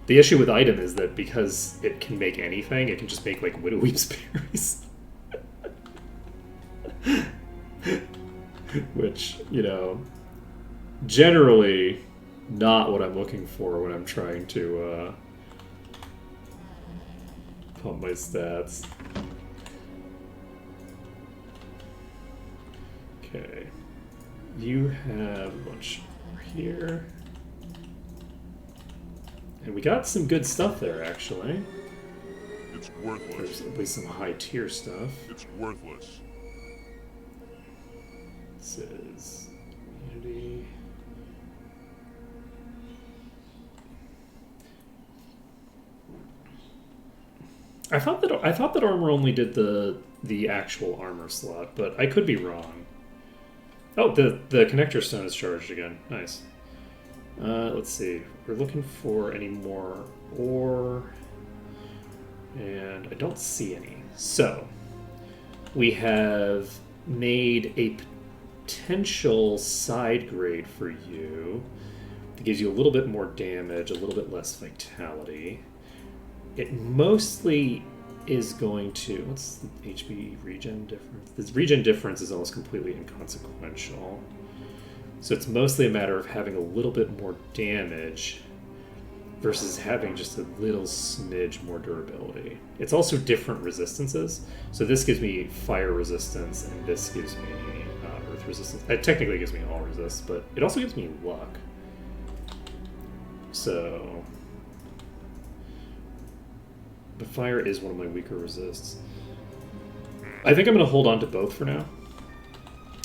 The issue with item is that because it can make anything, it can just make like Widow Weep's berries. Which, you know, generally not what I'm looking for when I'm trying to pump my stats. Okay. You have a bunch over here. And we got some good stuff there, actually. It's worthless. There's at least some high tier stuff. It's worthless. This is community. I thought that armor only did the actual armor slot, but I could be wrong. Oh, the connector stone is charged again. Nice. Let's see. We're looking for any more ore, and I don't see any. So we have made a potential side grade for you. It gives you a little bit more damage, a little bit less vitality. It mostly is going to... What's the HP regen difference? This regen difference is almost completely inconsequential. So it's mostly a matter of having a little bit more damage versus having just a little smidge more durability. It's also different resistances. So this gives me fire resistance, and this gives me earth resistance. It technically gives me all resist, but it also gives me luck. So... But fire is one of my weaker resists. I think I'm going to hold on to both for now.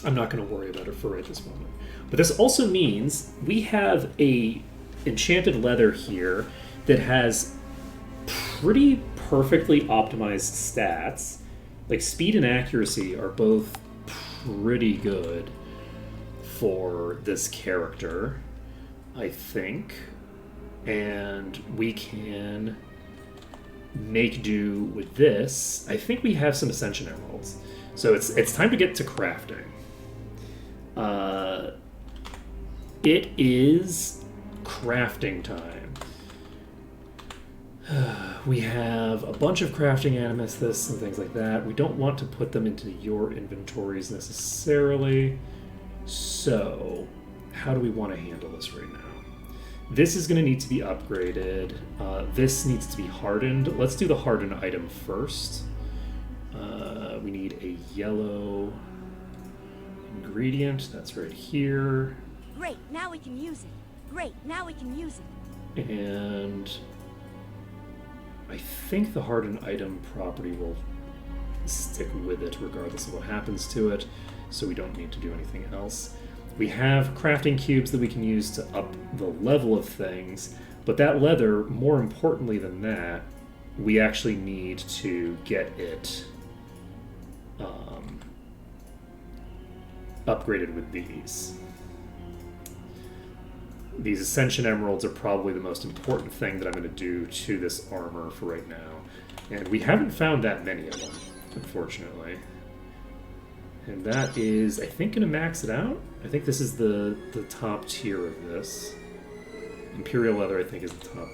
I'm not going to worry about it for right this moment. But this also means we have a enchanted leather here that has pretty perfectly optimized stats. Like speed and accuracy are both pretty good for this character, I think. And we can make do with this. I think we have some Ascension Emeralds. So it's time to get to crafting. It is crafting time. We have a bunch of crafting amethysts and things like that. We don't want to put them into your inventories necessarily. So, how do we want to handle this right now? This is going to need to be upgraded. This needs to be hardened. Let's do the hardened item first. We need a yellow ingredient. That's right here. Great, now we can use it. Great, now we can use it. And I think the hardened item property will stick with it regardless of what happens to it, so we don't need to do anything else. We have crafting cubes that we can use to up the level of things, but that leather, more importantly than that, we actually need to get it upgraded with these. These Ascension Emeralds are probably the most important thing that I'm going to do to this armor for right now. And we haven't found that many of them, unfortunately. And that is, I think, going to max it out. I think this is the top tier of this. Imperial Leather, I think, is the top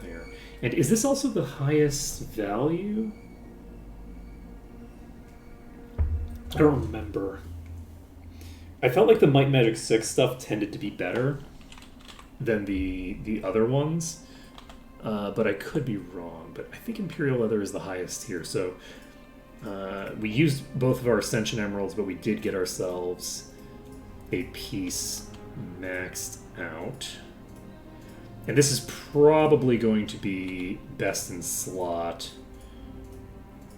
there. And is this also the highest value? I don't remember. I felt like the Might and Magic 6 stuff tended to be better than the other ones, but I could be wrong. But I think Imperial Leather is the highest here. So we used both of our Ascension Emeralds, but we did get ourselves a piece maxed out. And this is probably going to be best in slot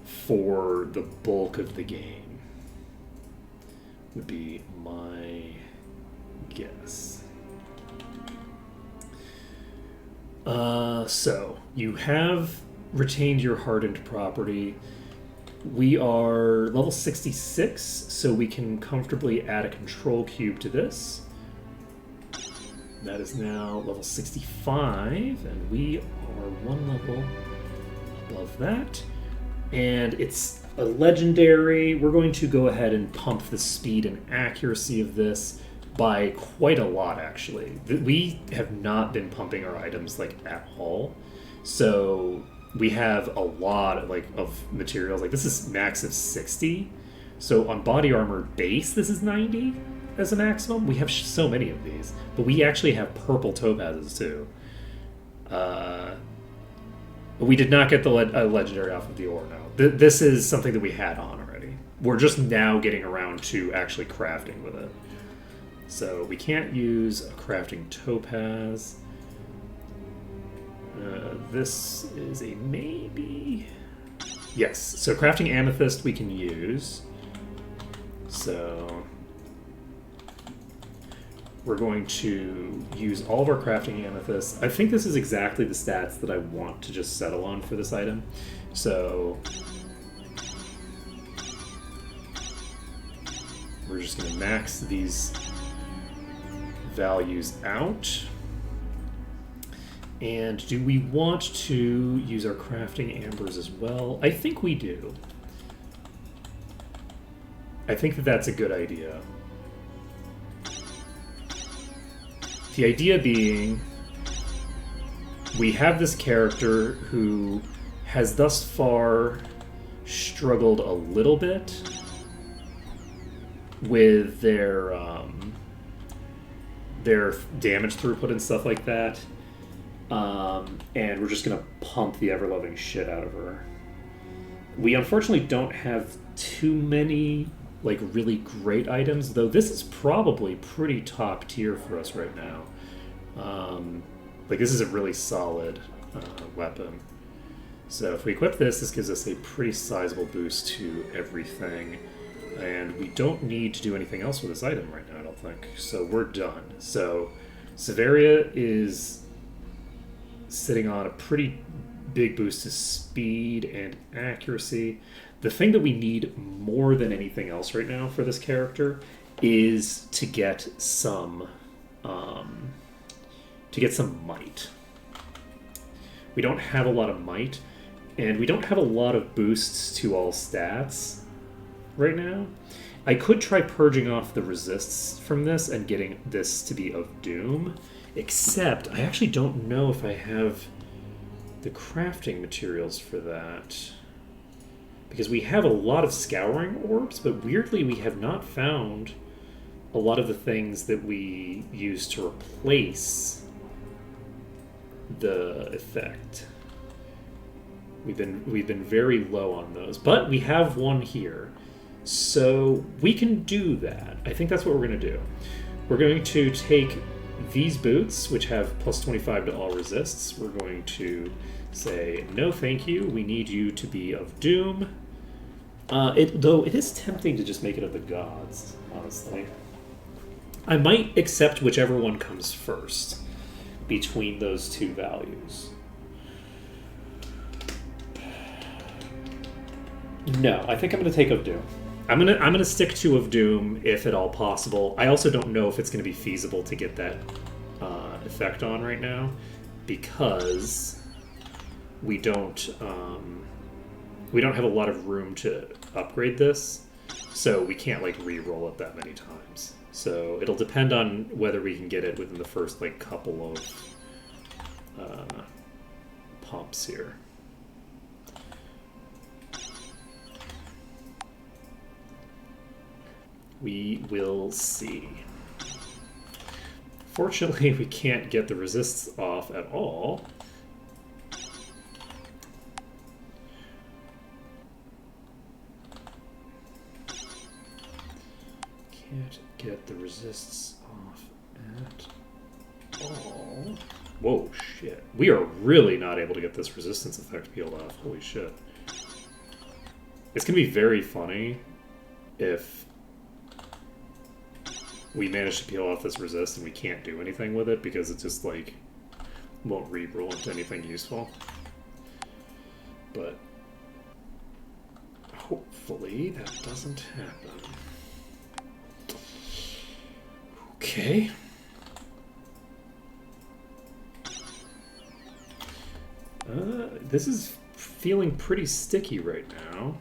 for the bulk of the game, would be my guess. So, you have retained your hardened property. We are level 66, so we can comfortably add a control cube to this. That is now level 65, and we are one level above that. And it's a legendary. We're going to go ahead and pump the speed and accuracy of this by quite a lot, actually. We have not been pumping our items like at all. So we have a lot of materials. Like this is max of 60. So on body armor base, this is 90 as a maximum. We have so many of these, but we actually have purple topazes too. We did not get the legendary off of the ore now. This is something that we had on already. We're just now getting around to actually crafting with it. So we can't use a crafting topaz. This is a maybe. Yes, so crafting amethyst we can use. So we're going to use all of our crafting amethysts. I think this is exactly the stats that I want to just settle on for this item. So we're just going to max these values out. And do we want to use our crafting ambers as well? I think we do. I think that that's a good idea. The idea being, we have this character who has thus far struggled a little bit with their damage throughput and stuff like that. And we're just going to pump the ever-loving shit out of her. We unfortunately don't have too many like really great items, though this is probably pretty top tier for us right now. Like this is a really solid weapon. So if we equip this, this gives us a pretty sizable boost to everything. And we don't need to do anything else with this item right now, I don't think. So we're done. So Severia is sitting on a pretty big boost to speed and accuracy. The thing that we need more than anything else right now for this character is to get some might. We don't have a lot of might, and we don't have a lot of boosts to all stats right now. I could try purging off the resists from this and getting this to be of doom, except I actually don't know if I have the crafting materials for that. Because we have a lot of scouring orbs, but weirdly we have not found a lot of the things that we use to replace the effect. We've been very low on those, but we have one here. So we can do that. I think that's what we're going to do. We're going to take these boots, which have plus 25 to all resists. We're going to say, no thank you, we need you to be of doom. Though it is tempting to just make it of the gods, honestly. I might accept whichever one comes first between those two values. No, I think I'm going to take of doom. I'm gonna stick to of doom if at all possible. I also don't know if it's going to be feasible to get that effect on right now because we don't have a lot of room to upgrade this, so we can't like re-roll it that many times. So it'll depend on whether we can get it within the first like couple of pumps here. We will see. Fortunately, we can't get the resists off at all. Can't get the resists off at all. Whoa, shit. We are really not able to get this resistance effect peeled off. Holy shit. It's going to be very funny if we manage to peel off this resist and we can't do anything with it because it just, like, won't re-roll into anything useful. But hopefully that doesn't happen. Okay. This is feeling pretty sticky right now.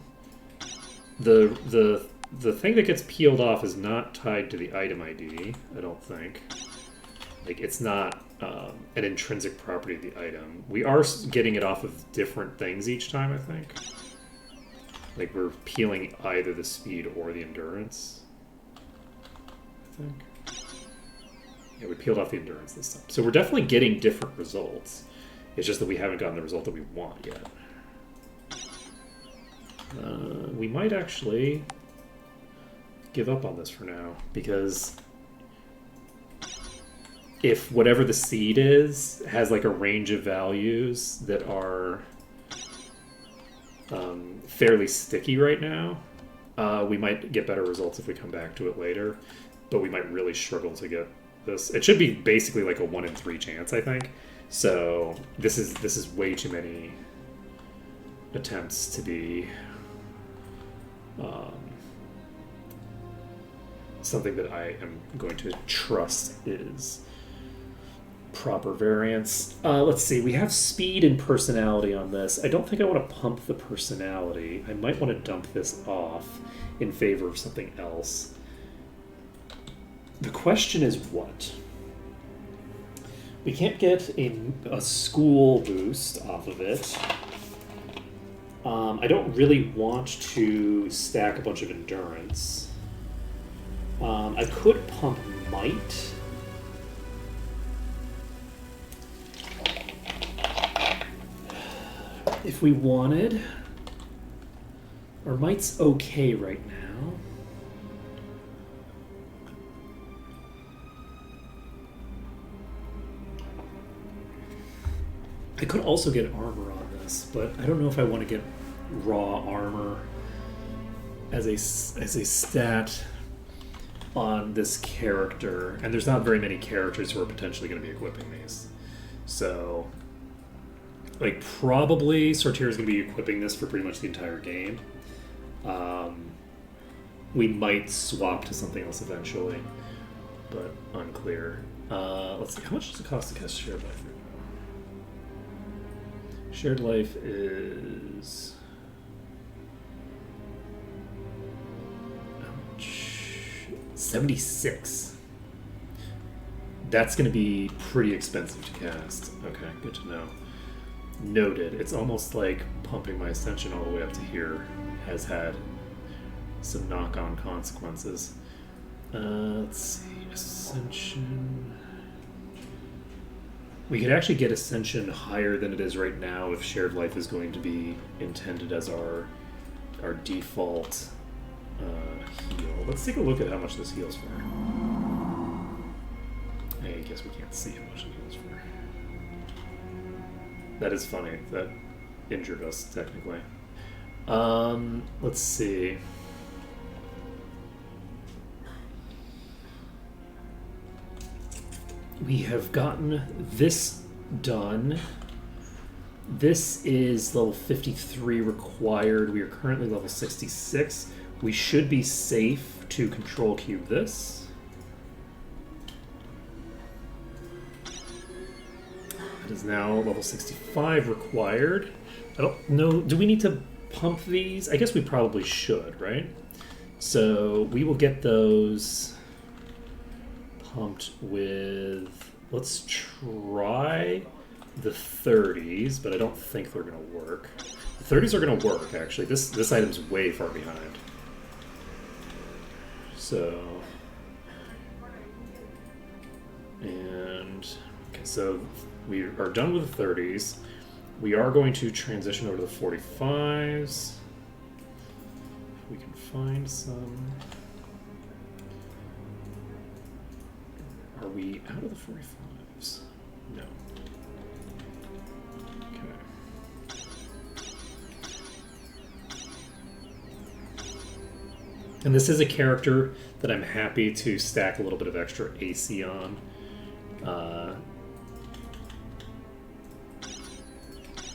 The thing that gets peeled off is not tied to the item ID, I don't think. Like, it's not an intrinsic property of the item. We are getting it off of different things each time, I think. Like, we're peeling either the speed or the endurance, I think. Yeah, we peeled off the endurance this time. So we're definitely getting different results. It's just that we haven't gotten the result that we want yet. We might actually give up on this for now, because if whatever the seed is has like a range of values that are fairly sticky right now, we might get better results if we come back to it later, but we might really struggle to get this. It should be basically like a 1 in 3 chance, I think. So this is way too many attempts to be something that I am going to trust is proper variance. Let's see, we have speed and personality on this. I don't think I want to pump the personality. I might want to dump this off in favor of something else. The question is what? We can't get a school boost off of it. I don't really want to stack a bunch of endurance. I could pump might. If we wanted. Or might's okay right now. I could also get armor on this, but I don't know if I want to get raw armor as a stat on this character. And there's not very many characters who are potentially going to be equipping these. So, like, probably Sortira is going to be equipping this for pretty much the entire game. We might swap to something else eventually, but unclear. Let's see, how much does it cost to cast Shared Life right now? Shared Life is... how much? 76. That's going to be pretty expensive to cast. Okay, good to know. Noted. It's almost like pumping my Ascension all the way up to here has had some knock-on consequences. Let's see. Ascension... We could actually get Ascension higher than it is right now if Shared Life is going to be intended as our default heal. Let's take a look at how much this heals for. I guess we can't see how much it heals for. That is funny. That injured us, technically. Let's see. We have gotten this done. This is level 53 required. We are currently level 66. We should be safe to control cube this. It is now level 65 required. I don't know. Do we need to pump these? I guess we probably should, right? So we will get those pumped with... Let's try the 30s, but I don't think they're going to work. The 30s are going to work, actually. This item's way far behind. So... And... Okay, so we are done with the 30s. We are going to transition over to the 45s. If we can find some... Are we out of the 45s? No. Okay. And this is a character that I'm happy to stack a little bit of extra AC on.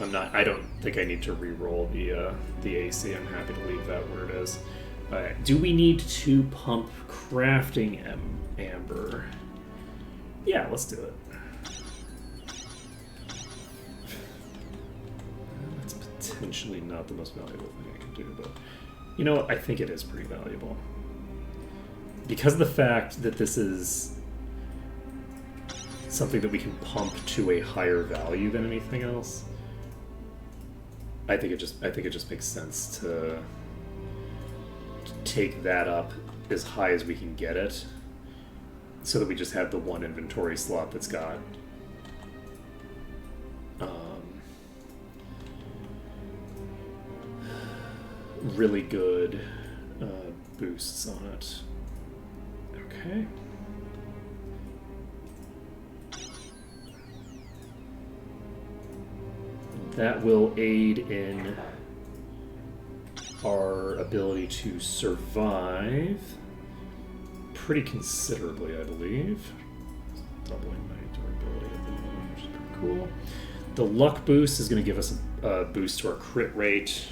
I don't think I need to re-roll the AC. I'm happy to leave that where it is. Alright, do we need to pump crafting amber? Yeah, let's do it. That's potentially not the most valuable thing I can do, but you know what? I think it is pretty valuable. Because of the fact that this is something that we can pump to a higher value than anything else, I think it just makes sense to take that up as high as we can get it, so that we just have the one inventory slot that's got really good boosts on it. Okay. That will aid in our ability to survive pretty considerably, I believe. Doubling my durability at the moment, which is pretty cool. The luck boost is going to give us a boost to our crit rate.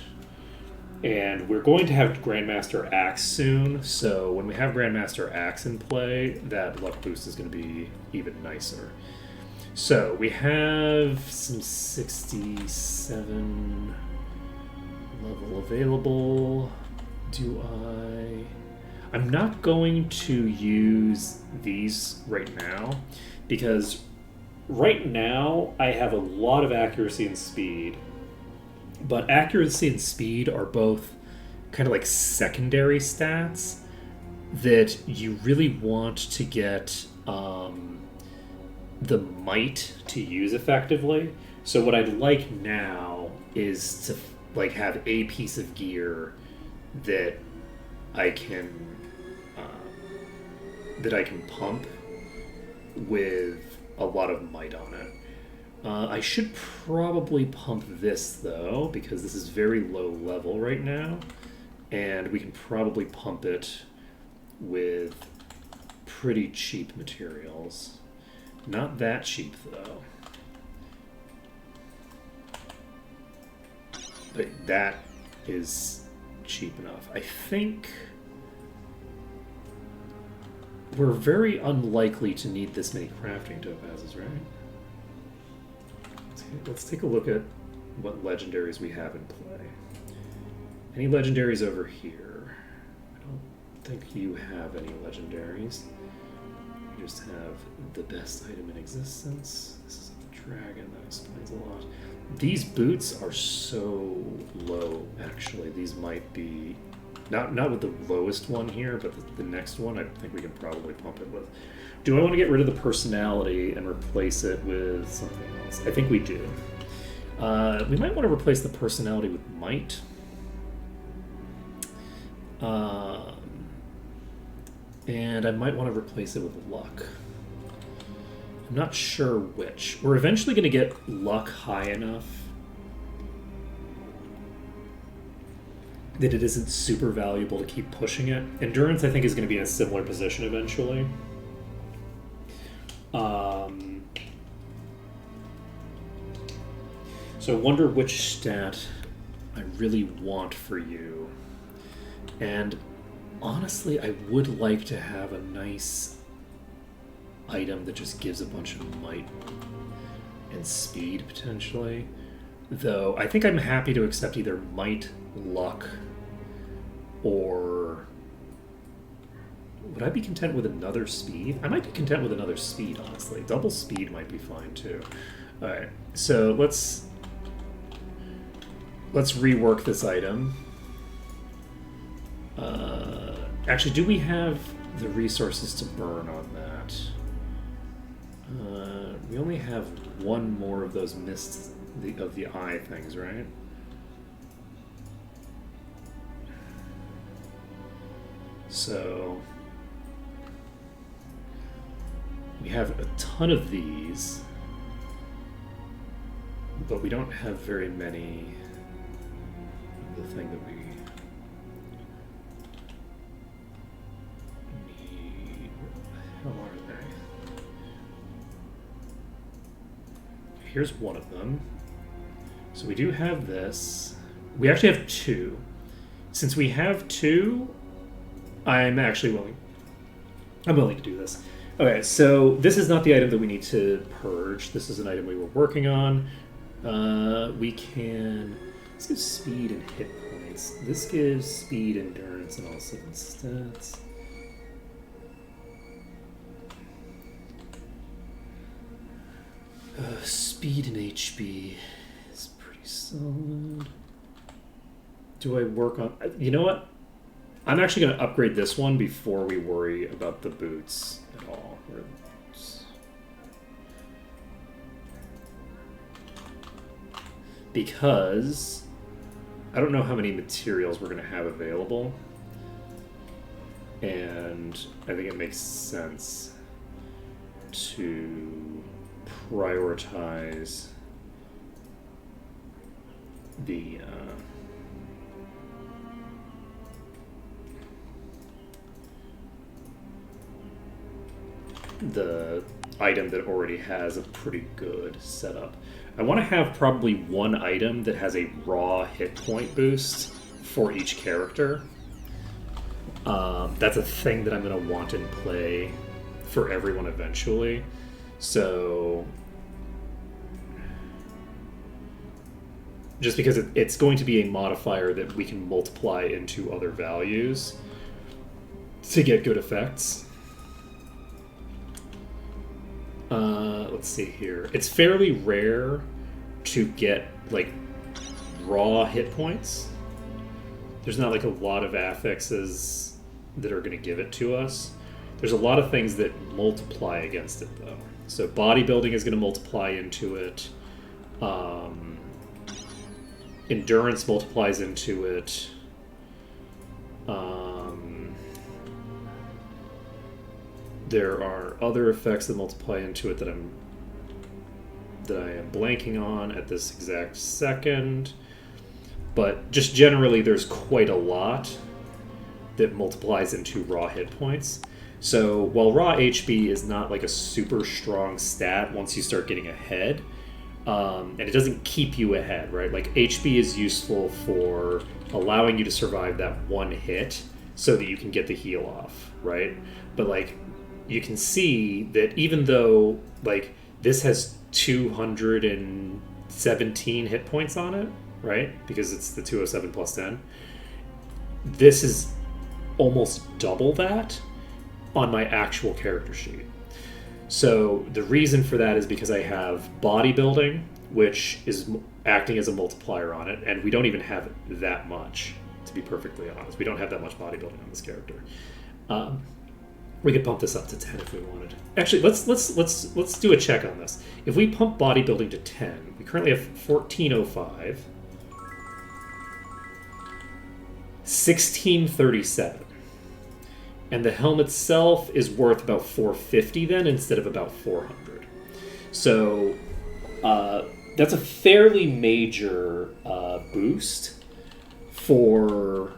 And we're going to have Grandmaster Axe soon, so when we have Grandmaster Axe in play, that luck boost is going to be even nicer. So we have some 67 level available. I'm not going to use these right now because right now I have a lot of accuracy and speed, but accuracy and speed are both kind of like secondary stats that you really want to get the might to use effectively. So what I'd like now is to like have a piece of gear that I can pump with a lot of might on it. I should probably pump this though, because this is very low level right now, and we can probably pump it with pretty cheap materials. Not that cheap though. But that is cheap enough. I think we're very unlikely to need this many crafting topazes, right? Let's take a look at what legendaries we have in play. Any legendaries over here? I don't think you have any legendaries. You just have the best item in existence. This is a dragon, that explains a lot. These boots are so low, actually. These might be... Not with the lowest one here, but the next one I think we can probably pump it with. Do I want to get rid of the personality and replace it with something else? I think we do. We might want to replace the personality with might. And I might want to replace it with luck. I'm not sure which. We're eventually going to get luck high enough that it isn't super valuable to keep pushing it. Endurance, I think, is going to be in a similar position eventually. So I wonder which stat I really want for you. And honestly, I would like to have a nice item that just gives a bunch of might and speed, potentially. Though, I think I'm happy to accept either might, luck, or... Would I be content with another speed? I might be content with another speed, honestly. Double speed might be fine, too. Alright, so let's rework this item. Actually, do we have the resources to burn on that? We only have one more of those mists of the eye things, right? So we have a ton of these, but we don't have very many of the thing that we need. Where the hell are they? Here's one of them. So we do have this. We actually have two. Since we have two, I'm actually willing. I'm willing to do this. Okay, so this is not the item that we need to purge. This is an item we were working on. We can... This gives speed and hit points. This gives speed, endurance, and all 7 stats. Speed and HP is pretty solid. Do I work on... You know what? I'm actually going to upgrade this one before we worry about the boots at all. Where are the boots? Because I don't know how many materials we're going to have available. And I think it makes sense to prioritize the item that already has a pretty good setup. I want to have probably one item that has a raw hit point boost for each character. That's a thing that I'm going to want in play for everyone eventually. So just because it's going to be a modifier that we can multiply into other values to get good effects. Let's see here. It's fairly rare to get like raw hit points. There's not like a lot of affixes that are going to give it to us. There's a lot of things that multiply against it though. So bodybuilding is going to multiply into it. Endurance multiplies into it. There are other effects that multiply into it that I am blanking on at this exact second. But just generally, there's quite a lot that multiplies into raw hit points. So while raw HP is not like a super strong stat once you start getting ahead, and it doesn't keep you ahead, right? Like HP is useful for allowing you to survive that one hit so that you can get the heal off, right? But like you can see that even though like this has 217 hit points on it, right? Because it's the 207 plus 10. This is almost double that on my actual character sheet. So the reason for that is because I have bodybuilding, which is acting as a multiplier on it, and we don't even have that much, to be perfectly honest. We don't have that much bodybuilding on this character. We could pump this up to 10 if we wanted. Actually, let's do a check on this. If we pump bodybuilding to 10, we currently have 1405, 1637. And the helm itself is worth about 450 then instead of about 400. So that's a fairly major boost for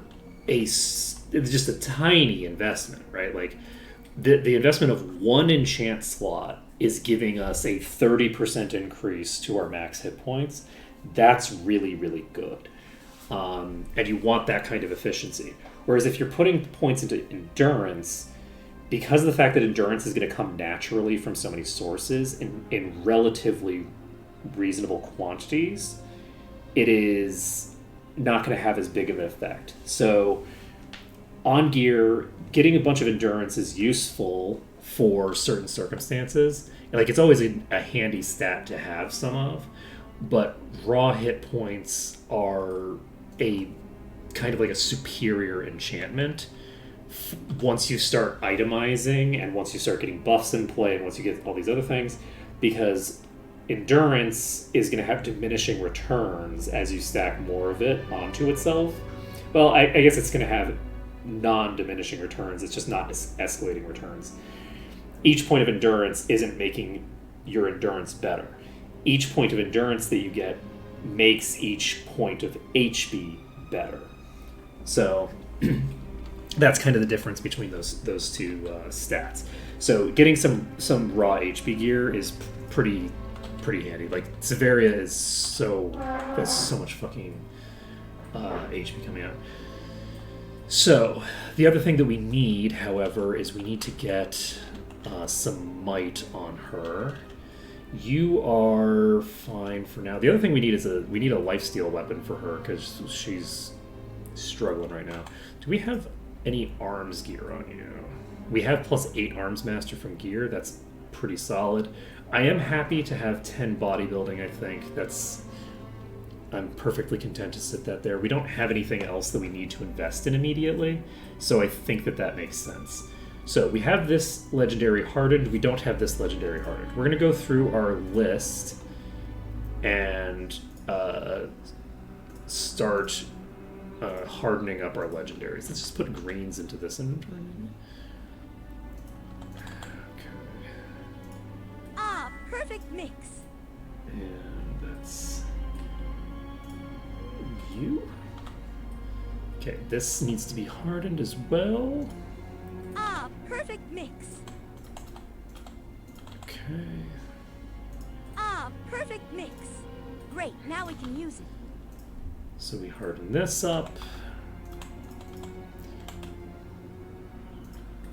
just a tiny investment, right? Like the investment of one enchant slot is giving us a 30% increase to our max hit points. That's really, really good. And you want that kind of efficiency. Whereas if you're putting points into endurance, because of the fact that endurance is going to come naturally from so many sources in relatively reasonable quantities, it is not going to have as big of an effect. So on gear, getting a bunch of endurance is useful for certain circumstances. Like it's always a handy stat to have some of, but raw hit points are a kind of like a superior enchantment once you start itemizing and once you start getting buffs in play and once you get all these other things, because endurance is going to have diminishing returns as you stack more of it onto itself. Well, I guess it's going to have non-diminishing returns. It's just not escalating returns. Each point of endurance isn't making your endurance better. Each point of endurance that you get makes each point of HP better. So that's kind of the difference between those two stats. So getting some raw HP gear is pretty handy. Like Severia has so much fucking HP coming out. So the other thing that we need, however, is we need to get some might on her. You are fine for now. The other thing we need is we need a lifesteal weapon for her because she's struggling right now. Do we have any arms gear on you? We have +8 arms master from gear. That's pretty solid. I am happy to have 10 bodybuilding. I think I'm perfectly content to sit that there. We don't have anything else that we need to invest in immediately, so I think that makes sense. So we have this legendary hardened. We don't have this legendary hardened. We're going to go through our list and start hardening up our legendaries. Let's just put greens into this inventory. Okay. Ah, perfect mix. And that's you. Okay, this needs to be hardened as well. Ah, perfect mix. Okay. Ah, perfect mix. Great, now we can use it. So we harden this up.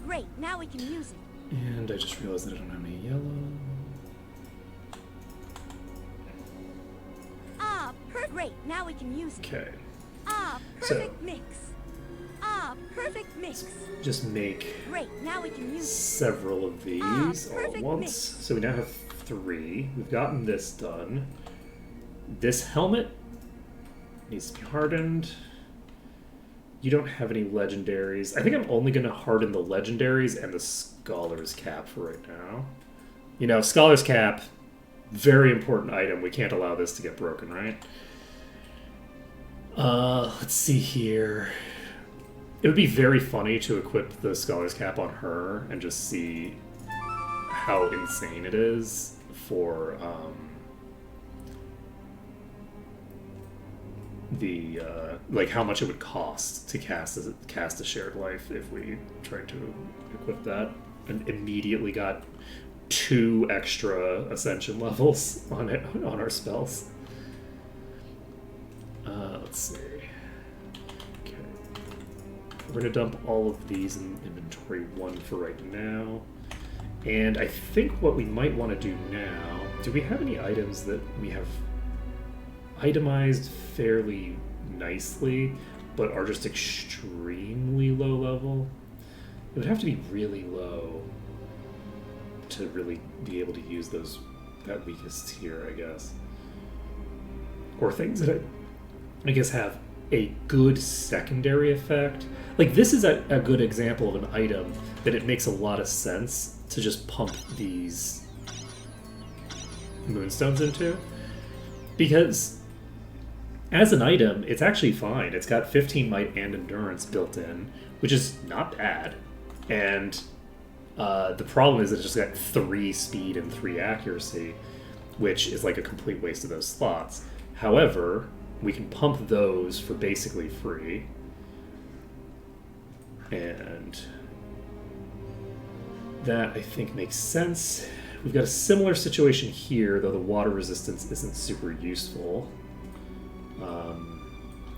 Great, now we can use it. And I just realized that I don't have any yellow. Great, now we can use it. Okay. Ah, perfect mix. Ah, Ah, perfect mix. Just make Great, now we can use it. several of these all at perfect once. mix. So we now have 3. We've gotten this done. This helmet needs to be hardened. You don't have any legendaries. I think I'm only going to harden the legendaries and the Scholar's Cap for right now. You know, Scholar's Cap, very important item. We can't allow this to get broken, right? Let's see here. It would be very funny to equip the Scholar's Cap on her and just see how insane it is for the like how much it would cost to cast a shared life if we tried to equip that, and immediately got 2 extra ascension levels on it on our spells. Let's see. Okay, we're gonna dump all of these in inventory 1 for right now, and I think what we might want to do now. Do we have any items that we have itemized fairly nicely, but are just extremely low level? It would have to be really low to really be able to use that weakest tier, I guess. Or things that I guess have a good secondary effect. Like this is a good example of an item that it makes a lot of sense to just pump these moonstones into, because as an item, it's actually fine. It's got 15 might and endurance built in, which is not bad. And the problem is it's just got 3 speed and 3 accuracy, which is like a complete waste of those slots. However, we can pump those for basically free. And that, I think, makes sense. We've got a similar situation here, though the water resistance isn't super useful.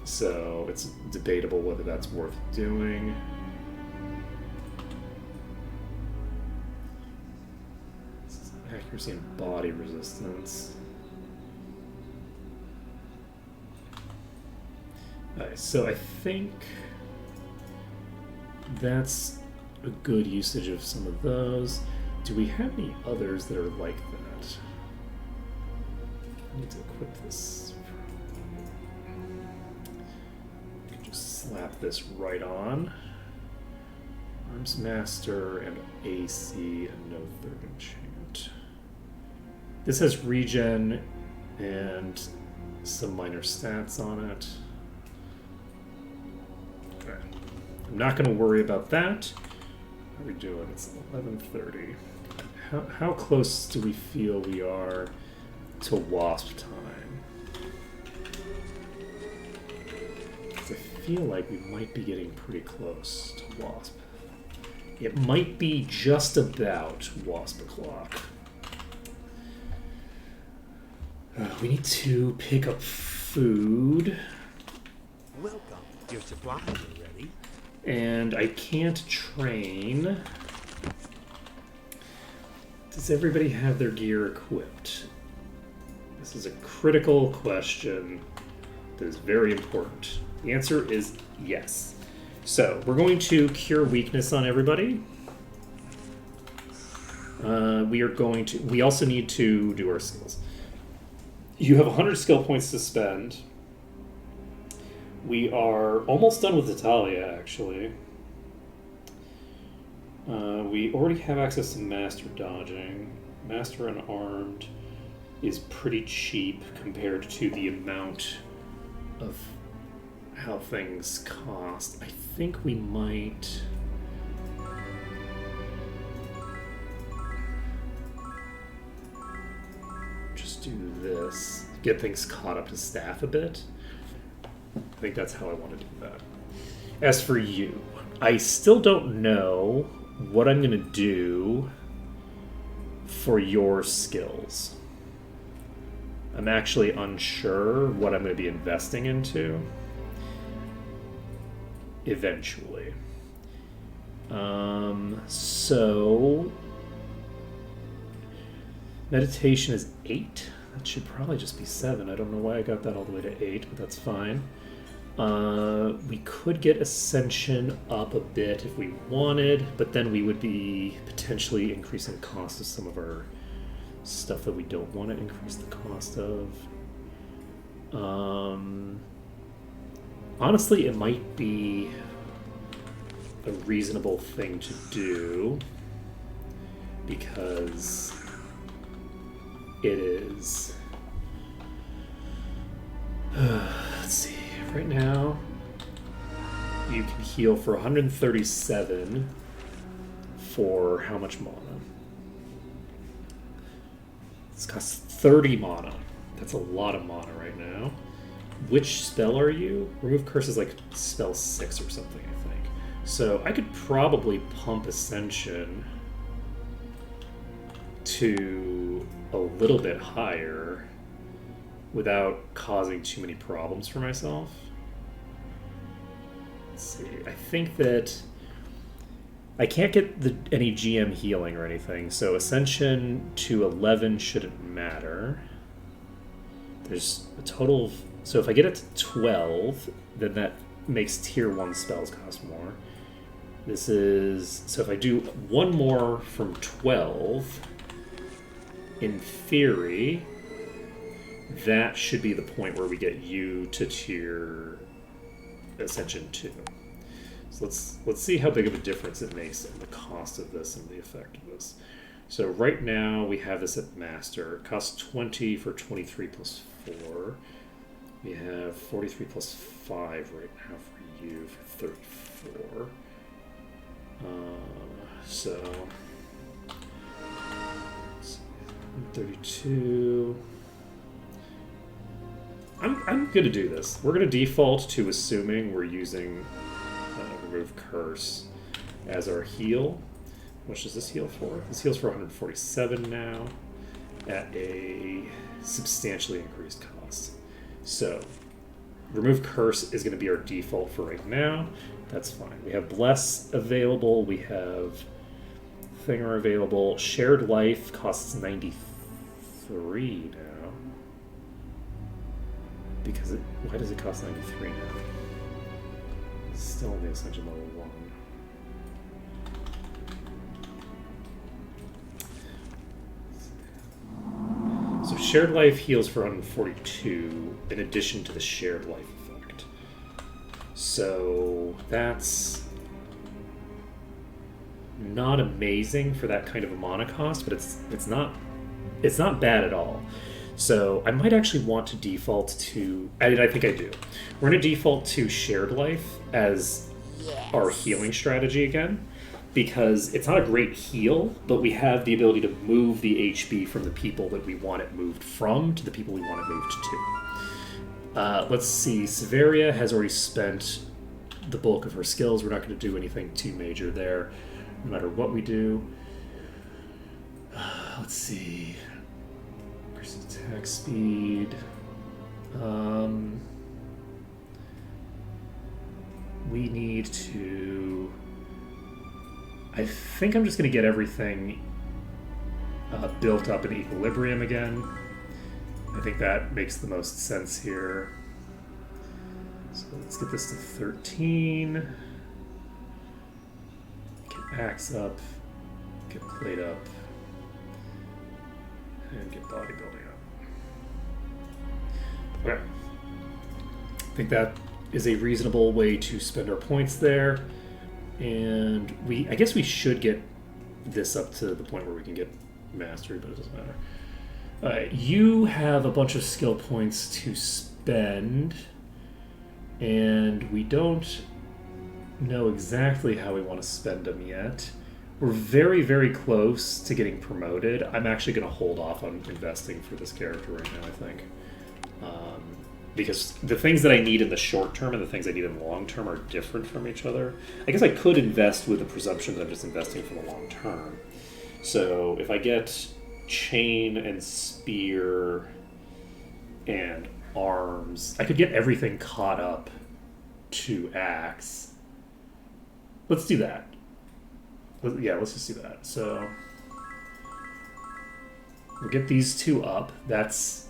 So it's debatable whether that's worth doing. Accuracy and body resistance. Alright, so I think that's a good usage of some of those. Do we have any others that are like that? I need to equip this. I can just slap this right on. Arms Master and AC and no 3rd enchant. This has regen and some minor stats on it. Okay. I'm not going to worry about that. How are we doing? It's 11:30. How close do we feel we are to wasp time? 'Cause I feel like we might be getting pretty close to wasp. It might be just about wasp o'clock. We need to pick up food. Welcome. Your supplies are ready. And I can't train. Does everybody have their gear equipped? This is a critical question that is very important. The answer is yes. So we're going to cure weakness on everybody. We also need to do our skills. You have 100 skill points to spend. We are almost done with Italia, actually. We already have access to Master Dodging. Master Unarmed is pretty cheap compared to the amount of how things cost. I think we might... just do this. Get things caught up to staff a bit. I think that's how I want to do that. As for you, I still don't know what I'm going to do for your skills. I'm actually unsure what I'm going to be investing into eventually. So meditation is 8. That should probably just be 7. I don't know why I got that all the way to 8, but that's fine. We could get Ascension up a bit if we wanted, but then we would be potentially increasing the cost of some of our stuff that we don't want to increase the cost of. Honestly, it might be a reasonable thing to do because it is. Let's see. Right now, you can heal for 137 for how much mana? This costs 30 mana. That's a lot of mana right now. Which spell are you? Remove Curse is like spell 6 or something, I think. So I could probably pump Ascension to a little bit higher without causing too many problems for myself. Let's see. I think that I can't get any GM healing or anything, so Ascension to 11 shouldn't matter. There's a total of... So if I get it to 12, then that makes tier 1 spells cost more. This is... So if I do one more from 12, in theory, that should be the point where we get you to tier Ascension 2. So let's see how big of a difference it makes in the cost of this and the effect of this. So right now we have this at Master. It costs 20 for 23 plus 4. We have 43 plus 5 right now for you for 34. So 32. I'm gonna do this. We're gonna default to assuming we're using Remove Curse as our heal. How much does this heal for? This heals for 147 now at a substantially increased cost. So Remove Curse is going to be our default for right now. That's fine. We have Bless available. We have Thinger available. Shared Life costs 93 now. Because why does it cost 93 now? It's still only Ascension level 1. So Shared Life heals for 142 in addition to the Shared Life effect. So that's not amazing for that kind of a mana cost, but it's not bad at all. So I might actually want to default to... I think I do. We're going to default to Shared Life as our healing strategy again, because it's not a great heal, but we have the ability to move the HP from the people that we want it moved from to the people we want it moved to. Let's see. Severia has already spent the bulk of her skills. We're not going to do anything too major there, no matter what we do. Let's see. Attack speed. We need to... I think I'm just going to get everything built up in equilibrium again. I think that makes the most sense here. So let's get this to 13. Get axe up. Get plate up. And get bodybuilding up. Okay. I think that is a reasonable way to spend our points there. And I guess we should get this up to the point where we can get mastery, but it doesn't matter. You have a bunch of skill points to spend, and we don't know exactly how we want to spend them yet. We're very, very close to getting promoted. I'm actually going to hold off on investing for this character right now, I think. Because the things that I need in the short term and the things I need in the long term are different from each other. I guess I could invest with the presumption that I'm just investing for the long term. So if I get chain and spear and arms, I could get everything caught up to axe. Let's do that. Yeah, let's just do that. So we'll get these two up. That's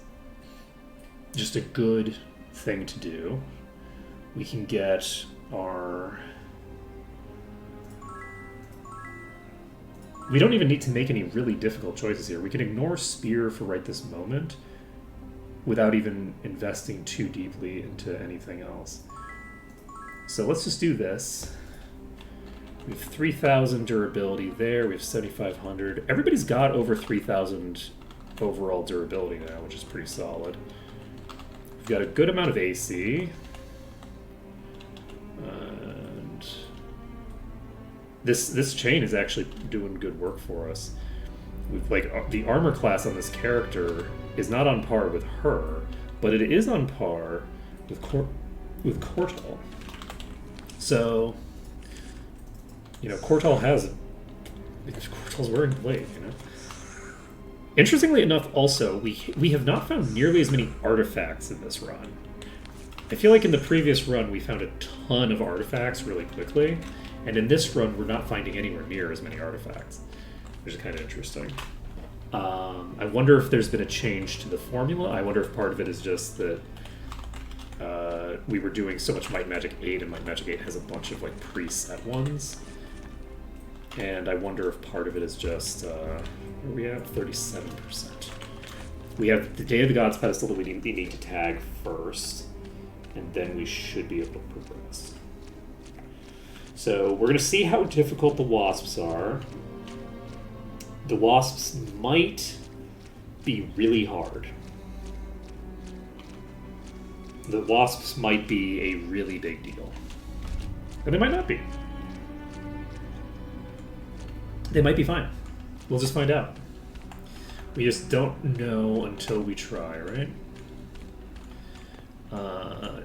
just a good thing to do. We can get our... We don't even need to make any really difficult choices here. We can ignore Spear for right this moment without even investing too deeply into anything else. So let's just do this. We have 3,000 durability there. We have 7,500. Everybody's got over 3,000 overall durability now, which is pretty solid. We've got a good amount of AC. And this chain is actually doing good work for us. We've, like, the armor class on this character is not on par with her, but it is on par with Cortal. So, you know, Cortal's wearing blade, you know. Interestingly enough, also, we have not found nearly as many artifacts in this run. I feel like in the previous run we found a ton of artifacts really quickly, and in this run we're not finding anywhere near as many artifacts, which is kind of interesting. I wonder if there's been a change to the formula. I wonder if part of it is just that we were doing so much Might and Magic 8, and Might and Magic 8 has a bunch of like preset ones. And I wonder if part of it is just, where are we at? 37%. We have the Day of the Gods pedestal that we need to tag first, and then we should be able to progress. So we're going to see how difficult the wasps are. The wasps might be really hard. The wasps might be a really big deal. And they might not be. They might be fine. We'll just find out. We just don't know until we try, right?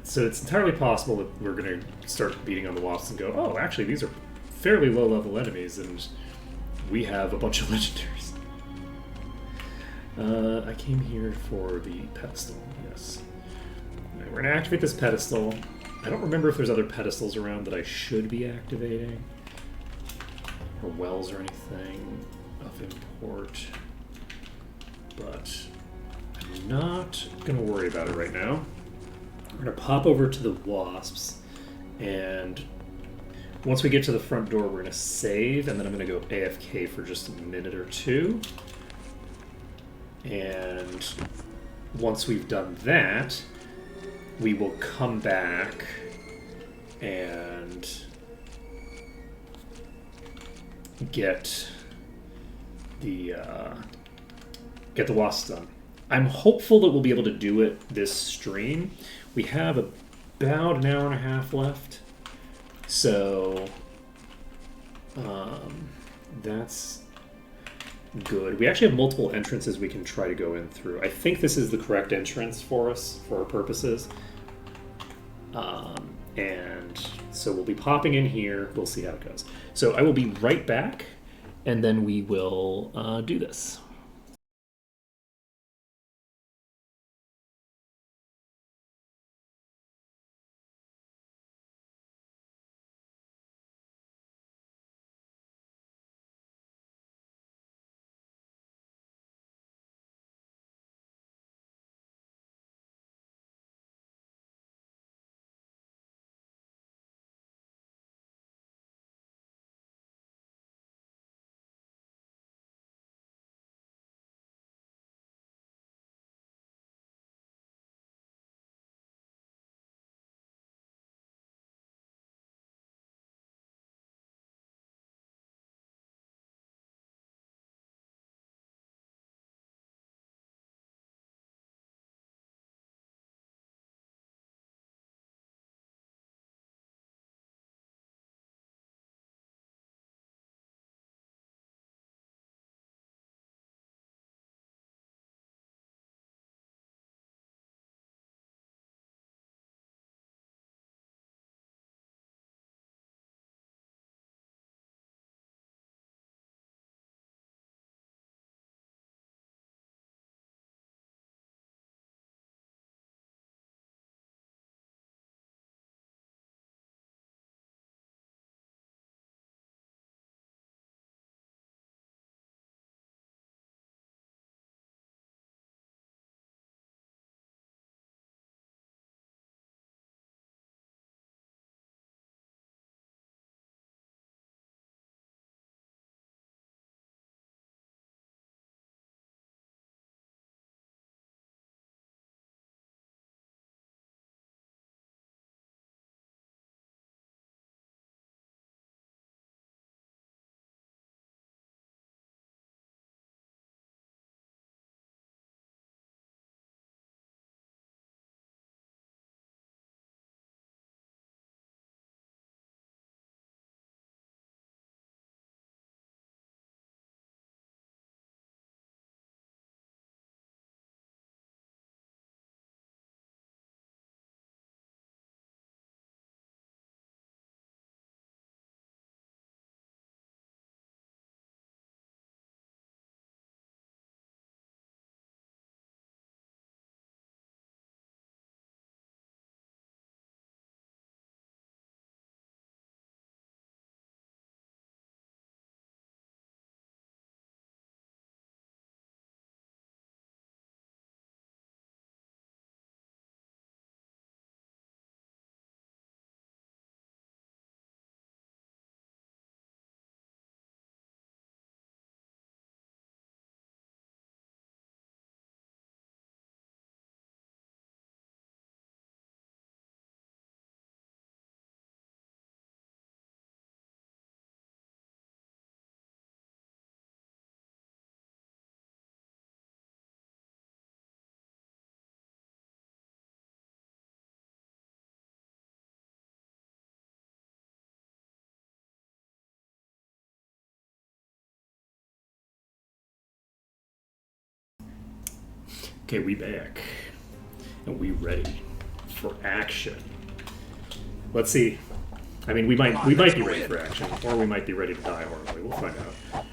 So it's entirely possible that we're going to start beating on the wasps and go, oh, actually, these are fairly low-level enemies, and we have a bunch of legendaries. I came here for the pedestal, yes. Right, we're going to activate this pedestal. I don't remember if there's other pedestals around that I should be activating, or wells or anything of import, but I'm not going to worry about it right now. We're going to pop over to the wasps, and once we get to the front door, we're going to save, and then I'm going to go AFK for just a minute or two. And once we've done that, we will come back and get the wasps done. I'm hopeful that we'll be able to do it this stream. We have about an hour and a half left, so that's good. We actually have multiple entrances we can try to go in through. I think this is the correct entrance for us, for our purposes. And so we'll be popping in here. We'll see how it goes. So I will be right back, and then we will do this. Okay, we back. And we ready for action. Let's see. I mean, we might be ready for action, or we might be ready to die horribly. We'll find out.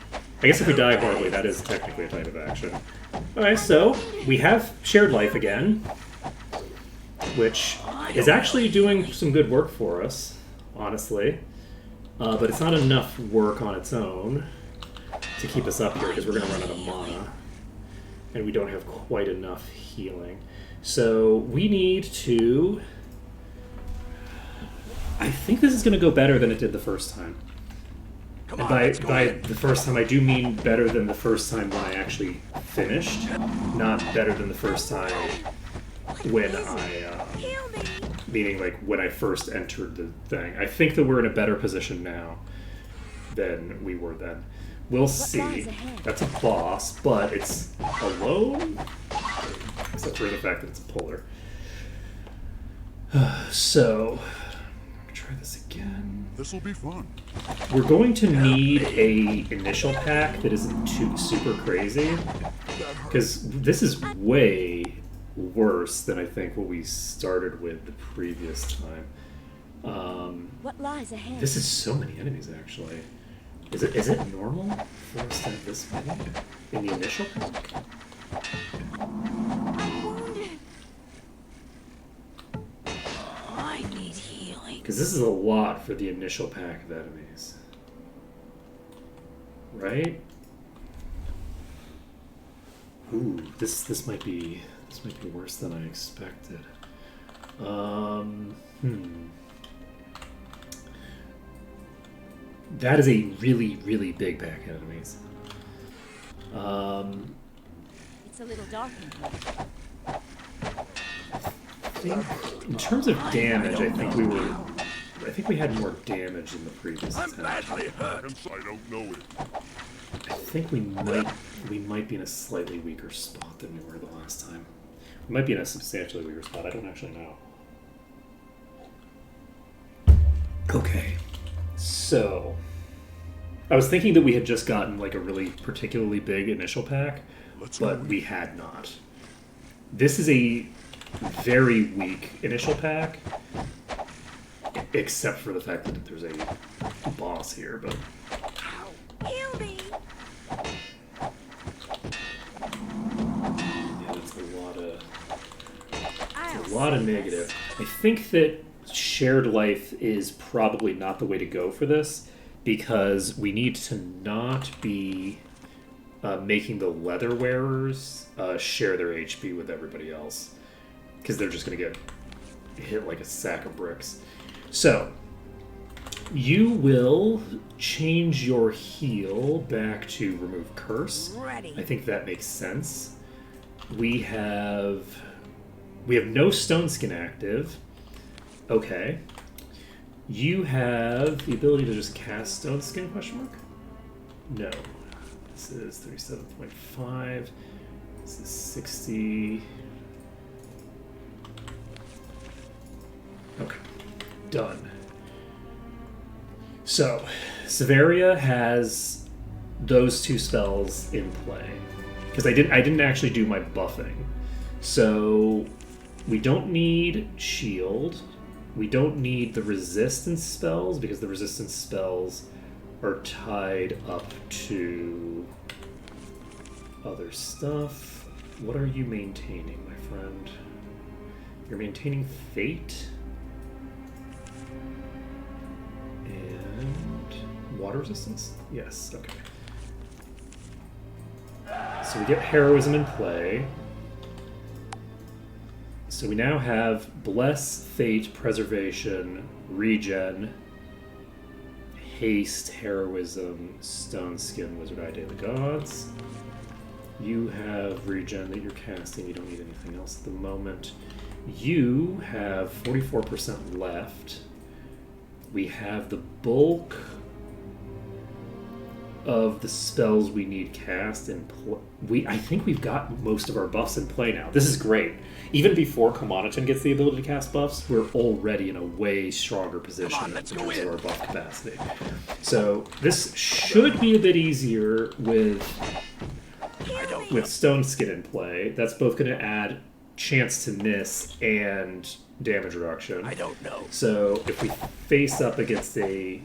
I guess if we die horribly, that is technically a type of action. Alright, so we have shared life again, which is actually doing some good work for us, honestly. But it's not enough work on its own to keep us up here, because we're going to run out of mana. And we don't have quite enough healing. So we need to... I think this is going to go better than it did the first time. And by the first time, I do mean better than the first time when I actually finished, not better than the first time when I, meaning like when I first entered the thing. I think that we're in a better position now than we were then. We'll see. That's a boss, but it's alone, except for the fact that it's a puller. So, try this again. This'll be fun. We're going to need a initial pack that isn't too super crazy, because this is way worse than I think what we started with the previous time. What lies ahead? This is so many enemies, actually. Is it normal for us to have this many in the initial pack? I'm wounded. I need healing. Because this is a lot for the initial pack of enemies. Right? Ooh, this might be worse than I expected. That is a really, really big pack of enemies. It's a little dark in here. In terms of damage, I think we had more damage than the previous attack. Hence, I don't know it. I think we might be in a slightly weaker spot than we were the last time. We might be in a substantially weaker spot. I don't actually know. Okay, so I was thinking that we had just gotten like a really particularly big initial pack, but we had not. This is a very weak initial pack, except for the fact that there's a boss here, but... Heal me. Yeah, that's a lot of negative. I think that shared life is probably not the way to go for this, because we need to not be making the leather wearers share their HP with everybody else, because they're just going to get hit like a sack of bricks. So, you will change your heal back to remove curse. Ready. I think that makes sense. We have no stone skin active. Okay. You have the ability to just cast stone skin, question mark? No. This is 37.5. This is 60. Okay. Done. So, Severia has those two spells in play. Because I didn't actually do my buffing. So, we don't need shield. We don't need the resistance spells, because the resistance spells are tied up to other stuff. What are you maintaining, my friend? You're maintaining fate? And water resistance? Yes, okay. So we get heroism in play. So we now have Bless, Fate, Preservation, Regen, Haste, Heroism, Stone Skin, Wizard Eye, Day of the Gods. You have Regen that you're casting. You don't need anything else at the moment. You have 44% left. We have the bulk of the spells we need cast in play. I think we've got most of our buffs in play now. This is great. Even before Komanaton gets the ability to cast buffs, we're already in a way stronger position in terms of our buff capacity. So this should be a bit easier with with stone skin in play, that's both going to add chance to miss and damage reduction. I don't know. So if we face up against a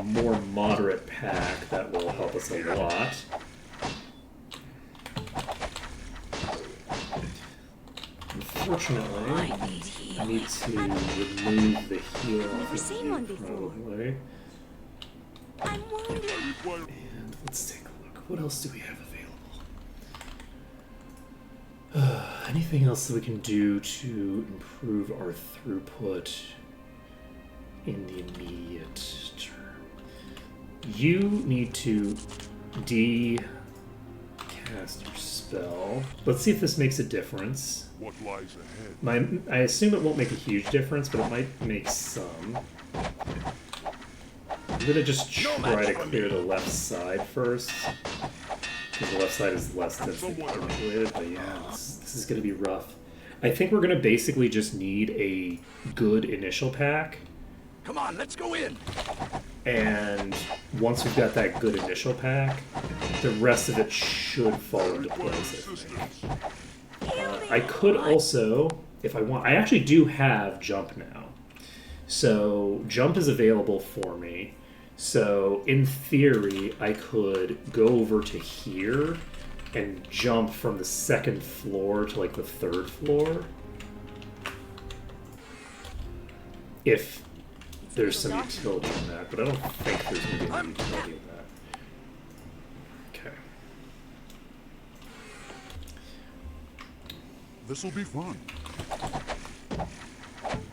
more moderate pack, that will help us a lot. Unfortunately, I need to remove the heal off Never of seen you, one before. probably. I'm wounded. And let's take a look. What else do we have available? Anything else that we can do to improve our throughput in the immediate term? You need to cast your spell. Let's see if this makes a difference. What lies ahead? I assume it won't make a huge difference, but it might make some. I'm gonna just try to clear the left side first, because the left side is less densely populated. But yeah, this is gonna be rough. I think we're gonna basically just need a good initial pack. Come on, let's go in. And once we've got that good initial pack, the rest of it should fall into place, I think. I could also, if I want, I actually do have jump now. So jump is available for me. So in theory, I could go over to here and jump from the second floor to like the third floor. If there's some utility in that, but I don't think there's going to be any utility in that. Okay. This'll be fun.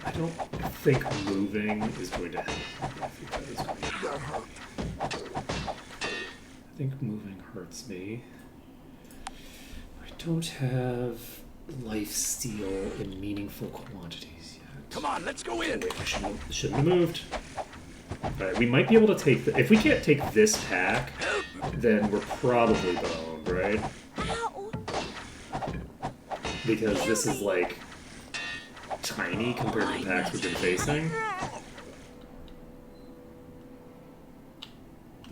I don't think moving is going to help. I think that is going to hurt. I think moving hurts me. I don't have life steal in meaningful quantities yet. Come on, let's go in. Wait, I shouldn't have moved. Alright, we might be able to take the... If we can't take this pack, then we're probably boned, right? Ow. Because this is, like, tiny compared to the packs we've been facing.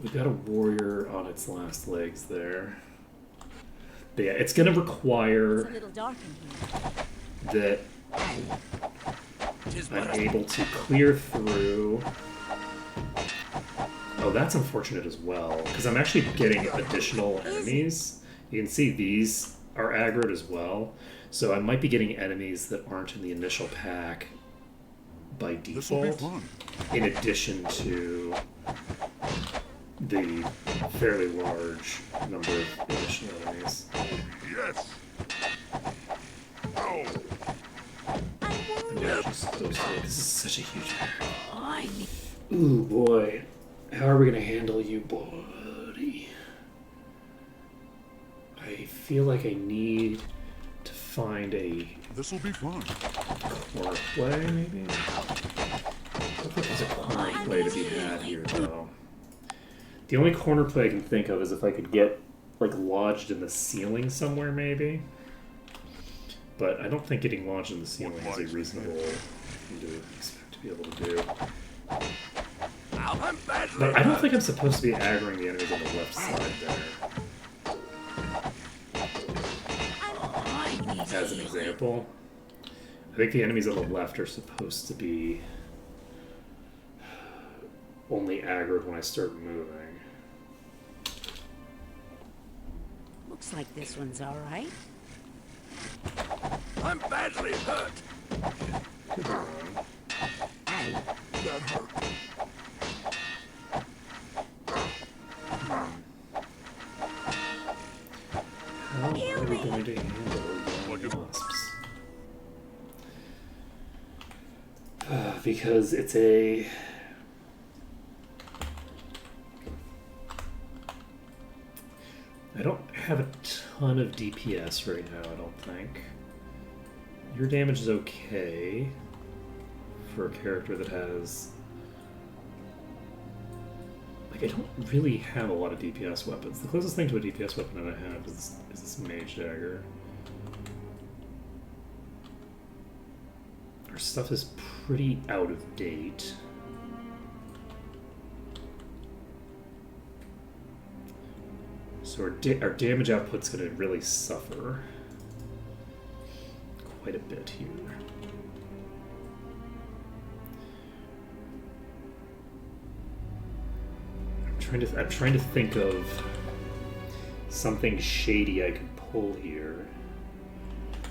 We've got a warrior on its last legs there. But yeah, it's going to It's a require little dark in here. that I'm able to clear through. Oh, that's unfortunate as well, because I'm actually getting additional enemies. You can see these are aggroed as well. So I might be getting enemies that aren't in the initial pack by This'll be default, fun. in addition to the fairly large number of initial enemies. Yes. Ow. Yeah, just those three. This is such a huge pack. Ooh, boy. How are we going to handle you, buddy? I feel like I need to find a This'll be fun. corner play, maybe? I don't think there's a corner play to be had here, though. The only corner play I can think of is if I could get, like, lodged in the ceiling somewhere, maybe. But I don't think getting lodged in the ceiling is a reasonable thing to expect to be able to do. But I don't think I'm supposed to be aggroing the enemies on the left side there. As an example. I think the enemies on the left are supposed to be only aggroed when I start moving. Looks like this one's alright. I'm badly hurt. Could be wrong. That hurt. How are we going to handle young wasps? Because it's a... I don't have a ton of DPS right now, I don't think. Your damage is okay for a character that has... Like, I don't really have a lot of DPS weapons. The closest thing to a DPS weapon that I have is this mage dagger. Our stuff is pretty out of date. So our damage output's going to really suffer quite a bit here. I'm trying to think of something shady I could pull here.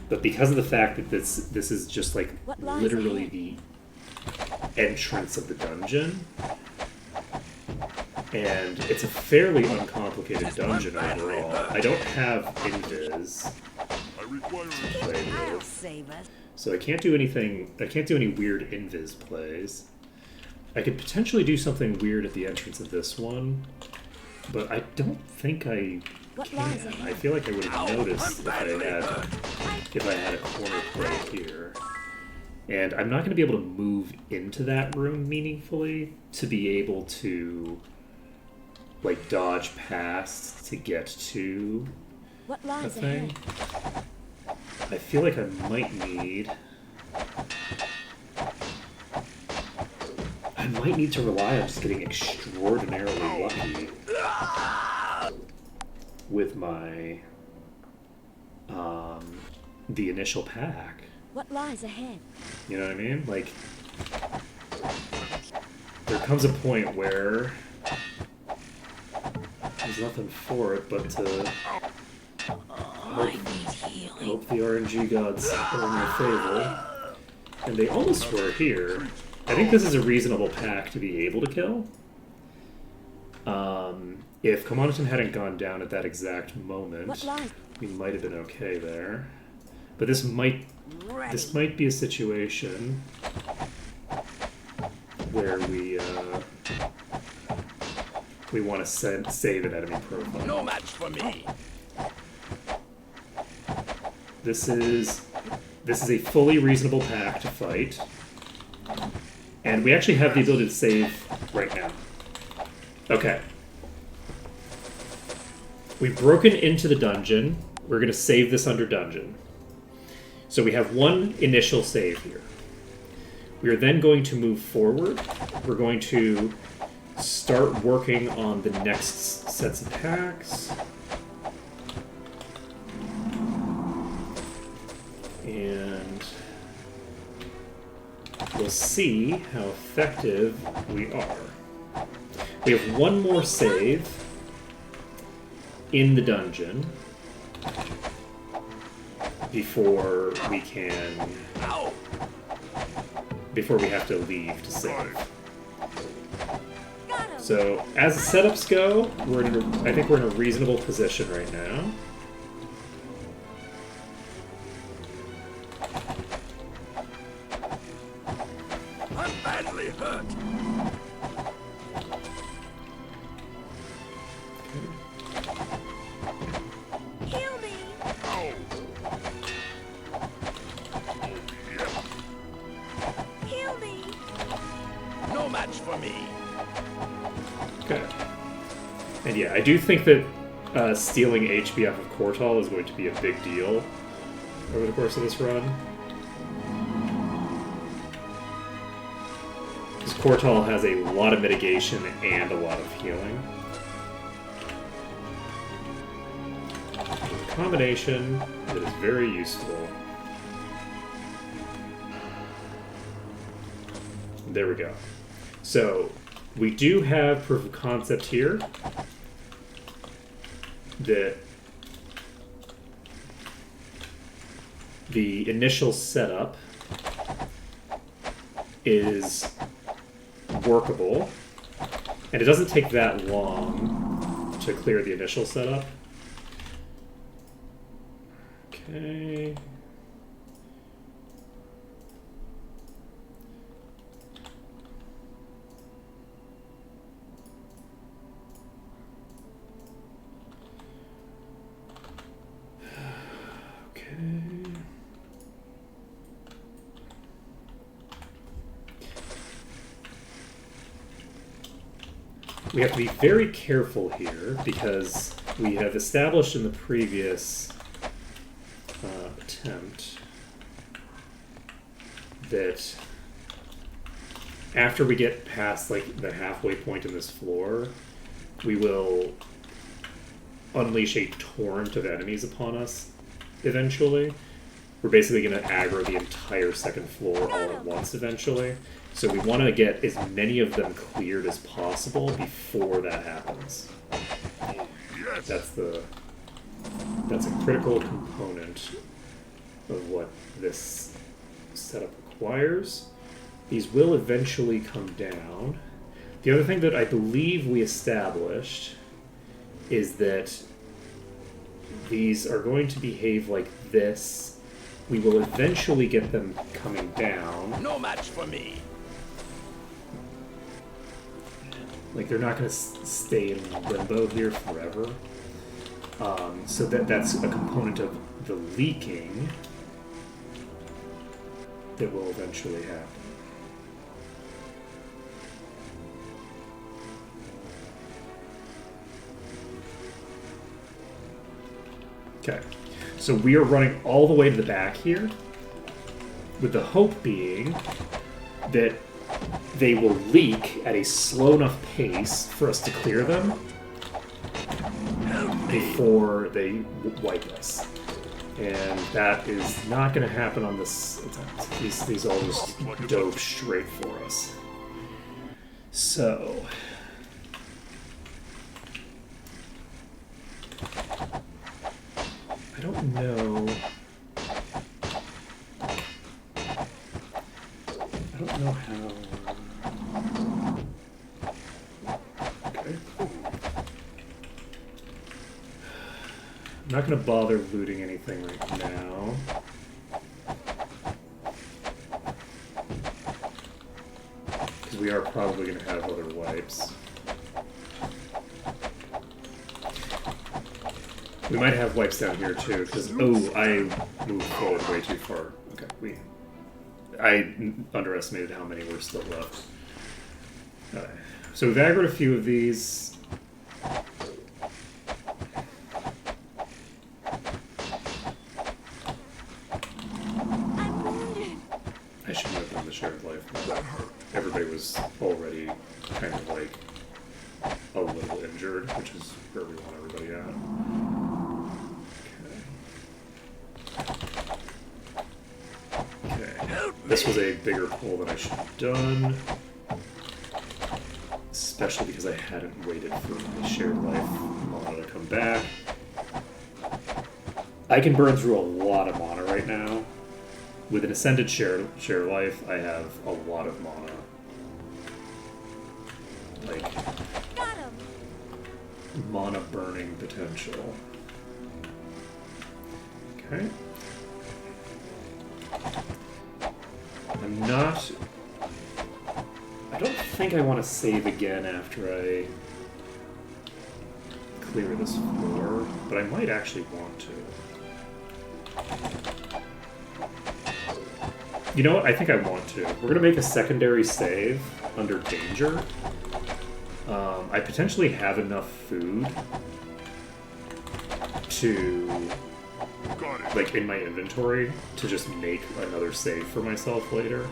But because of the fact that this is just like literally the entrance of the dungeon, and it's a fairly uncomplicated dungeon overall. I don't have invis. I require I'll save us. So I can't do anything. I can't do any weird invis plays. I could potentially do something weird at the entrance of this one, but I don't think I can. I feel like I would have noticed if I had a corner play here. And I'm not going to be able to move into that room meaningfully to be able to like dodge past to get to the thing. I feel like I might need to rely on just getting extraordinarily lucky with my the initial pack. What lies ahead? You know what I mean? Like, there comes a point where there's nothing for it but to hope the RNG gods are in your favor. And they almost were here. I think this is a reasonable pack to be able to kill. If Commandant hadn't gone down at that exact moment, we might have been okay there. But this might be a situation where we want to save an enemy profile. No match for me. This is a fully reasonable pack to fight, and we actually have the ability to save right now. Okay. We've broken into the dungeon. We're going to save this under dungeon. So we have one initial save here. We are then going to move forward. We're going to start working on the next sets of packs. And we'll see how effective we are. We have one more save in the dungeon before we have to leave to save. So as the setups go, I think we're in a reasonable position right now. I'm badly hurt. Heal me! Heal me! No match for me. Okay. And yeah, I do think that stealing HP off of Kortal is going to be a big deal over the course of this run. Because Kortal has a lot of mitigation and a lot of healing. A combination that is very useful. There we go. So, we do have proof of concept here that the initial setup is workable, and it doesn't take that long to clear the initial setup. Okay. We have to be very careful here because we have established in the previous attempt that after we get past like the halfway point in this floor, we will unleash a torrent of enemies upon us eventually. We're basically going to aggro the entire second floor all at once eventually. So we want to get as many of them cleared as possible before that happens. That's a critical component of what this setup requires. These will eventually come down. The other thing that I believe we established is that these are going to behave like this. We will eventually get them coming down. No match for me. Like, they're not going to stay in limbo here forever. So that's a component of the leaking that will eventually happen. Okay, so we are running all the way to the back here, with the hope being that they will leak at a slow enough pace for us to clear them before they wipe us. And that is not going to happen on this attempt. These all just dove straight for us. So... I don't know... I don't know how... Okay. I'm not going to bother looting anything right now. Because we are probably going to have other wipes. We might have wipes down here too, because, oh, I moved forward way too far. Okay, I underestimated how many were still left. So we've aggroed a few of these. I shouldn't have done the shared life. Everybody was already kind of like a little injured, which is where we want everybody at. Okay. This was a bigger pull than I should have done. Especially because I hadn't waited for the shared life mana to come back. I can burn through a lot of mana right now. With an Ascended share life, I have a lot of mana. Like, mana burning potential. Okay. I'm not... I don't think I want to save again after I clear this floor, but I might actually want to. You know what? I think I want to. We're going to make a secondary save under danger. I potentially have enough food to, like, in my inventory to just make another save for myself later.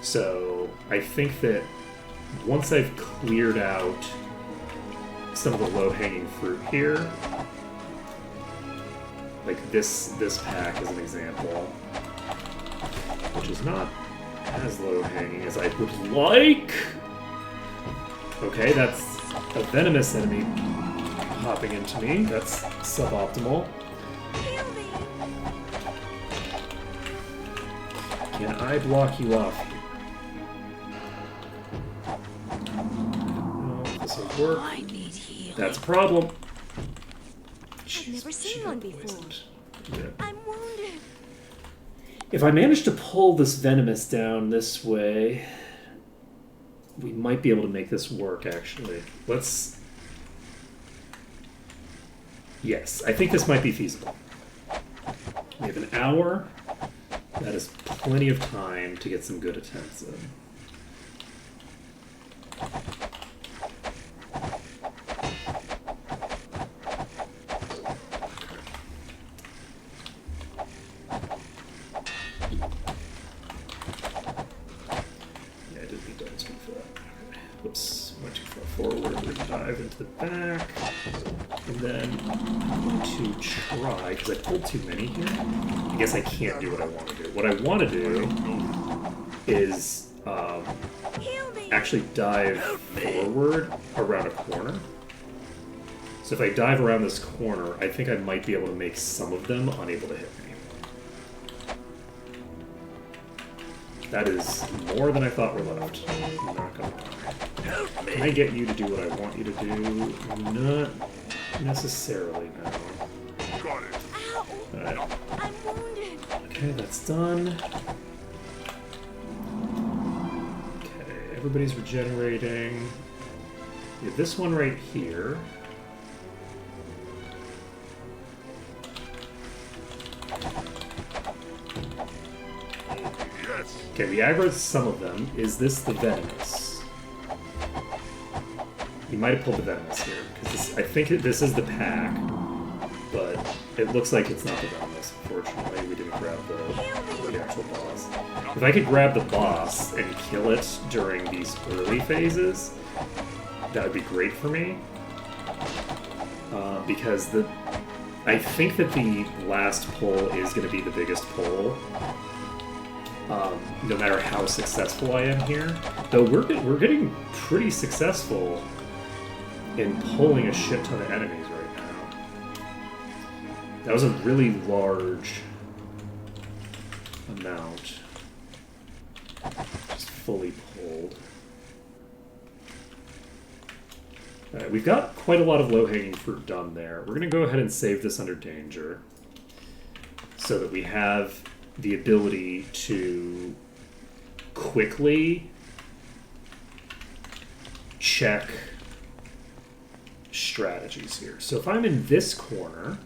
So I think that once I've cleared out some of the low-hanging fruit here, like this pack as an example, which is not as low-hanging as I would like. Okay, that's a venomous enemy hopping into me. That's suboptimal. Can I block you off here? No, this will work. I need healing. That's a problem. I've never seen one before. Yeah. I'm wounded. If I manage to pull this venomous down this way, we might be able to make this work, actually. Let's... Yes, I think this might be feasible. We have an hour. That is plenty of time to get some good attempts in. Yeah, I didn't need to spend for that. Whoops, went dive into the back. And then I'm going to try, because I pulled too many here. I guess I can't do what I want to do. What I want to do is actually dive forward around a corner. So if I dive around this corner, I think I might be able to make some of them unable to hit me. That is more than I thought were left. I'm not gonna lie. Can I get you to do what I want you to do? Not necessarily, no. Got it. Alright. I'm wounded. Okay, that's done. Okay, everybody's regenerating. We have this one right here. Yes. Okay, we aggroed some of them. Is this the venomous? You might have pulled the venomous here, because I think this is the pack, but it looks like it's not the venomous. Unfortunately, we didn't grab the actual boss. If I could grab the boss and kill it during these early phases, that would be great for me. Because I think that the last pull is going to be the biggest pull. No matter how successful I am here. Though we're getting pretty successful in pulling a shit ton of enemies right now. That was a really large amount. Just fully pulled. Alright, we've got quite a lot of low-hanging fruit done there. We're going to go ahead and save this under danger so that we have the ability to quickly check strategies here. So if I'm in this corner,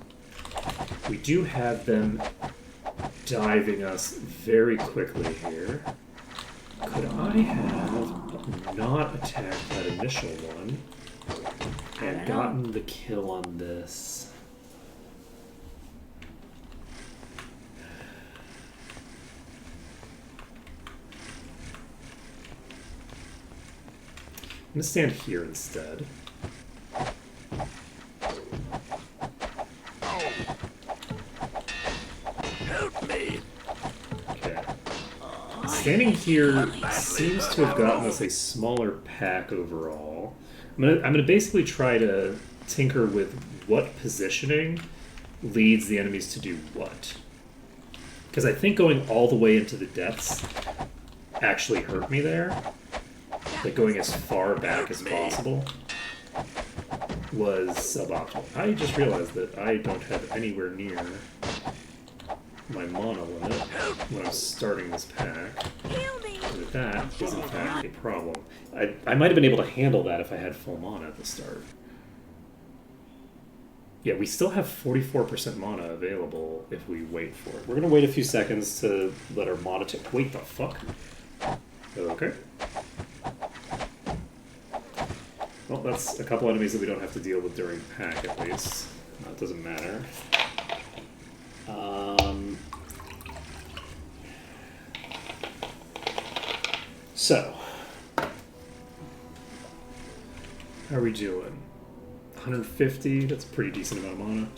we do have them diving us very quickly here. Could I have not attacked that initial one and gotten the kill on this? I'm going to stand here instead. Help me! Okay. Standing here seems to have gotten us a smaller pack overall. I'm gonna basically try to tinker with what positioning leads the enemies to do what. Because I think going all the way into the depths actually hurt me there. Like going as far back as possible was suboptimal. I just realized that I don't have anywhere near my mana limit when I'm starting this pack. And that is in fact a problem. I might have been able to handle that if I had full mana at the start. Yeah, we still have 44% mana available if we wait for it. We're going to wait a few seconds to let our mana wait the fuck? Okay. Well, that's a couple enemies that we don't have to deal with during pack, at least. That doesn't matter. So, how are we doing? 150, that's a pretty decent amount of mana.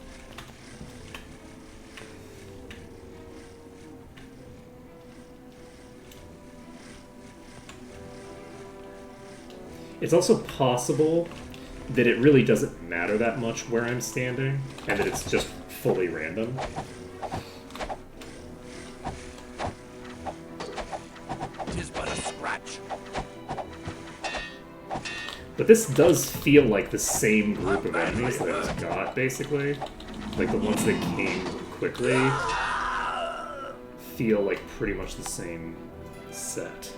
It's also possible that it really doesn't matter that much where I'm standing, and that it's just fully random. Tis but a scratch. But this does feel like the same group of enemies that I just got, basically. Like the ones that came quickly feel like pretty much the same set.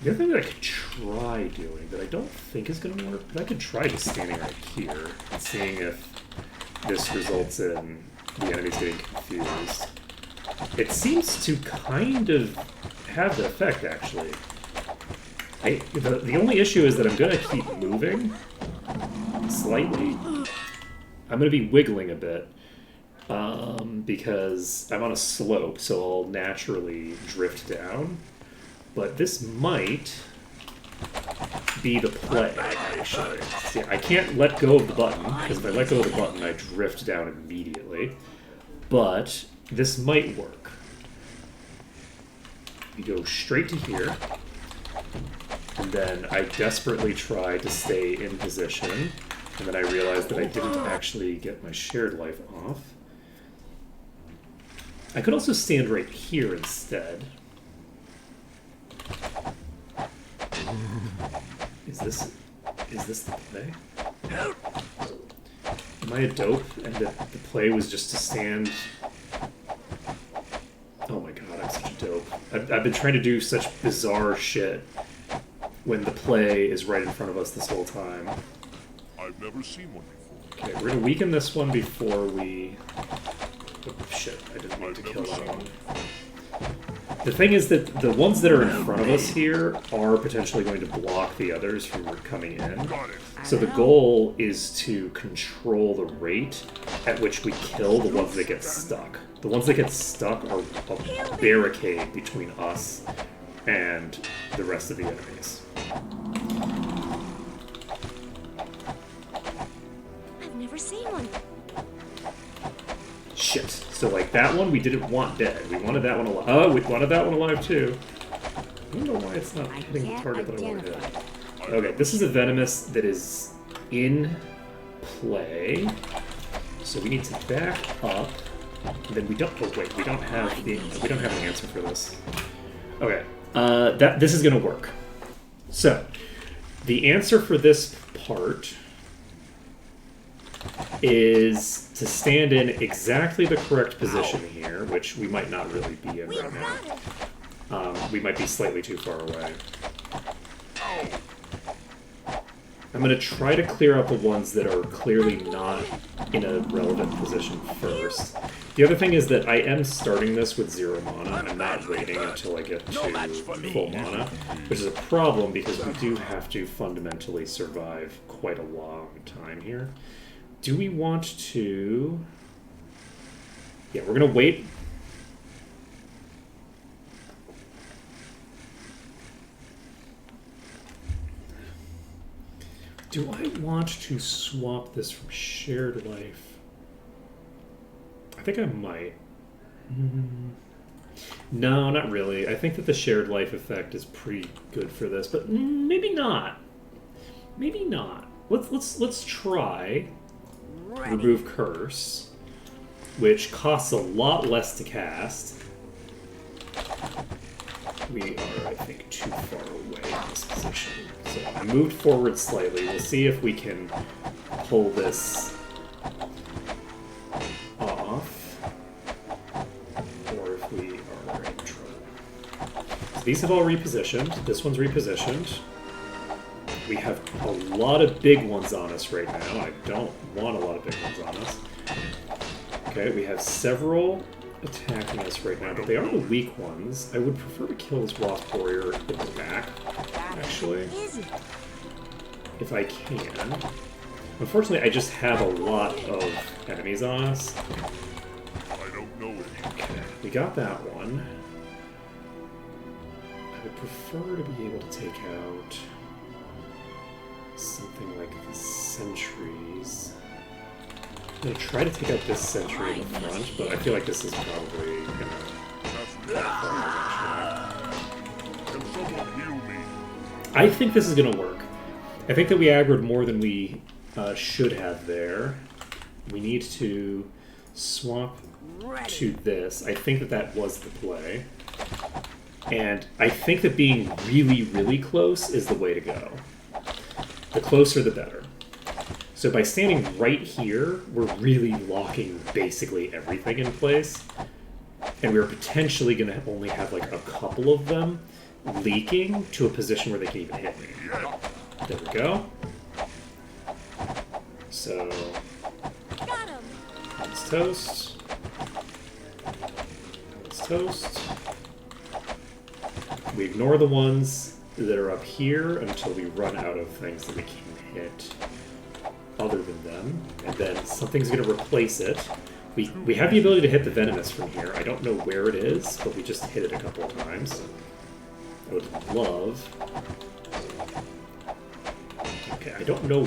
The other thing that I could try doing that I don't think is going to work, but I could try just standing right here and seeing if this results in the enemies getting confused. It seems to kind of have the effect, actually. The only issue is that I'm going to keep moving slightly. I'm going to be wiggling a bit because I'm on a slope, so I'll naturally drift down. But this might be the play, actually. See, I can't let go of the button, because if I let go of the button, I drift down immediately. But this might work. You go straight to here, and then I desperately try to stay in position, and then I realized that I didn't actually get my shared life off. I could also stand right here instead. Is this the play? Am I a dope and the play was just to stand? Oh my god, I'm such a dope. I've been trying to do such bizarre shit when the play is right in front of us this whole time. I've never seen one before. Okay, we're gonna weaken this one before we... Oh shit, I didn't mean to kill that one. The thing is that the ones that are in front of us here are potentially going to block the others from coming in. So the goal is to control the rate at which we kill the ones that get stuck. The ones that get stuck are a barricade between us and the rest of the enemies. I've never seen one. Shit. So, like, that one we didn't want dead. We wanted that one alive. Oh, we wanted that one alive, too. I don't know why it's not hitting the target that I want to hit. Okay, this is a Venomous that is in play. So we need to back up. And then we don't... Oh, wait. We don't have an answer for this. Okay. This is going to work. So, the answer for this part is to stand in exactly the correct position here, which we might not really be in right now. We might be slightly too far away. I'm going to try to clear out the ones that are clearly not in a relevant position first. The other thing is that I am starting this with 0 mana. I'm not waiting until I get to full mana, which is a problem because we do have to fundamentally survive quite a long time here. Do we want to... Yeah, we're going to wait. Do I want to swap this from shared life? I think I might. No, not really. I think that the shared life effect is pretty good for this, but maybe not. Maybe not. Let's try remove curse, which costs a lot less to cast. We are, I think, too far away in this position. So I moved forward slightly. We'll see if we can pull this off, or if we are in trouble. So these have all repositioned. This one's repositioned. We have a lot of big ones on us right now. I don't want a lot of big ones on us. Okay, we have several attacking us right now, but they are the weak ones. I would prefer to kill this Wasp Warrior in the back, actually, if I can. Unfortunately, I just have a lot of enemies on us. I don't know it. Okay, we got that one. I would prefer to be able to take out something like the sentries. I'm going to try to take out this sentry in the front, but I feel like this is probably going to Can someone heal me? I think this is going to work. I think that we aggroed more than we should have there. We need to swap to this. I think that that was the play. And I think that being really, really close is the way to go. The closer, the better. So by standing right here, we're really locking basically everything in place. And we're potentially going to only have like a couple of them leaking to a position where they can even hit me. There we go. So, let's toast. Let's toast. We ignore the ones that are up here until we run out of things that we can hit other than them, and then something's going to replace it. We have the ability to hit the Venomous from here. I don't know where it is, but we just hit it a couple of times. I would love I don't know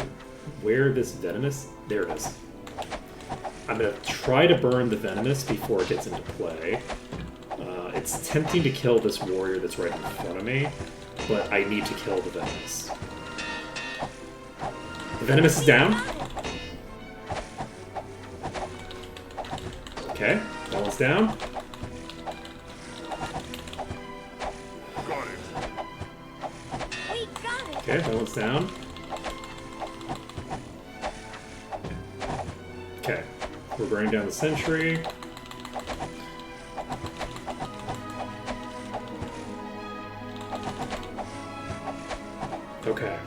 where this venomous... There it is. I'm going to try to burn the venomous before it gets into play. It's tempting to kill this warrior that's right in front of me, but I need to kill the venomous. The venomous is down. Okay, that one's down. Got it. We got it. Okay, that one's down. Okay, we're burning down the sentry. Okay.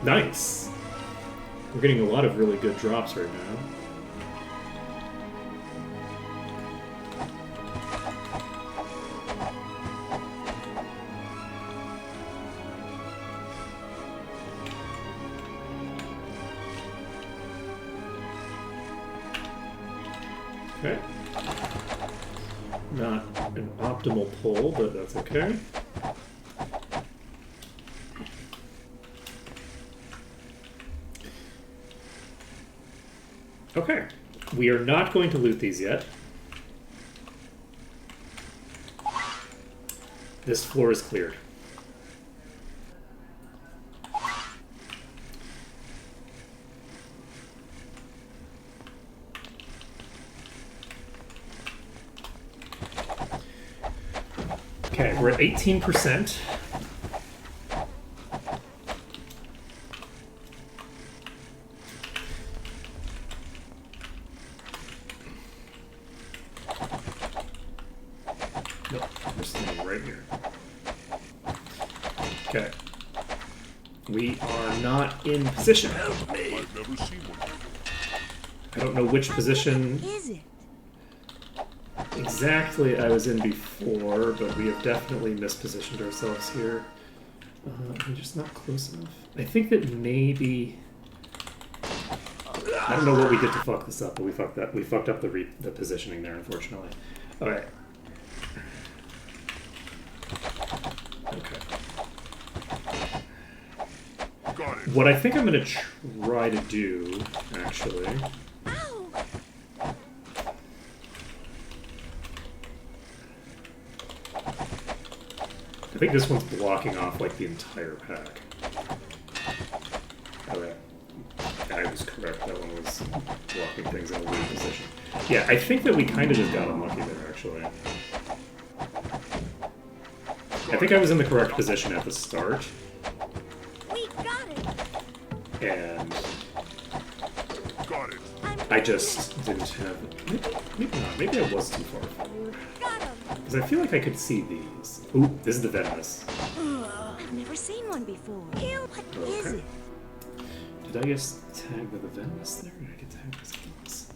Nice. We're getting a lot of really good drops right now. Okay. Not an optimal pull, but that's okay. Okay. We are not going to loot these yet. This floor is cleared. Okay, we're at 18%. Nope, we're standing right here. Okay. We are not in position. Help me. I've never seen one before. I don't know which position Is it? exactly I was in before, but we have definitely mispositioned ourselves here. I'm just not close enough. I think that maybe... I don't know what we did to fuck this up, but we fucked up. We fucked up the positioning there, unfortunately. All right. Okay. Got it. What I think I'm going to try to do, actually... Ow! I think this one's blocking off, like, the entire pack. Okay. I was correct. That one was blocking things in a weird position. Yeah, I think that we kind of just got unlucky there, actually. I think I was in the correct position at the start, We got it. and Got it. I just didn't have... Maybe not. Maybe I was too far forward. Got him. Because I feel like I could see these. Ooh, this is the venomous. I've never seen one before. Ew, what is Okay. it? Did I just tag with the venomous there? Or did I get tagged with something else?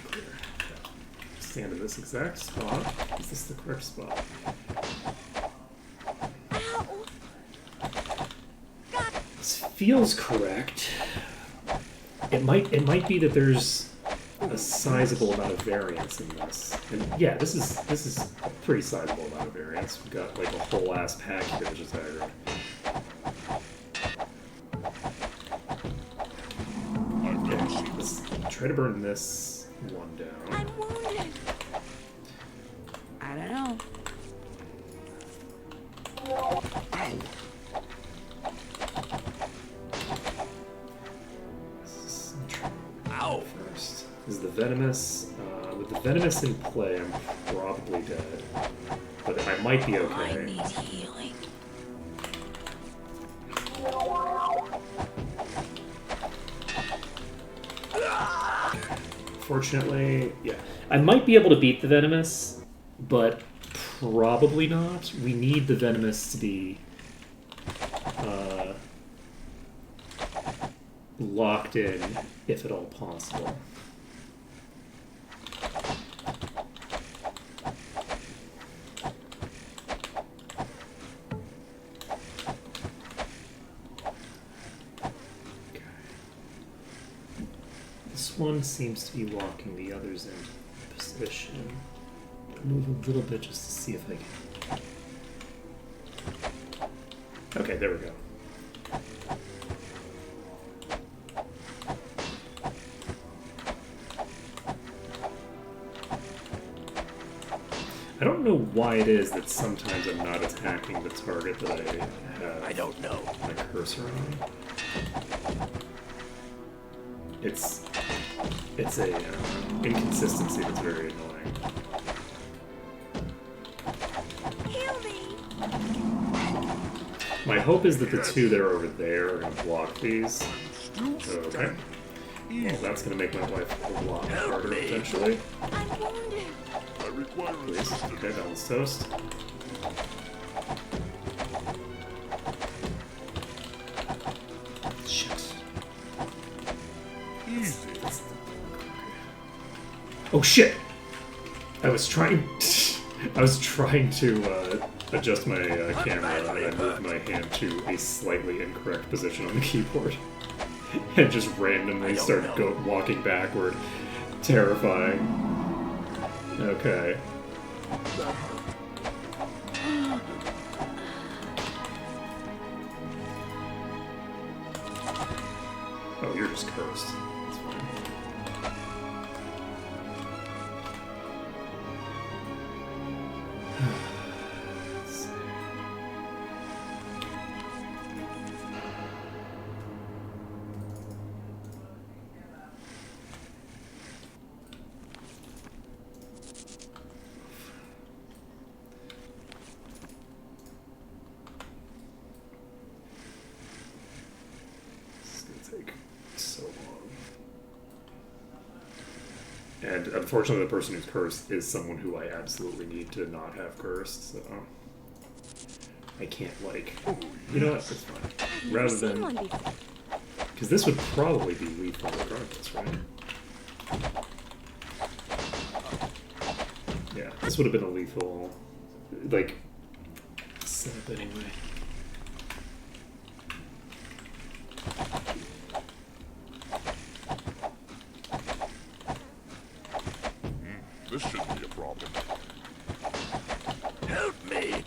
Unclear. Okay. Stand in this exact spot. Is this the correct spot? Ow! Got it. This feels correct. It might be that there's a sizable amount of variance in this. And yeah, this is a pretty sizable amount of variance. We've got like a whole ass pack here that just aggroed. I've never Okay, seen let's try to burn this one down. I'm wounded. I don't know. Ow. First is the venomous. With the venomous in play, I'm probably dead, but I might be I okay. need healing. Fortunately, yeah, I might be able to beat the venomous, but probably not. We need the venomous to be locked in, if at all possible. This one seems to be locking the others into position. Move a little bit just to see if I can. Okay, there we go. I don't know why it is that sometimes I'm not attacking the target that I have. I don't know. My cursor on. It's a inconsistency that's very annoying. Heal me! My hope is that the two that are over there are going to block these. Okay. Well, that's going to make my life a lot harder, potentially. I'm wounded. I require Please. assistance. Okay, that one's toast. Shit. Easy. Oh shit! I was trying to adjust my camera, and I moved my hand to a slightly incorrect position on the keyboard, and just randomly started walking backward. Terrifying. Okay. Oh, you're just cursed. That's fine. Let's see. This is gonna take so long. And unfortunately, the person who's cursed is someone who I absolutely need to not have cursed, so I can't, like, you know what, it's fine. I've never Rather seen one than, before. because this would probably be lethal regardless, right? Yeah, this would have been a lethal, like, setup anyway. This shouldn't be a problem. Help me!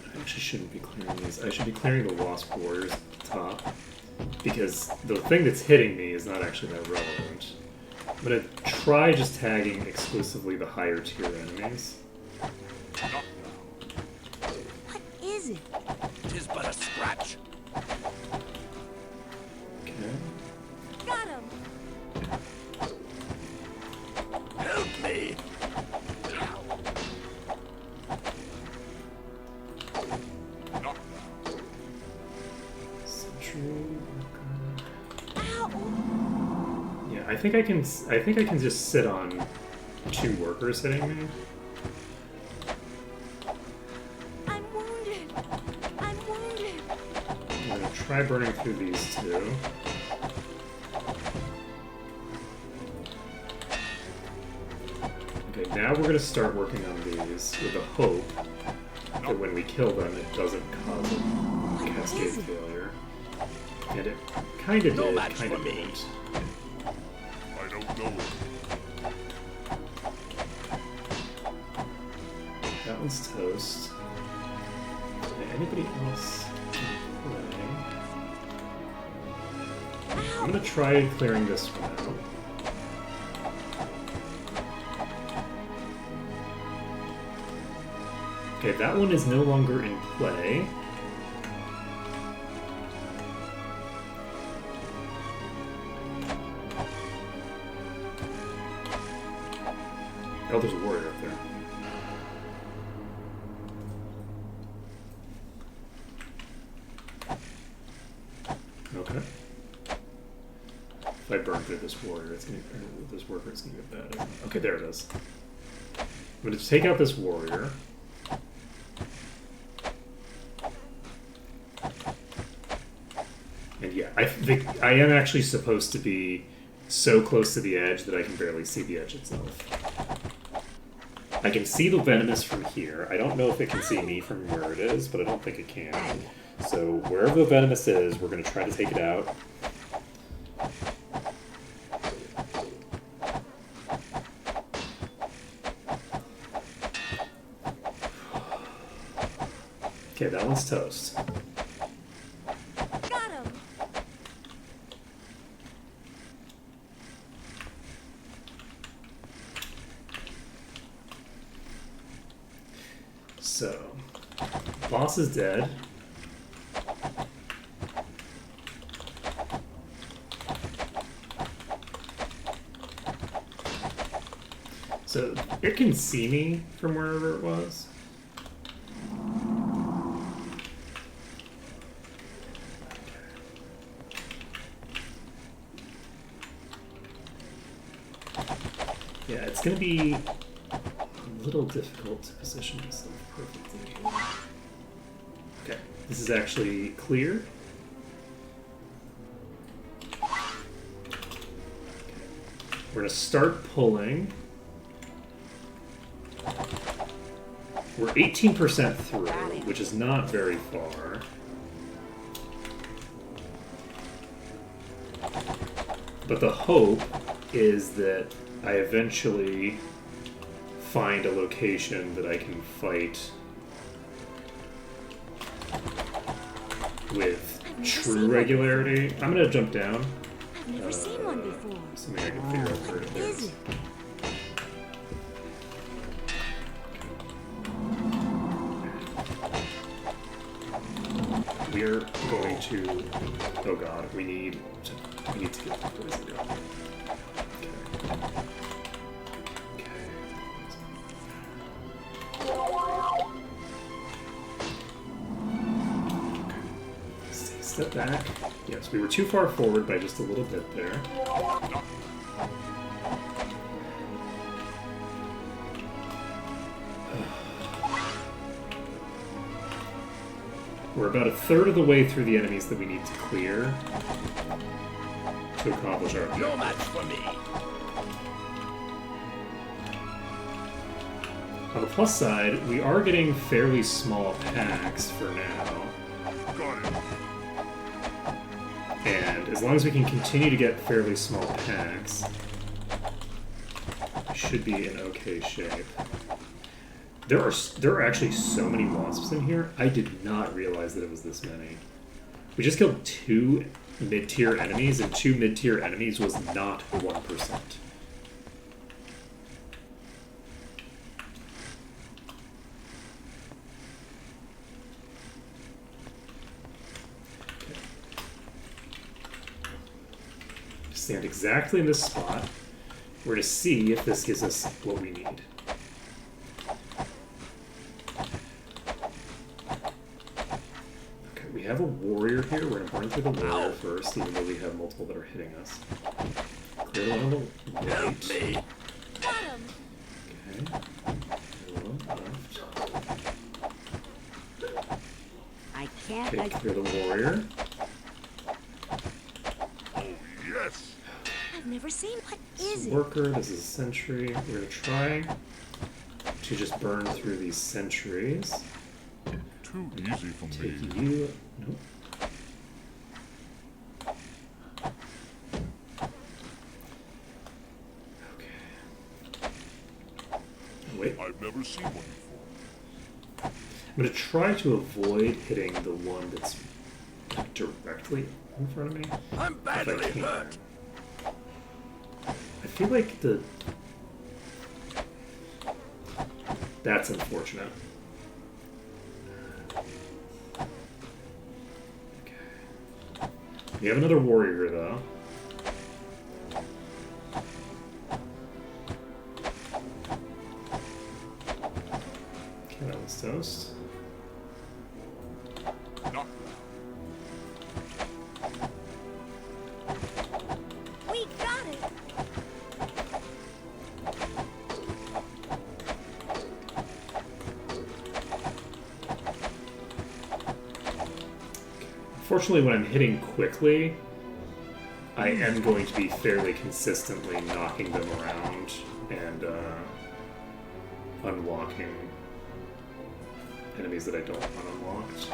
I actually shouldn't be clearing these. I should be clearing the Lost Warriors at the top, because the thing that's hitting me is not actually that relevant. I'm gonna try just tagging exclusively the higher tier enemies. What is it? Tis but a scratch. Okay. Got him! Help me! Not now. Sentry. Ow! Yeah, I think I can just sit on 2 workers hitting me. I'm wounded! I'm wounded! I'm gonna try burning through these 2. Okay, now we're gonna start working on these with the hope that when we kill them, it doesn't cause a cascade failure. And it kinda No did, match kinda for me. didn't. I don't know it. That one's toast. Okay, anybody else play? I'm gonna try clearing this one out. Okay, that one is no longer in play. Oh, there's a warrior up there. Okay. If I burn through this warrior, it's gonna, or this worker, it's gonna get bad. Isn't it? Okay, there it is. I'm gonna take out this warrior. And yeah, I think I am actually supposed to be so close to the edge that I can barely see the edge itself. I can see the venomous from here. I don't know if it can see me from where it is, but I don't think it can. So wherever the venomous is, we're going to try to take it out. Okay, that one's toast. Got him! So, boss is dead. So, it can see me from wherever it was. Yeah, it's going to be a little difficult to position myself perfectly. Okay, this is actually clear. We're going to start pulling. We're 18% through, which is not very far. But the hope is that I eventually find a location that I can fight with true regularity. I'm gonna jump down. I've never seen one before. Something I can figure out where it What is. is it? We're going to. Oh god, we need to get the poison down. Step back. Yes, we were too far forward by just a little bit there. We're about a third of the way through the enemies that we need to clear to accomplish our No objective. match for me. On the plus side, we are getting fairly small packs for now. Got it. And as long as we can continue to get fairly small packs, we should be in okay shape. There are actually so many wasps in here. I did not realize that it was this many. We just killed 2 mid-tier enemies, and 2 mid-tier enemies was not 1%. Stand exactly in this spot. We're to see if this gives us what we need. Okay, we have a warrior here. We're gonna burn through the warrior first, even though we have multiple that are hitting us. Clear the one on the Help right. me. Got him. Okay. Clear the one left. I can't. Okay, clear the warrior. Oh, yes. I've never seen. What is it? Worker, this is a sentry. We're gonna try to just burn through these sentries. Too easy for me. Take you. Nope. Okay. Wait. I've never seen one before. I'm gonna try to avoid hitting the one that's directly in front of me. I'm If I badly can. hurt. I feel like that's unfortunate. Okay. We have another warrior though. Okay, that was toast. Knock We got it. Unfortunately, when I'm hitting quickly, I am going to be fairly consistently knocking them around and unlocking enemies that I don't want unlocked.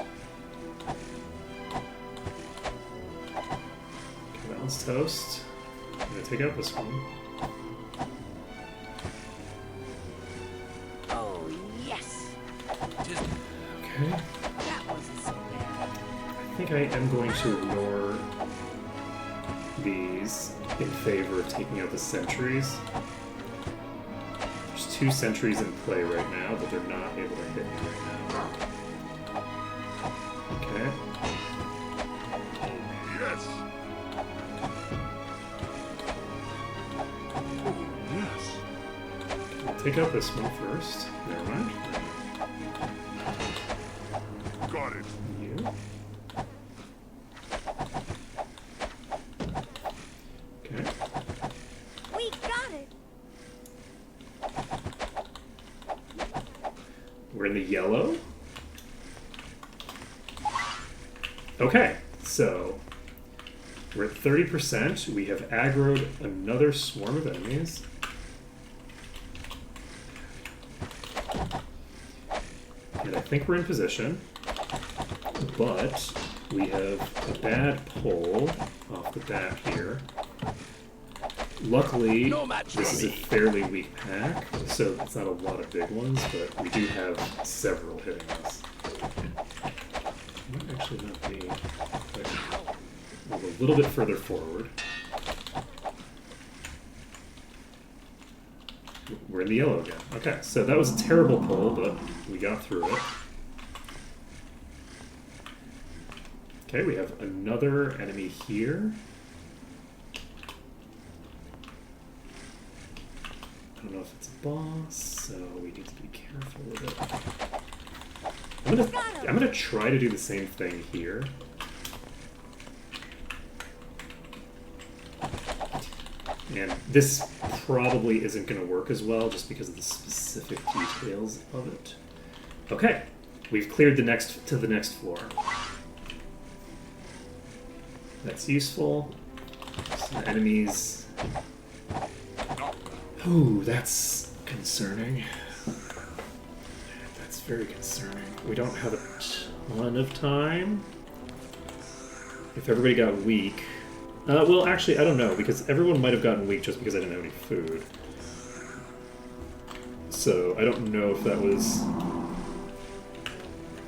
Okay, that one's toast. I'm gonna take out this one. Oh yes. Just Okay. That wasn't so bad. I think I am going to ignore these in favor of taking out the sentries. There's 2 sentries in play right now, but they're not able to hit me right now. Okay. Yes. Oh, yes. I'll take out this one first. Never mind. Got it. You. Okay. We got it. We're in the yellow. Okay, so we're at 30%. We have aggroed another swarm of enemies. And I think we're in position. But we have a bad pull off the bat here. Luckily, No match this for is a me. fairly weak pack, so it's not a lot of big ones, but we do have several hitting us. Might actually not be. Like, move a little bit further forward. We're in the yellow again. Okay, so that was a terrible pull, but we got through it. Okay, we have another enemy here. I don't know if it's a boss, so we need to be careful with it. I'm gonna try to do the same thing here. And this probably isn't gonna work as well just because of the specific details of it. Okay, we've cleared the next floor. That's useful. Some enemies. Ooh, that's concerning. That's very concerning. We don't have a ton of time. If everybody got weak... well, actually, I don't know, because everyone might have gotten weak just because I didn't have any food. So, I don't know if that was...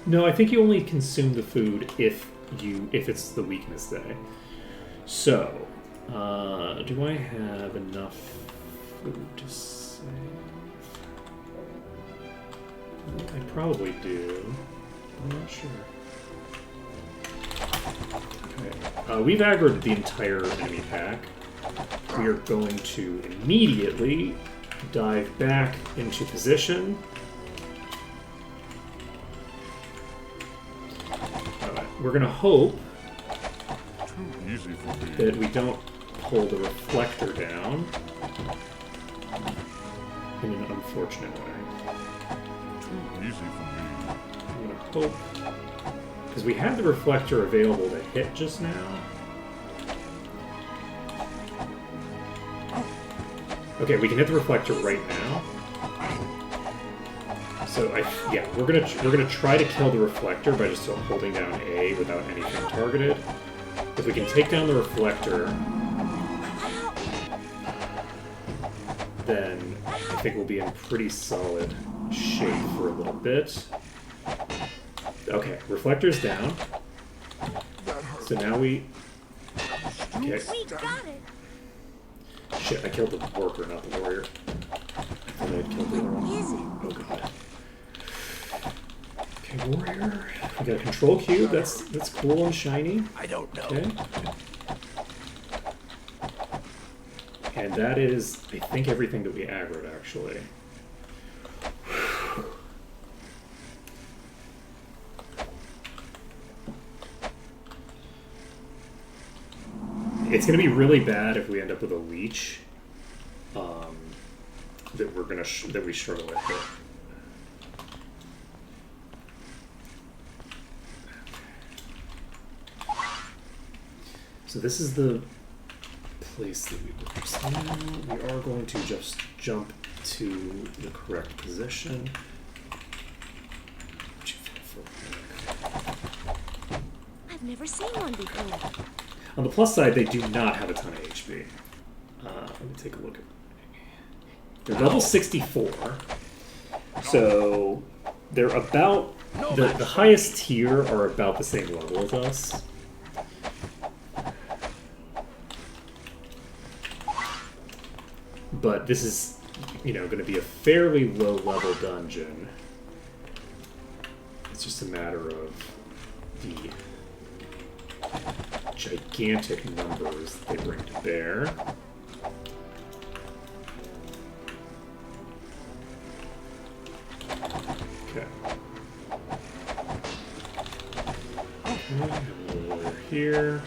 No, I think you only consume the food if it's the weakness day. So, do I have enough food to save? I probably do. I'm not sure. Okay. We've aggroed the entire enemy pack. We are going to immediately dive back into position. We're going to hope Too easy for me. that we don't pull the reflector down in an unfortunate way. Too easy for me. I'm going to hope... Because we had the reflector available to hit just now. Okay, we can hit the reflector right now. So yeah, we're gonna try to kill the reflector by just holding down A without anything targeted. If we can take down the reflector, then I think we'll be in pretty solid shape for a little bit. Okay, reflector's down. So now we... Okay. We got it. Shit, I killed the worker, not the warrior. I thought I had killed the other one. Is it? Oh god. Okay, warrior. We got a control cube. That's cool and shiny. I don't know. Okay. And that is, I think, everything that we aggroed, actually. It's going to be really bad if we end up with a leech that we struggle to hit. So this is the place that we were. So now we are going to just jump to the correct position. I've never seen one before. On the plus side, they do not have a ton of HP. Let me take a look at. They're level 64, so they're about the highest tier are about the same level as us. But this is you know, going to be a fairly low-level dungeon. It's just a matter of the gigantic numbers they bring to bear. Okay. Over here.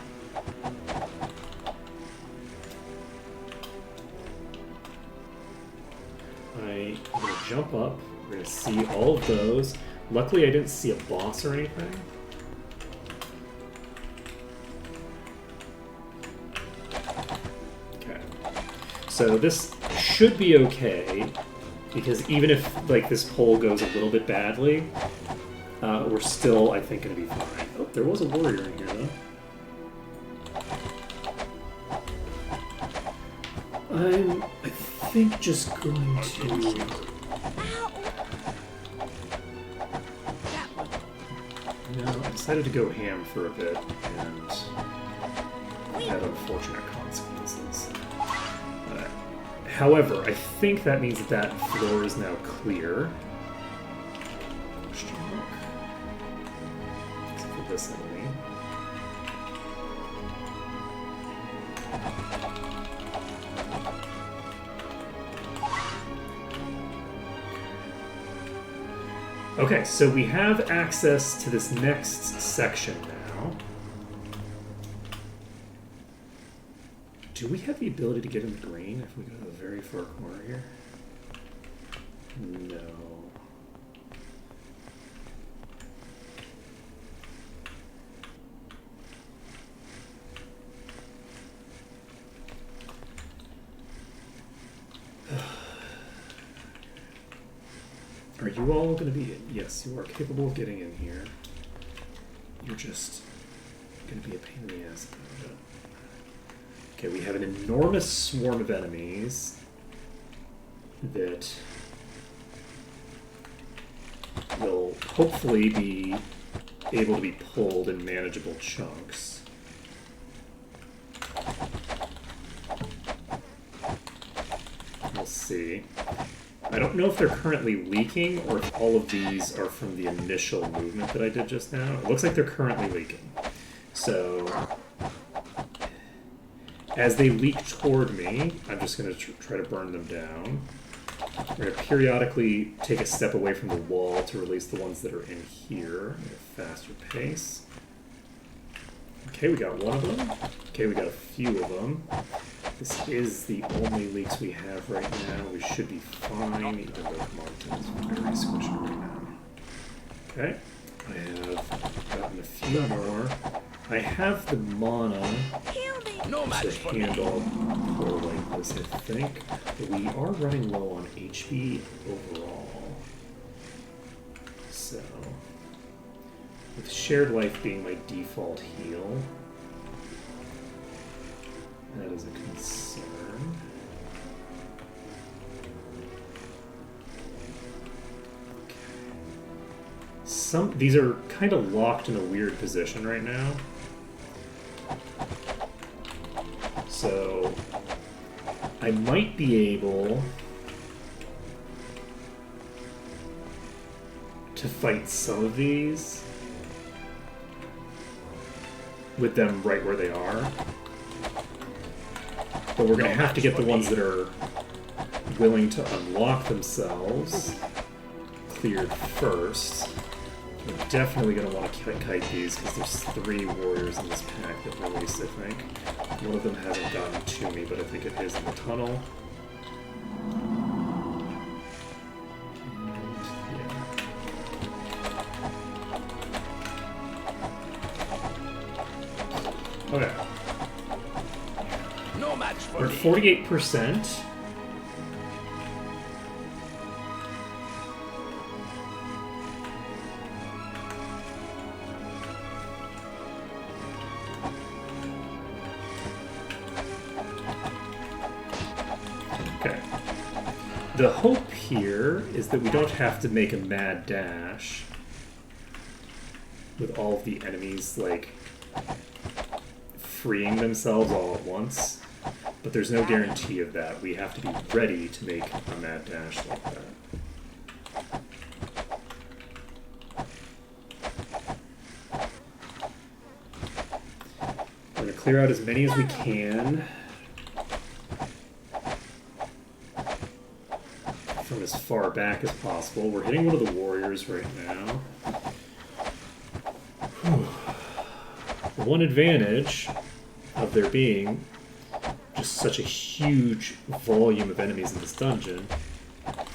I'm going to jump up. We're going to see all of those. Luckily, I didn't see a boss or anything. Okay. So this should be okay, because even if like this poll goes a little bit badly, we're still, I think, going to be fine. Oh, there was a warrior in here, though. I think just going to... No, I decided to go ham for a bit, and it had unfortunate consequences. However, I think that means that that floor is now clear. Question mark. Except for this enemy. Okay, so we have access to this next section now. Do we have the ability to get in the green if we go to the very far corner here? No. Are you all going to be... Yes, you are capable of getting in here. You're just going to be a pain in the ass about it. Okay, we have an enormous swarm of enemies that will hopefully be able to be pulled in manageable chunks. We'll see. I don't know if they're currently leaking or if all of these are from the initial movement that I did just now. It looks like they're currently leaking. So, as they leak toward me, I'm just going to try to burn them down. We're going to periodically take a step away from the wall to release the ones that are in here at a faster pace. Okay, we got one of them. Okay, we got a few of them. This is the only leaks we have right now. We should be fine, even though Martin's very squishy right now. Okay, I have gotten a few more. I have the mana to handle a pull like this, I think. But we are running low on HP overall. So, with shared life being my default heal, that is a concern. Okay. These are kind of locked in a weird position right now. So I might be able to fight some of these with them right where they are. But we're going to have to get the ones that are willing to unlock themselves cleared first. We're definitely going to want to kite these because there's 3 warriors in this pack that released, I think. One of them hasn't gotten to me, but I think it is in the tunnel. And, yeah. Okay. No match for We're me. at 48%. Okay. The hope here is that we don't have to make a mad dash with all of the enemies, like, freeing themselves all at once. But there's no guarantee of that. We have to be ready to make a mad dash like that. We're going to clear out as many as we can from as far back as possible. We're hitting one of the warriors right now. Whew. The one advantage of there being just such a huge volume of enemies in this dungeon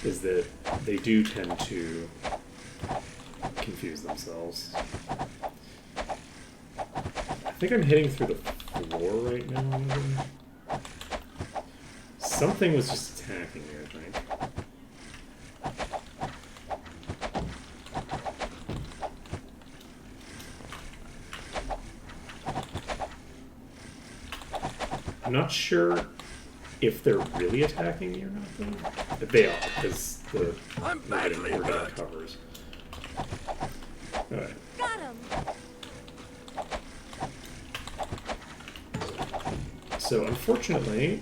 is that they do tend to confuse themselves. I think I'm hitting through the floor right now. Maybe. Something was just attacking me, I think. I'm not sure if they're really attacking me or not, though. If they are, because I'm badly we're getting hurt. covers. Alright. Got him. So, unfortunately,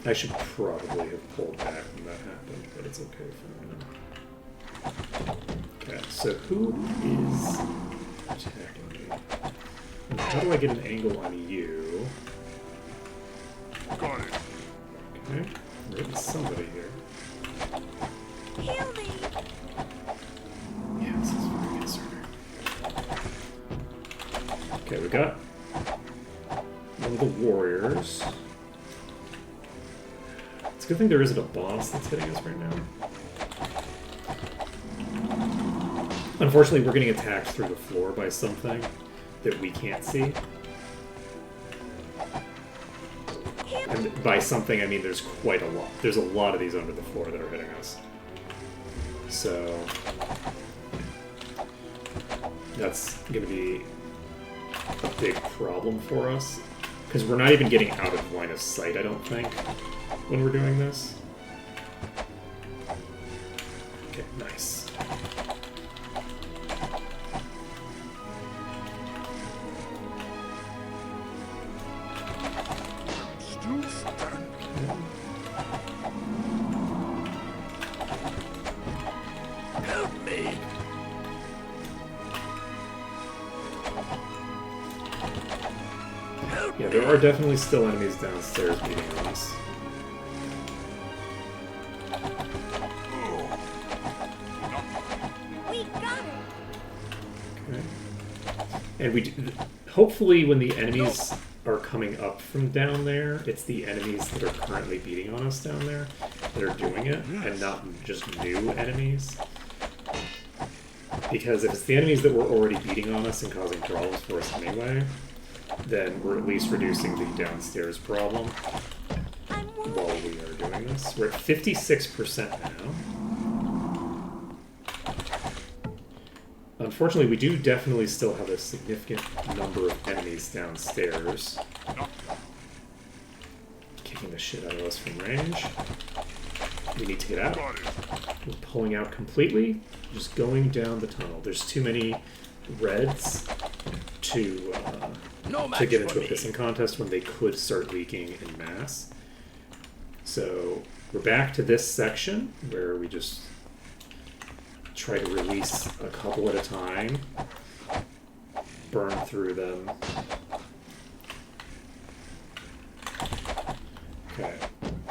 I should probably have pulled back when that happened, but it's okay for now. Okay, so who is attacking me? And how do I get an angle on you? Got it. Okay, there is somebody here. Heal me. Yeah, this is very concerning. Okay, we got one of the warriors. It's a good thing there isn't a boss that's hitting us right now. Unfortunately, we're getting attacked through the floor by something that we can't see. And by something, I mean there's quite a lot. There's a lot of these under the floor that are hitting us. So that's going to be a big problem for us. Because we're not even getting out of line of sight, I don't think, when we're doing this. Okay, nice. Still standing. Help me. Help Yeah, me. there are definitely still enemies downstairs beating on us. We got him. Okay. And we do, hopefully when the enemies are coming up from down there, it's the enemies that are currently beating on us down there that are doing it, and not just new enemies. Because if it's the enemies that were already beating on us and causing problems for us anyway, then we're at least reducing the downstairs problem I'm while wounded. we are doing this. We're at 56% now. Unfortunately, we do definitely still have a significant number of enemies downstairs. Kicking the shit out of us from range. We need to get out. Got it. We're pulling out completely, just going down the tunnel. There's too many reds to No match get for into a me. pissing contest when they could start leaking in mass. So we're back to this section where we just try to release a couple at a time, burn through them. Okay.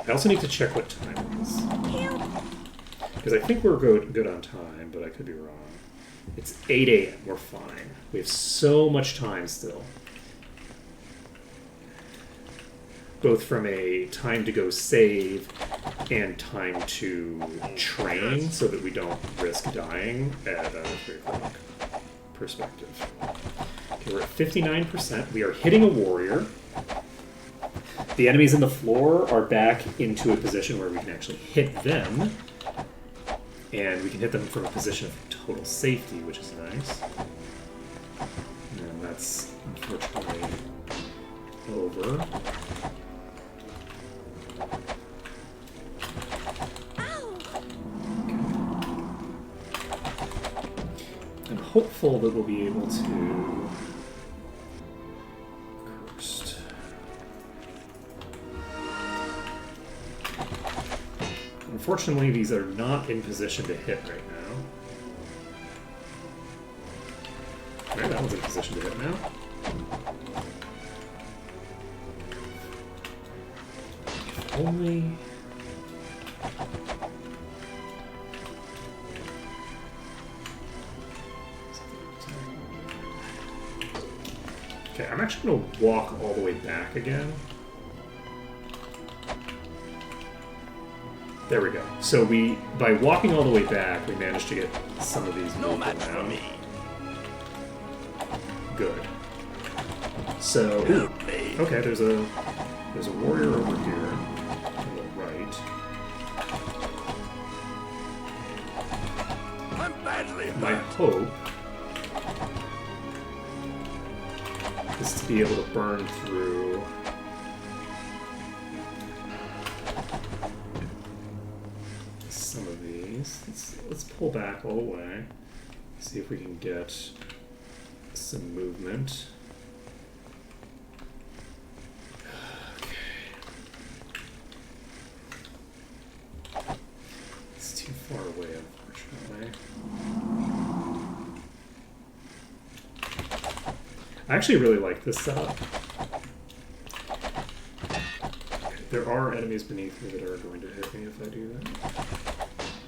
I also need to check what time it is. Heal. Because I think we're good on time, but I could be wrong. It's 8 a.m. We're fine. We have so much time still. Both from a time to go save and time to train so that we don't risk dying at 3 o'clock perspective. Okay, we're at 59%. We are hitting a warrior. The enemies in the floor are back into a position where we can actually hit them. And we can hit them from a position of total safety, which is nice. And that's unfortunately over. Ow. I'm hopeful that we'll be able to Unfortunately, these are not in position to hit right now. Maybe that one's in position to hit now. If only... Okay, I'm actually going to walk all the way back again. There we go. So by walking all the way back, we managed to get some of these No moved match for around. me. Good. So, ooh, Help me. okay, there's a warrior over here on the right. I'm badly My hurt. hope is to be able to burn through some of these. Let's pull back all the way. See if we can get some movement. Okay. It's too far away, unfortunately. I actually really like this setup. There are enemies beneath me that are going to hit me if I do that.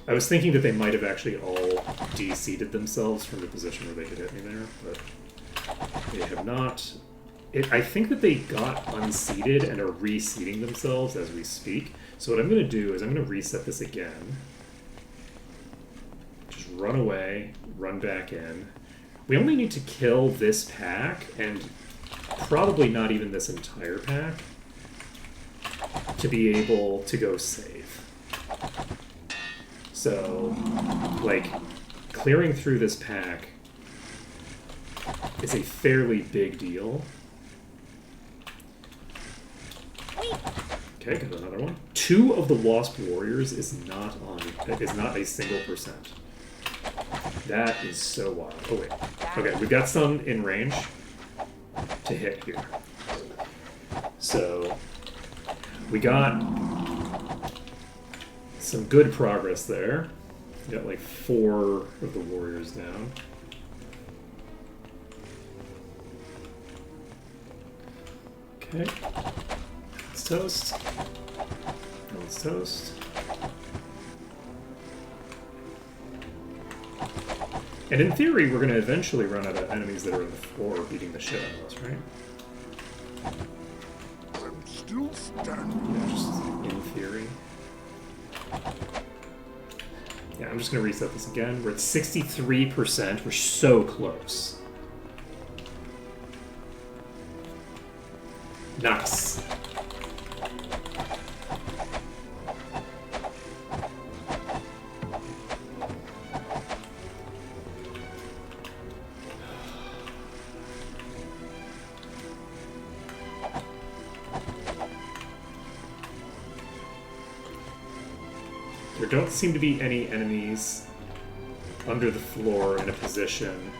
I was thinking that they might have actually all de-seated themselves from the position where they could hit me there, but they have not. I think that they got unseated and are reseating themselves as we speak. So what I'm going to do is I'm going to reset this again. Just run away, run back in. We only need to kill this pack, and probably not even this entire pack, to be able to go save. So, like, clearing through this pack is a fairly big deal. Okay, got another one. 2 of the Wasp Warriors is not a single percent. That is so wild. Oh wait. Okay, we've got some in range to hit here. So we got some good progress there. We got like 4 of the warriors down. Okay. Let's toast. Let's toast. And in theory, we're going to eventually run out of enemies that are on the floor beating the shit out of us, right? I'm still standing. Yeah, just in theory. Yeah, I'm just going to reset this again. We're at 63%. We're so close. Nice. There don't seem to be any enemies under the floor in a position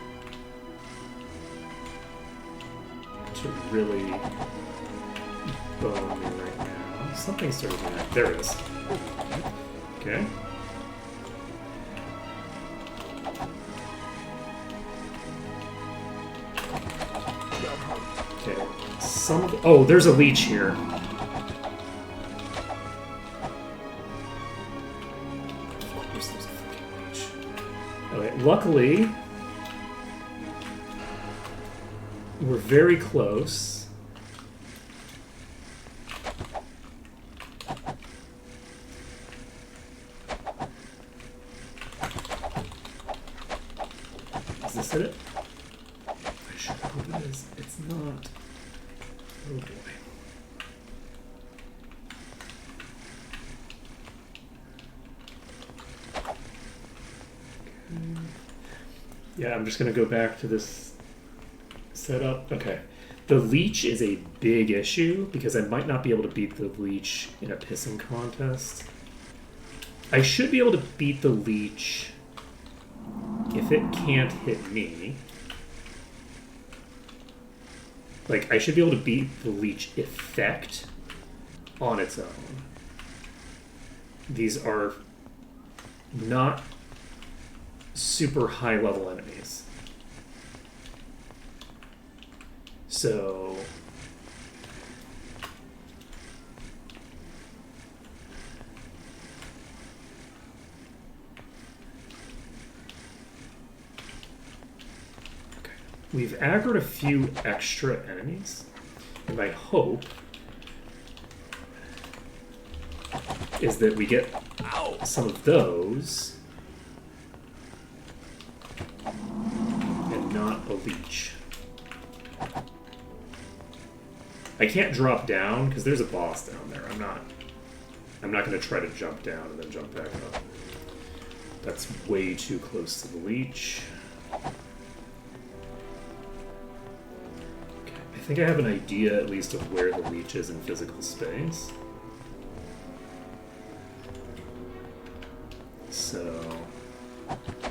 to really bone me right now. Something's starting to happen. There it is. Okay. Okay. Oh, there's a leech here. Okay, luckily, we're very close. Is this it? I should hope it is. It's not. Oh boy. Yeah, I'm just going to go back to this setup. Okay. The leech is a big issue because I might not be able to beat the leech in a pissing contest. I should be able to beat the leech if it can't hit me. Like, I should be able to beat the leech effect on its own. These are not super high level enemies. So okay. We've aggroed a few extra enemies, and my hope is that we get some of those and not a leech. I can't drop down because there's a boss down there. I'm not going to try to jump down and then jump back up. That's way too close to the leech. Okay, I think I have an idea at least of where the leech is in physical space. So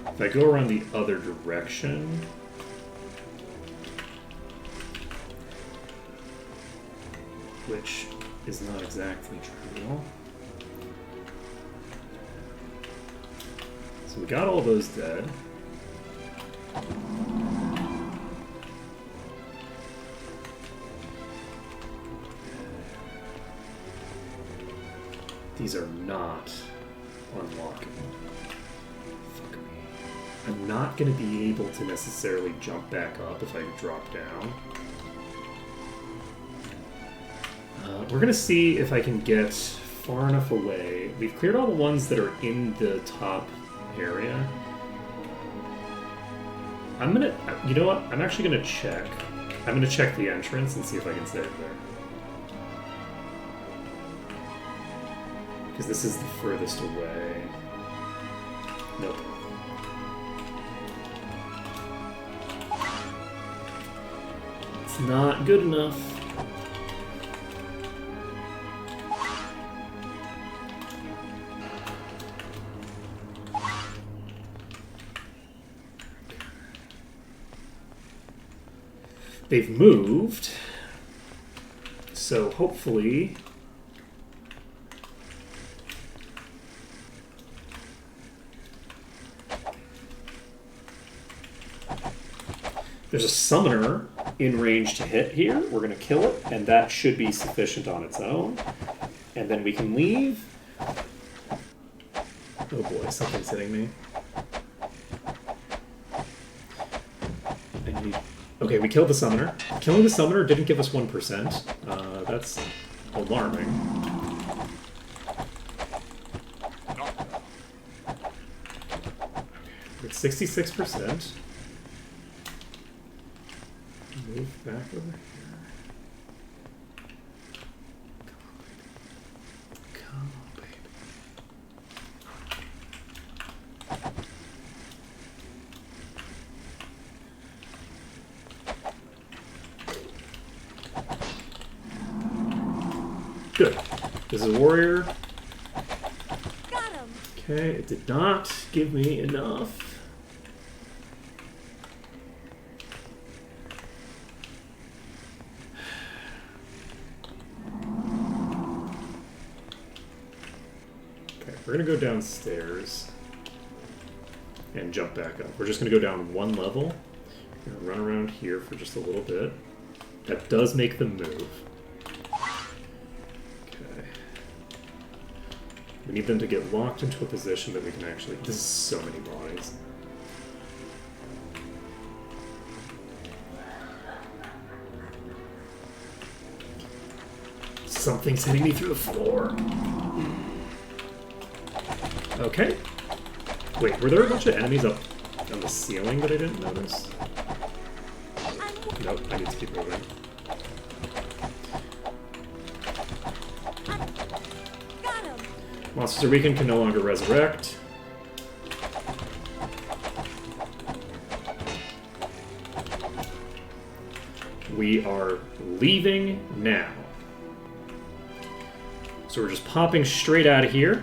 if I go around the other direction, which is not exactly trivial. So we got all those dead. These are not unlocking. Fuck me. I'm not going to be able to necessarily jump back up if I drop down. We're going to see if I can get far enough away. We've cleared all the ones that are in the top area. I'm going to... You know what? I'm actually going to check. I'm going to check the entrance and see if I can save there. Because this is the furthest away. Nope. It's not good enough. They've moved, so hopefully there's a summoner in range to hit here. We're going to kill it, and that should be sufficient on its own. And then we can leave. Oh boy, something's hitting me. I need... Okay, we killed the summoner. Killing the summoner didn't give us 1%. That's alarming. We're at 66%. Move back over here. Come on, baby. Good. This is a warrior. Got him. Okay, it did not give me enough. Okay, we're gonna go downstairs and jump back up. We're just gonna go down one level. We're gonna run around here for just a little bit. That does make them move. We need them to get locked into a position that we can actually... This is so many bodies. Something's hitting me through the floor. Okay. Wait, were there a bunch of enemies up on the ceiling that I didn't notice? Nope, I need to keep moving. Monsters are weakened, can no longer resurrect. We are leaving now. So we're just popping straight out of here.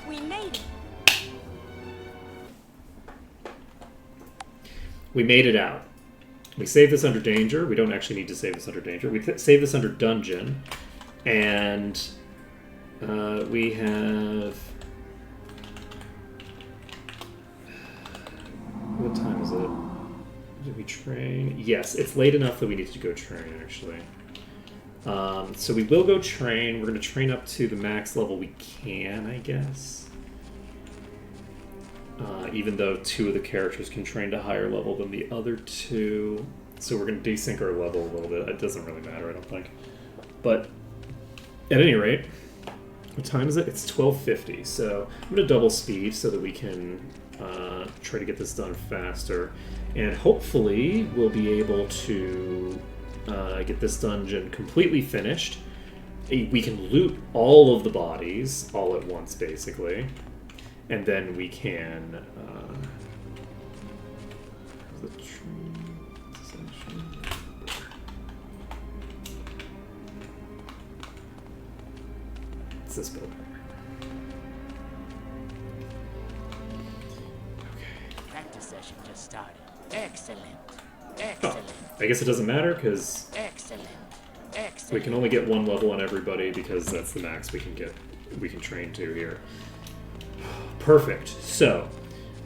We made it. We made it out. We save this under danger. We don't actually need to save this under danger. We save this under dungeon. And We have... What time is it? Did we train? Yes, it's late enough that we need to go train, actually. So we will go train. We're going to train up to the max level we can, I guess. Even though 2 of the characters can train to higher level than the other 2. So we're going to desync our level a little bit. It doesn't really matter, I don't think. But at any rate, what time is it? It's 12:50. So I'm going to double speed so that we can try to get this done faster. And hopefully we'll be able to get this dungeon completely finished. We can loot all of the bodies all at once, basically. And then we can... the tree section. It's this building. Practice session just started. Excellent. Excellent. I guess it doesn't matter because Excellent. Excellent. we can only get 1 level on everybody because that's the max we can get. We can train to here. Perfect. So,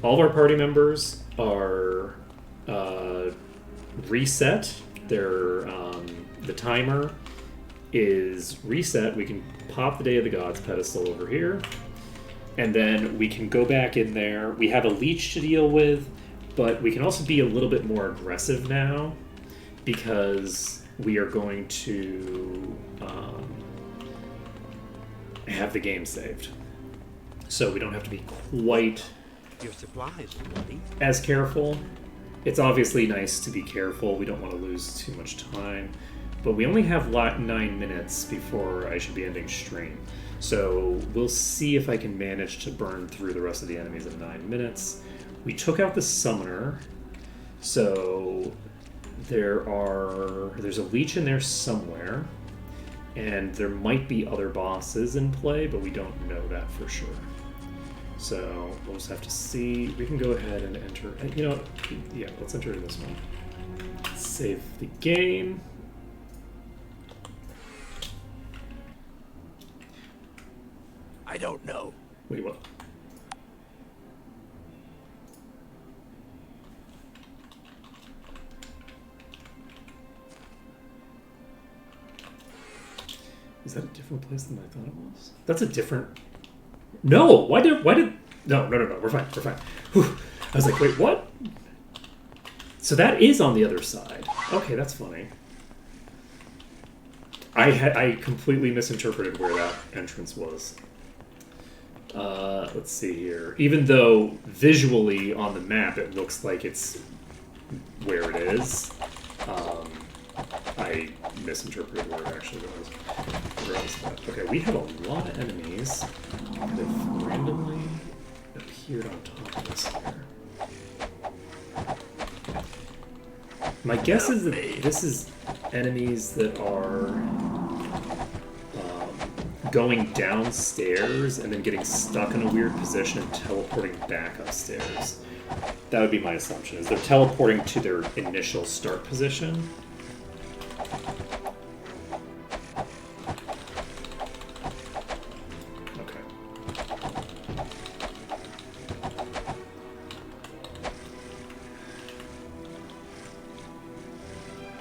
all of our party members are reset. Their the timer is reset. We can pop the Day of the Gods pedestal over here, and then we can go back in there. We have a leech to deal with, but we can also be a little bit more aggressive now because we are going to have the game saved. So we don't have to be quite Your supplies are ready. as careful. It's obviously nice to be careful. We don't want to lose too much time. But we only have 9 minutes before I should be ending stream. So we'll see if I can manage to burn through the rest of the enemies in 9 minutes. We took out the summoner. So there's a leech in there somewhere. And there might be other bosses in play, but we don't know that for sure. So we'll just have to see. We can go ahead and enter. You know, yeah, let's enter this one. Save the game. I don't know. Wait, what? Is that a different place than I thought it was? That's a different... No! Why did... No. We're fine. Whew. I was like, wait, what? So that is on the other side. Okay, that's funny. I completely misinterpreted where that entrance was. Let's see here. Even though visually on the map it looks like it's where it is, I misinterpreted where it actually was. Where was that? Okay, we have a lot of enemies that have randomly appeared on top of us here. My guess is that this is enemies that are going downstairs and then getting stuck in a weird position and teleporting back upstairs. That would be my assumption, is they're teleporting to their initial start position. Okay.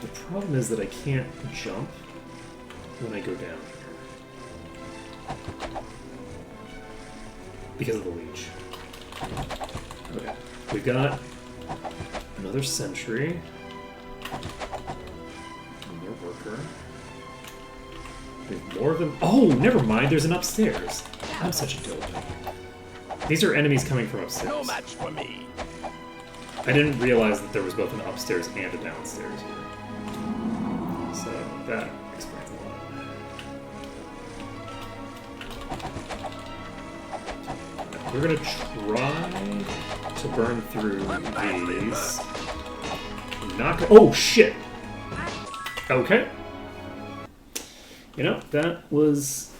The problem is that I can't jump when I go down here. Because of the leech. Okay. We've got another sentry. Another worker. We have more of them. Oh, never mind. There's an upstairs. I'm such a dope. These are enemies coming from upstairs. No match for me. I didn't realize that there was both an upstairs and a downstairs here. So that explains a lot. We're gonna try to burn through these. Not go- Oh shit! Okay. You know, that was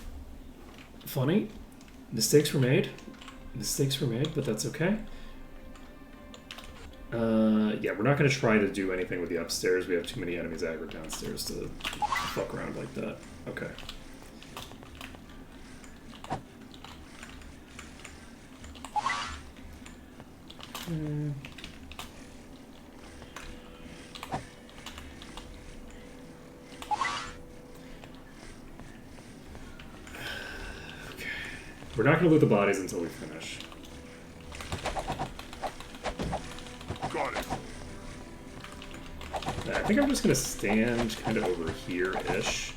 funny. Mistakes were made, but that's okay. Yeah, we're not going to try to do anything with the upstairs. We have too many enemies aggro downstairs to fuck around like that. Okay. We're not going to loot the bodies until we finish. Got it. I think I'm just going to stand kind of over here-ish.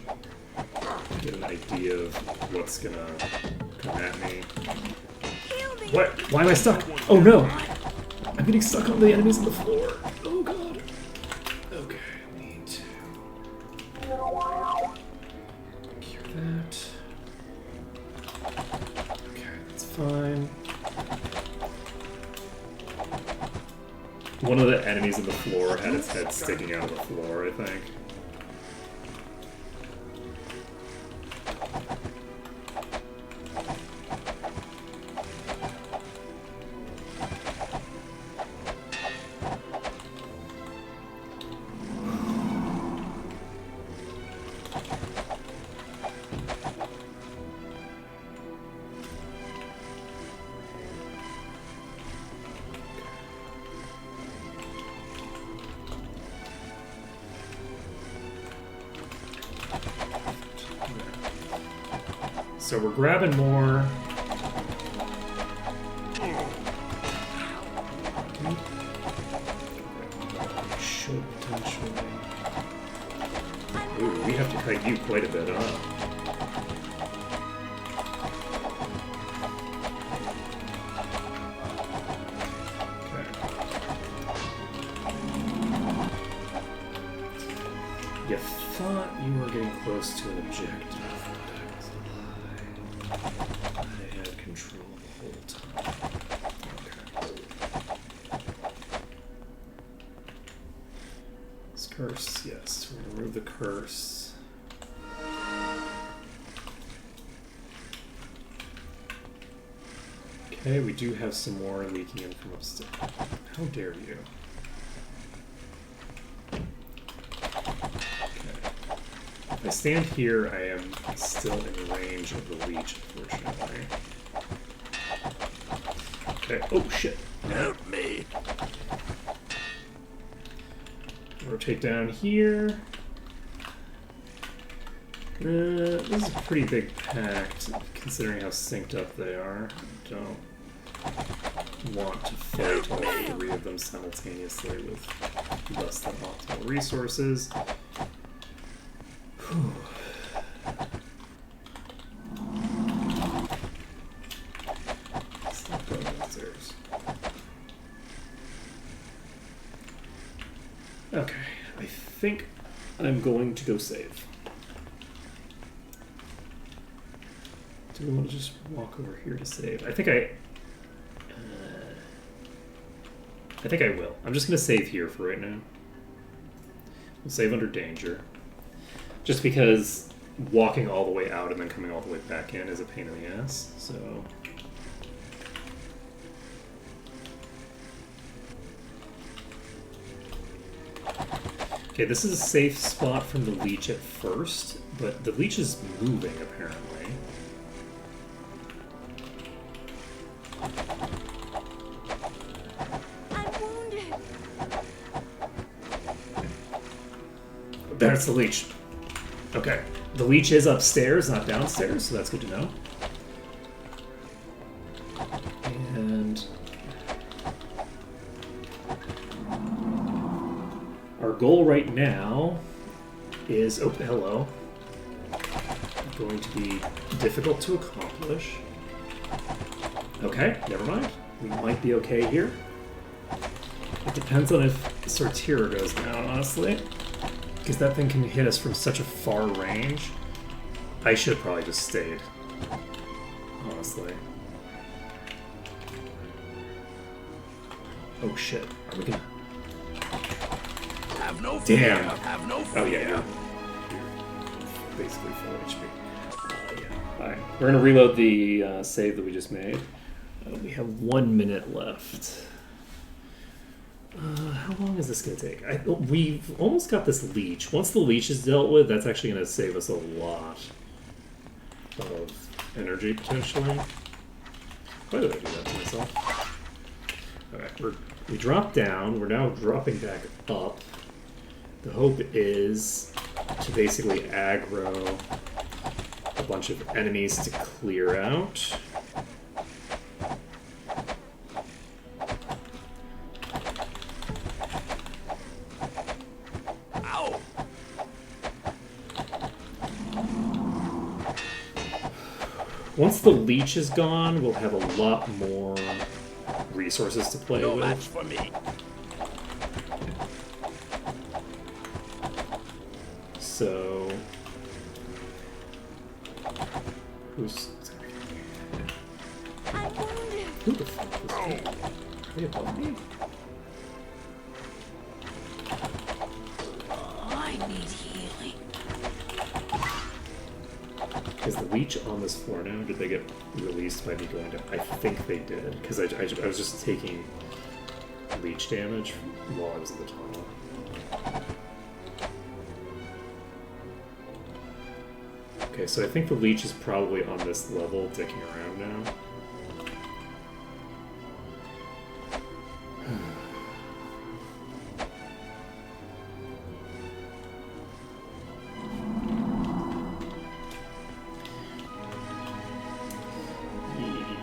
Get an idea of what's going to come at me. What? Why am I stuck? Oh no! I'm getting stuck on the enemies on the floor. Oh god. Okay, I need to cure that. Okay, that's fine. One of the enemies on the floor had its head sticking out of the floor, I think. So we're grabbing more. Should potentially. Ooh, we have to fight you quite a bit, huh? Okay. You thought you were getting close to an objective. I had control the whole time. Okay. This curse, yes. We're gonna remove the curse. Okay, we do have some more leaking in from upstairs. How dare you? If I stand here, I am still in range of the leech, unfortunately. Okay, oh shit. Help me. Rotate down here. This is a pretty big pact, considering how synced up they are. I don't want to fight all three of them simultaneously with less than optimal resources. Whew. Stop going downstairs. Okay, I think I'm going to go save. Do we want to just walk over here to save? I think I will. I'm just going to save here for right now. We'll save under danger. Just because walking all the way out and then coming all the way back in is a pain in the ass, so... Okay, this is a safe spot from the leech at first, but the leech is moving, apparently. There's the leech. Okay. The leech is upstairs, not downstairs, so that's good to know. And our goal right now is... Oh, hello. Going to be difficult to accomplish. Okay, never mind. We might be okay here. It depends on if Sortira goes down, honestly. Because that thing can hit us from such a far range. I should have probably just stayed. Honestly. Oh shit. Are we gonna... Have no fear. Damn. Have no fear. Oh yeah, you're basically full HP. Yeah. Alright. We're gonna reload the save that we just made. We have 1 minute left. How long is this going to take? We've almost got this leech. Once the leech is dealt with, that's actually going to save us a lot of energy, potentially. Why did I do that to myself? Alright, we dropped down. We're now dropping back up. The hope is to basically aggro a bunch of enemies to clear out. Ow! Once the leech is gone, we'll have a lot more resources to play No match with. for me. So, who's I'm wounded. who the fuck is that? Are they above me? I need healing. Is the leech on this floor now? Did they get released by me going down? I think they did, because I was just taking leech damage while I was in the tunnel. Okay, so I think the leech is probably on this level, dicking around now.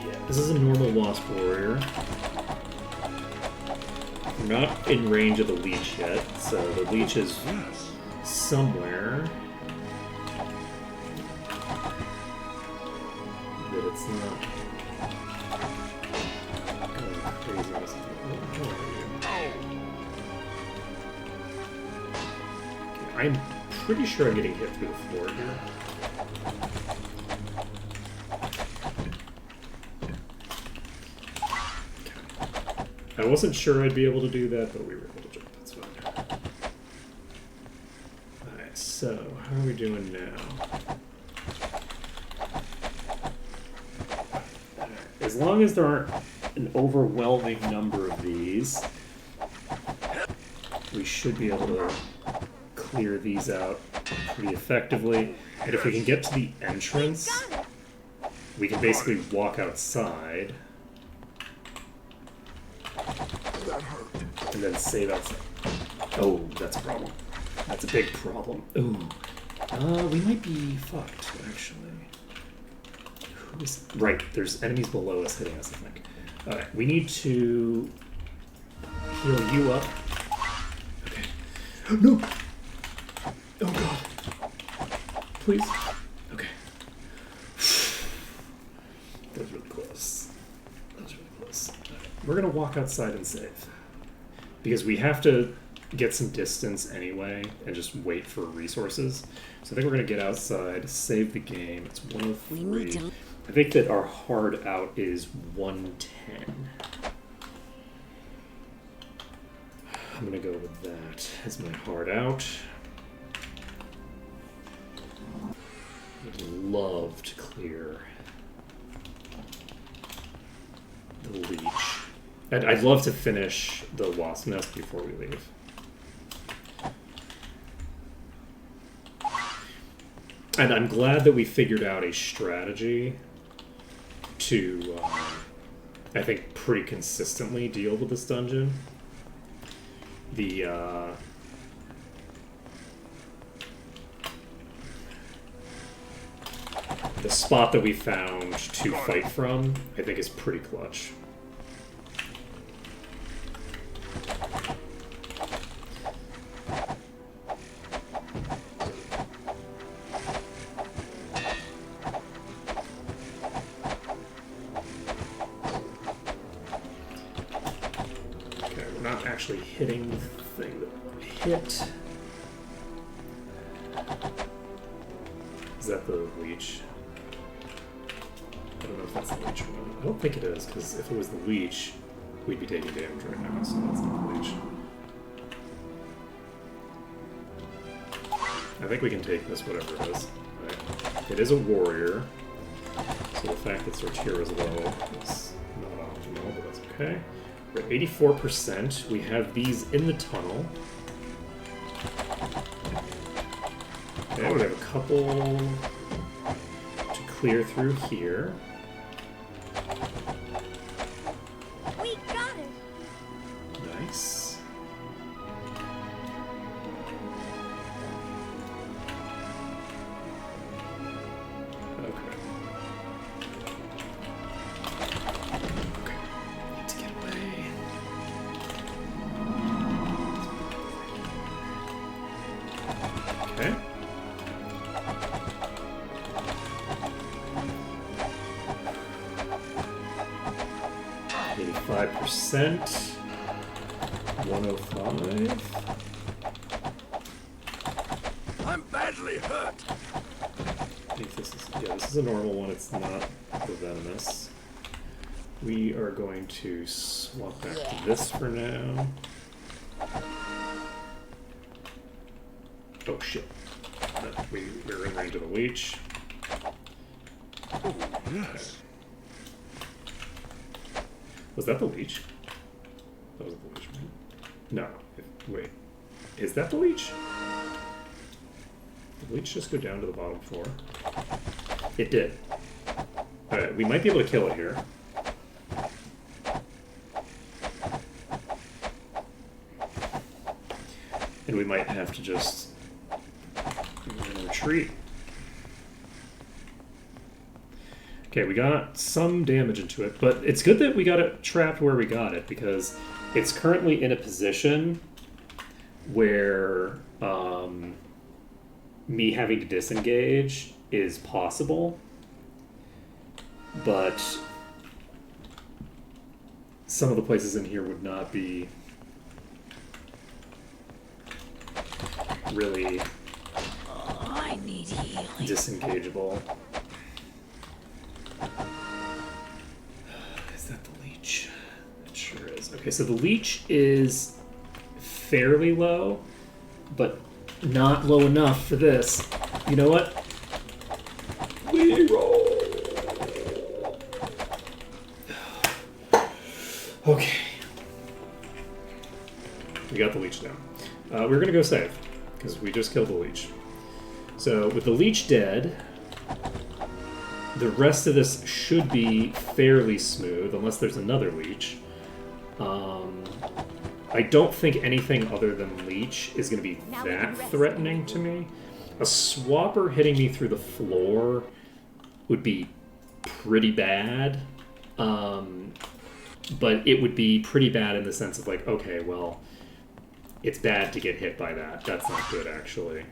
Yeah, this is a normal Wasp Warrior. We're not in range of the leech yet, so the leech is somewhere. That it's not going crazy. Where are you? Okay, I'm pretty sure I'm getting hit through the floor here. I wasn't sure I'd be able to do that, but we were able to jump. That's fine. Alright, so how are we doing now? As long as there aren't an overwhelming number of these, we should be able to clear these out pretty effectively. And if we can get to the entrance, we can basically walk outside and then save outside. Oh, that's a problem. That's a big problem. Ooh. We might be fucked, actually. Right, there's enemies below us hitting us, I think. Alright, we need to heal you up. Okay. No! Oh god. Please. Okay. That was really close. That was really close. Alright, we're gonna walk outside and save. Because we have to get some distance anyway and just wait for resources. So I think we're gonna get outside, save the game. It's 103. We need to. I think that our hard out is 110. I'm gonna go with that as my hard out. Would love to clear the leech. And I'd love to finish the wasp nest before we leave. And I'm glad that we figured out a strategy to, I think, pretty consistently deal with this dungeon. The spot that we found to fight from, I think, is pretty clutch. Actually hitting the thing that we hit. Is that the leech? I don't know if that's the leech or not. I don't think it is, because if it was the leech, we'd be taking damage right now, so that's not the leech. I think we can take this, whatever it is. Right. It is a warrior, so the fact that Sortira is low is not optimal, but that's okay. We're at 84%. We have these in the tunnel. Okay, we have a couple to clear through here. We got it. 5%. 105. I'm badly hurt. I think this is, yeah, this is a normal one. It's not the venomous. We are going to swap back to this for now. Oh shit. We're in range of the leech. Oh, yes. Was that the leech? That was the leech, right? No. Wait. Is that the leech? Did the leech just go down to the bottom floor? It did. Alright, we might be able to kill it here. And we might have to just retreat. Okay, we got some damage into it, but it's good that we got it trapped where we got it, because it's currently in a position where me having to disengage is possible, but some of the places in here would not be really I need healing. disengageable. Is that the leech? It sure is. Okay, so the leech is fairly low, but not low enough for this. You know what? We roll. Okay. We got the leech down. We're gonna go save, because we just killed the leech. So with the leech dead, the rest of this should be fairly smooth, unless there's another leech. I don't think anything other than leech is going to be that threatening to me. A swapper hitting me through the floor would be pretty bad. But it would be pretty bad in the sense of like, okay, well, it's bad to get hit by that. That's not good, actually.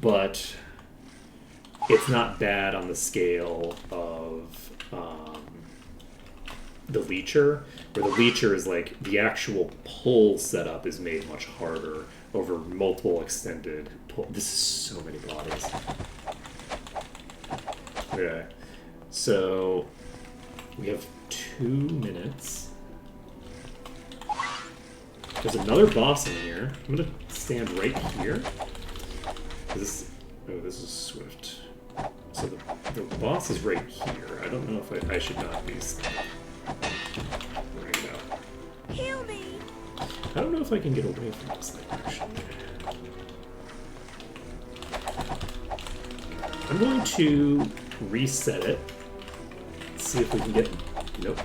But it's not bad on the scale of the leecher, where the leecher is like the actual pull setup is made much harder over multiple extended pull. This is so many bodies. Okay, so we have 2 minutes. There's another boss in here. I'm gonna stand right here. This is Swift. So the boss is right here. I don't know if I should not be. Right now. Heal me. I don't know if I can get away from this thing, actually. I'm going to reset it. See if we can get. Nope.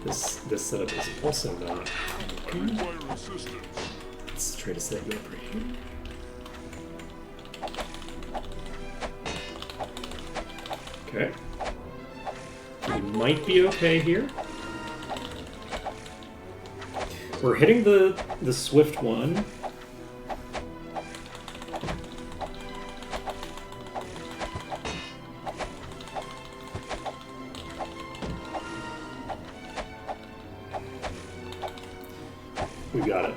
This setup is also not. I require assistance. Let's try to set you up right here. Okay. We might be okay here. We're hitting the swift one. We got it.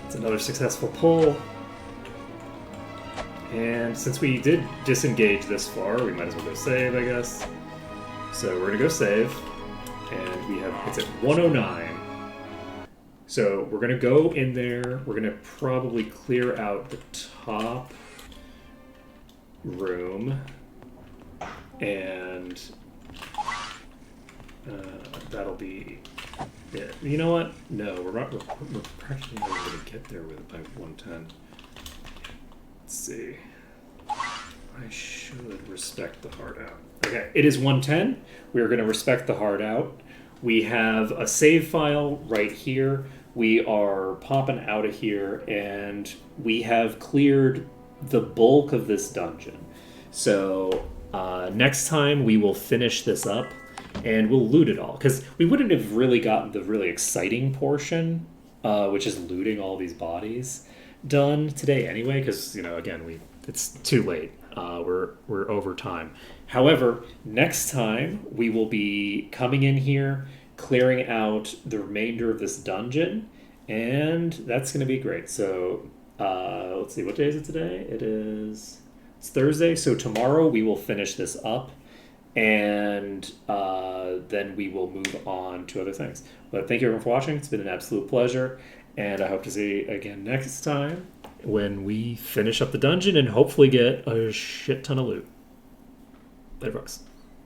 It's another successful pull. And since we did disengage this far, we might as well go save, I guess. So we're gonna go save. And we have, it's at 109. So we're gonna go in there, we're gonna probably clear out the top room, and that'll be it. You know what? No, we're practically not going to get there with it by 110. Let's see. I should respect the hard out. Okay, it is 110. We are going to respect the hard out. We have a save file right here. We are popping out of here, and we have cleared the bulk of this dungeon. So next time we will finish this up and we'll loot it all, because we wouldn't have really gotten the really exciting portion which is looting all these bodies, done today anyway. Because again, it's too late. We're over time. However, next time we will be coming in here, clearing out the remainder of this dungeon, and that's going to be great. So let's see, what day is it today? It's Thursday. So tomorrow we will finish this up, and then we will move on to other things. But thank you everyone for watching. It's been an absolute pleasure, and I hope to see you again next time when we finish up the dungeon and hopefully get a shit ton of loot. Later, folks.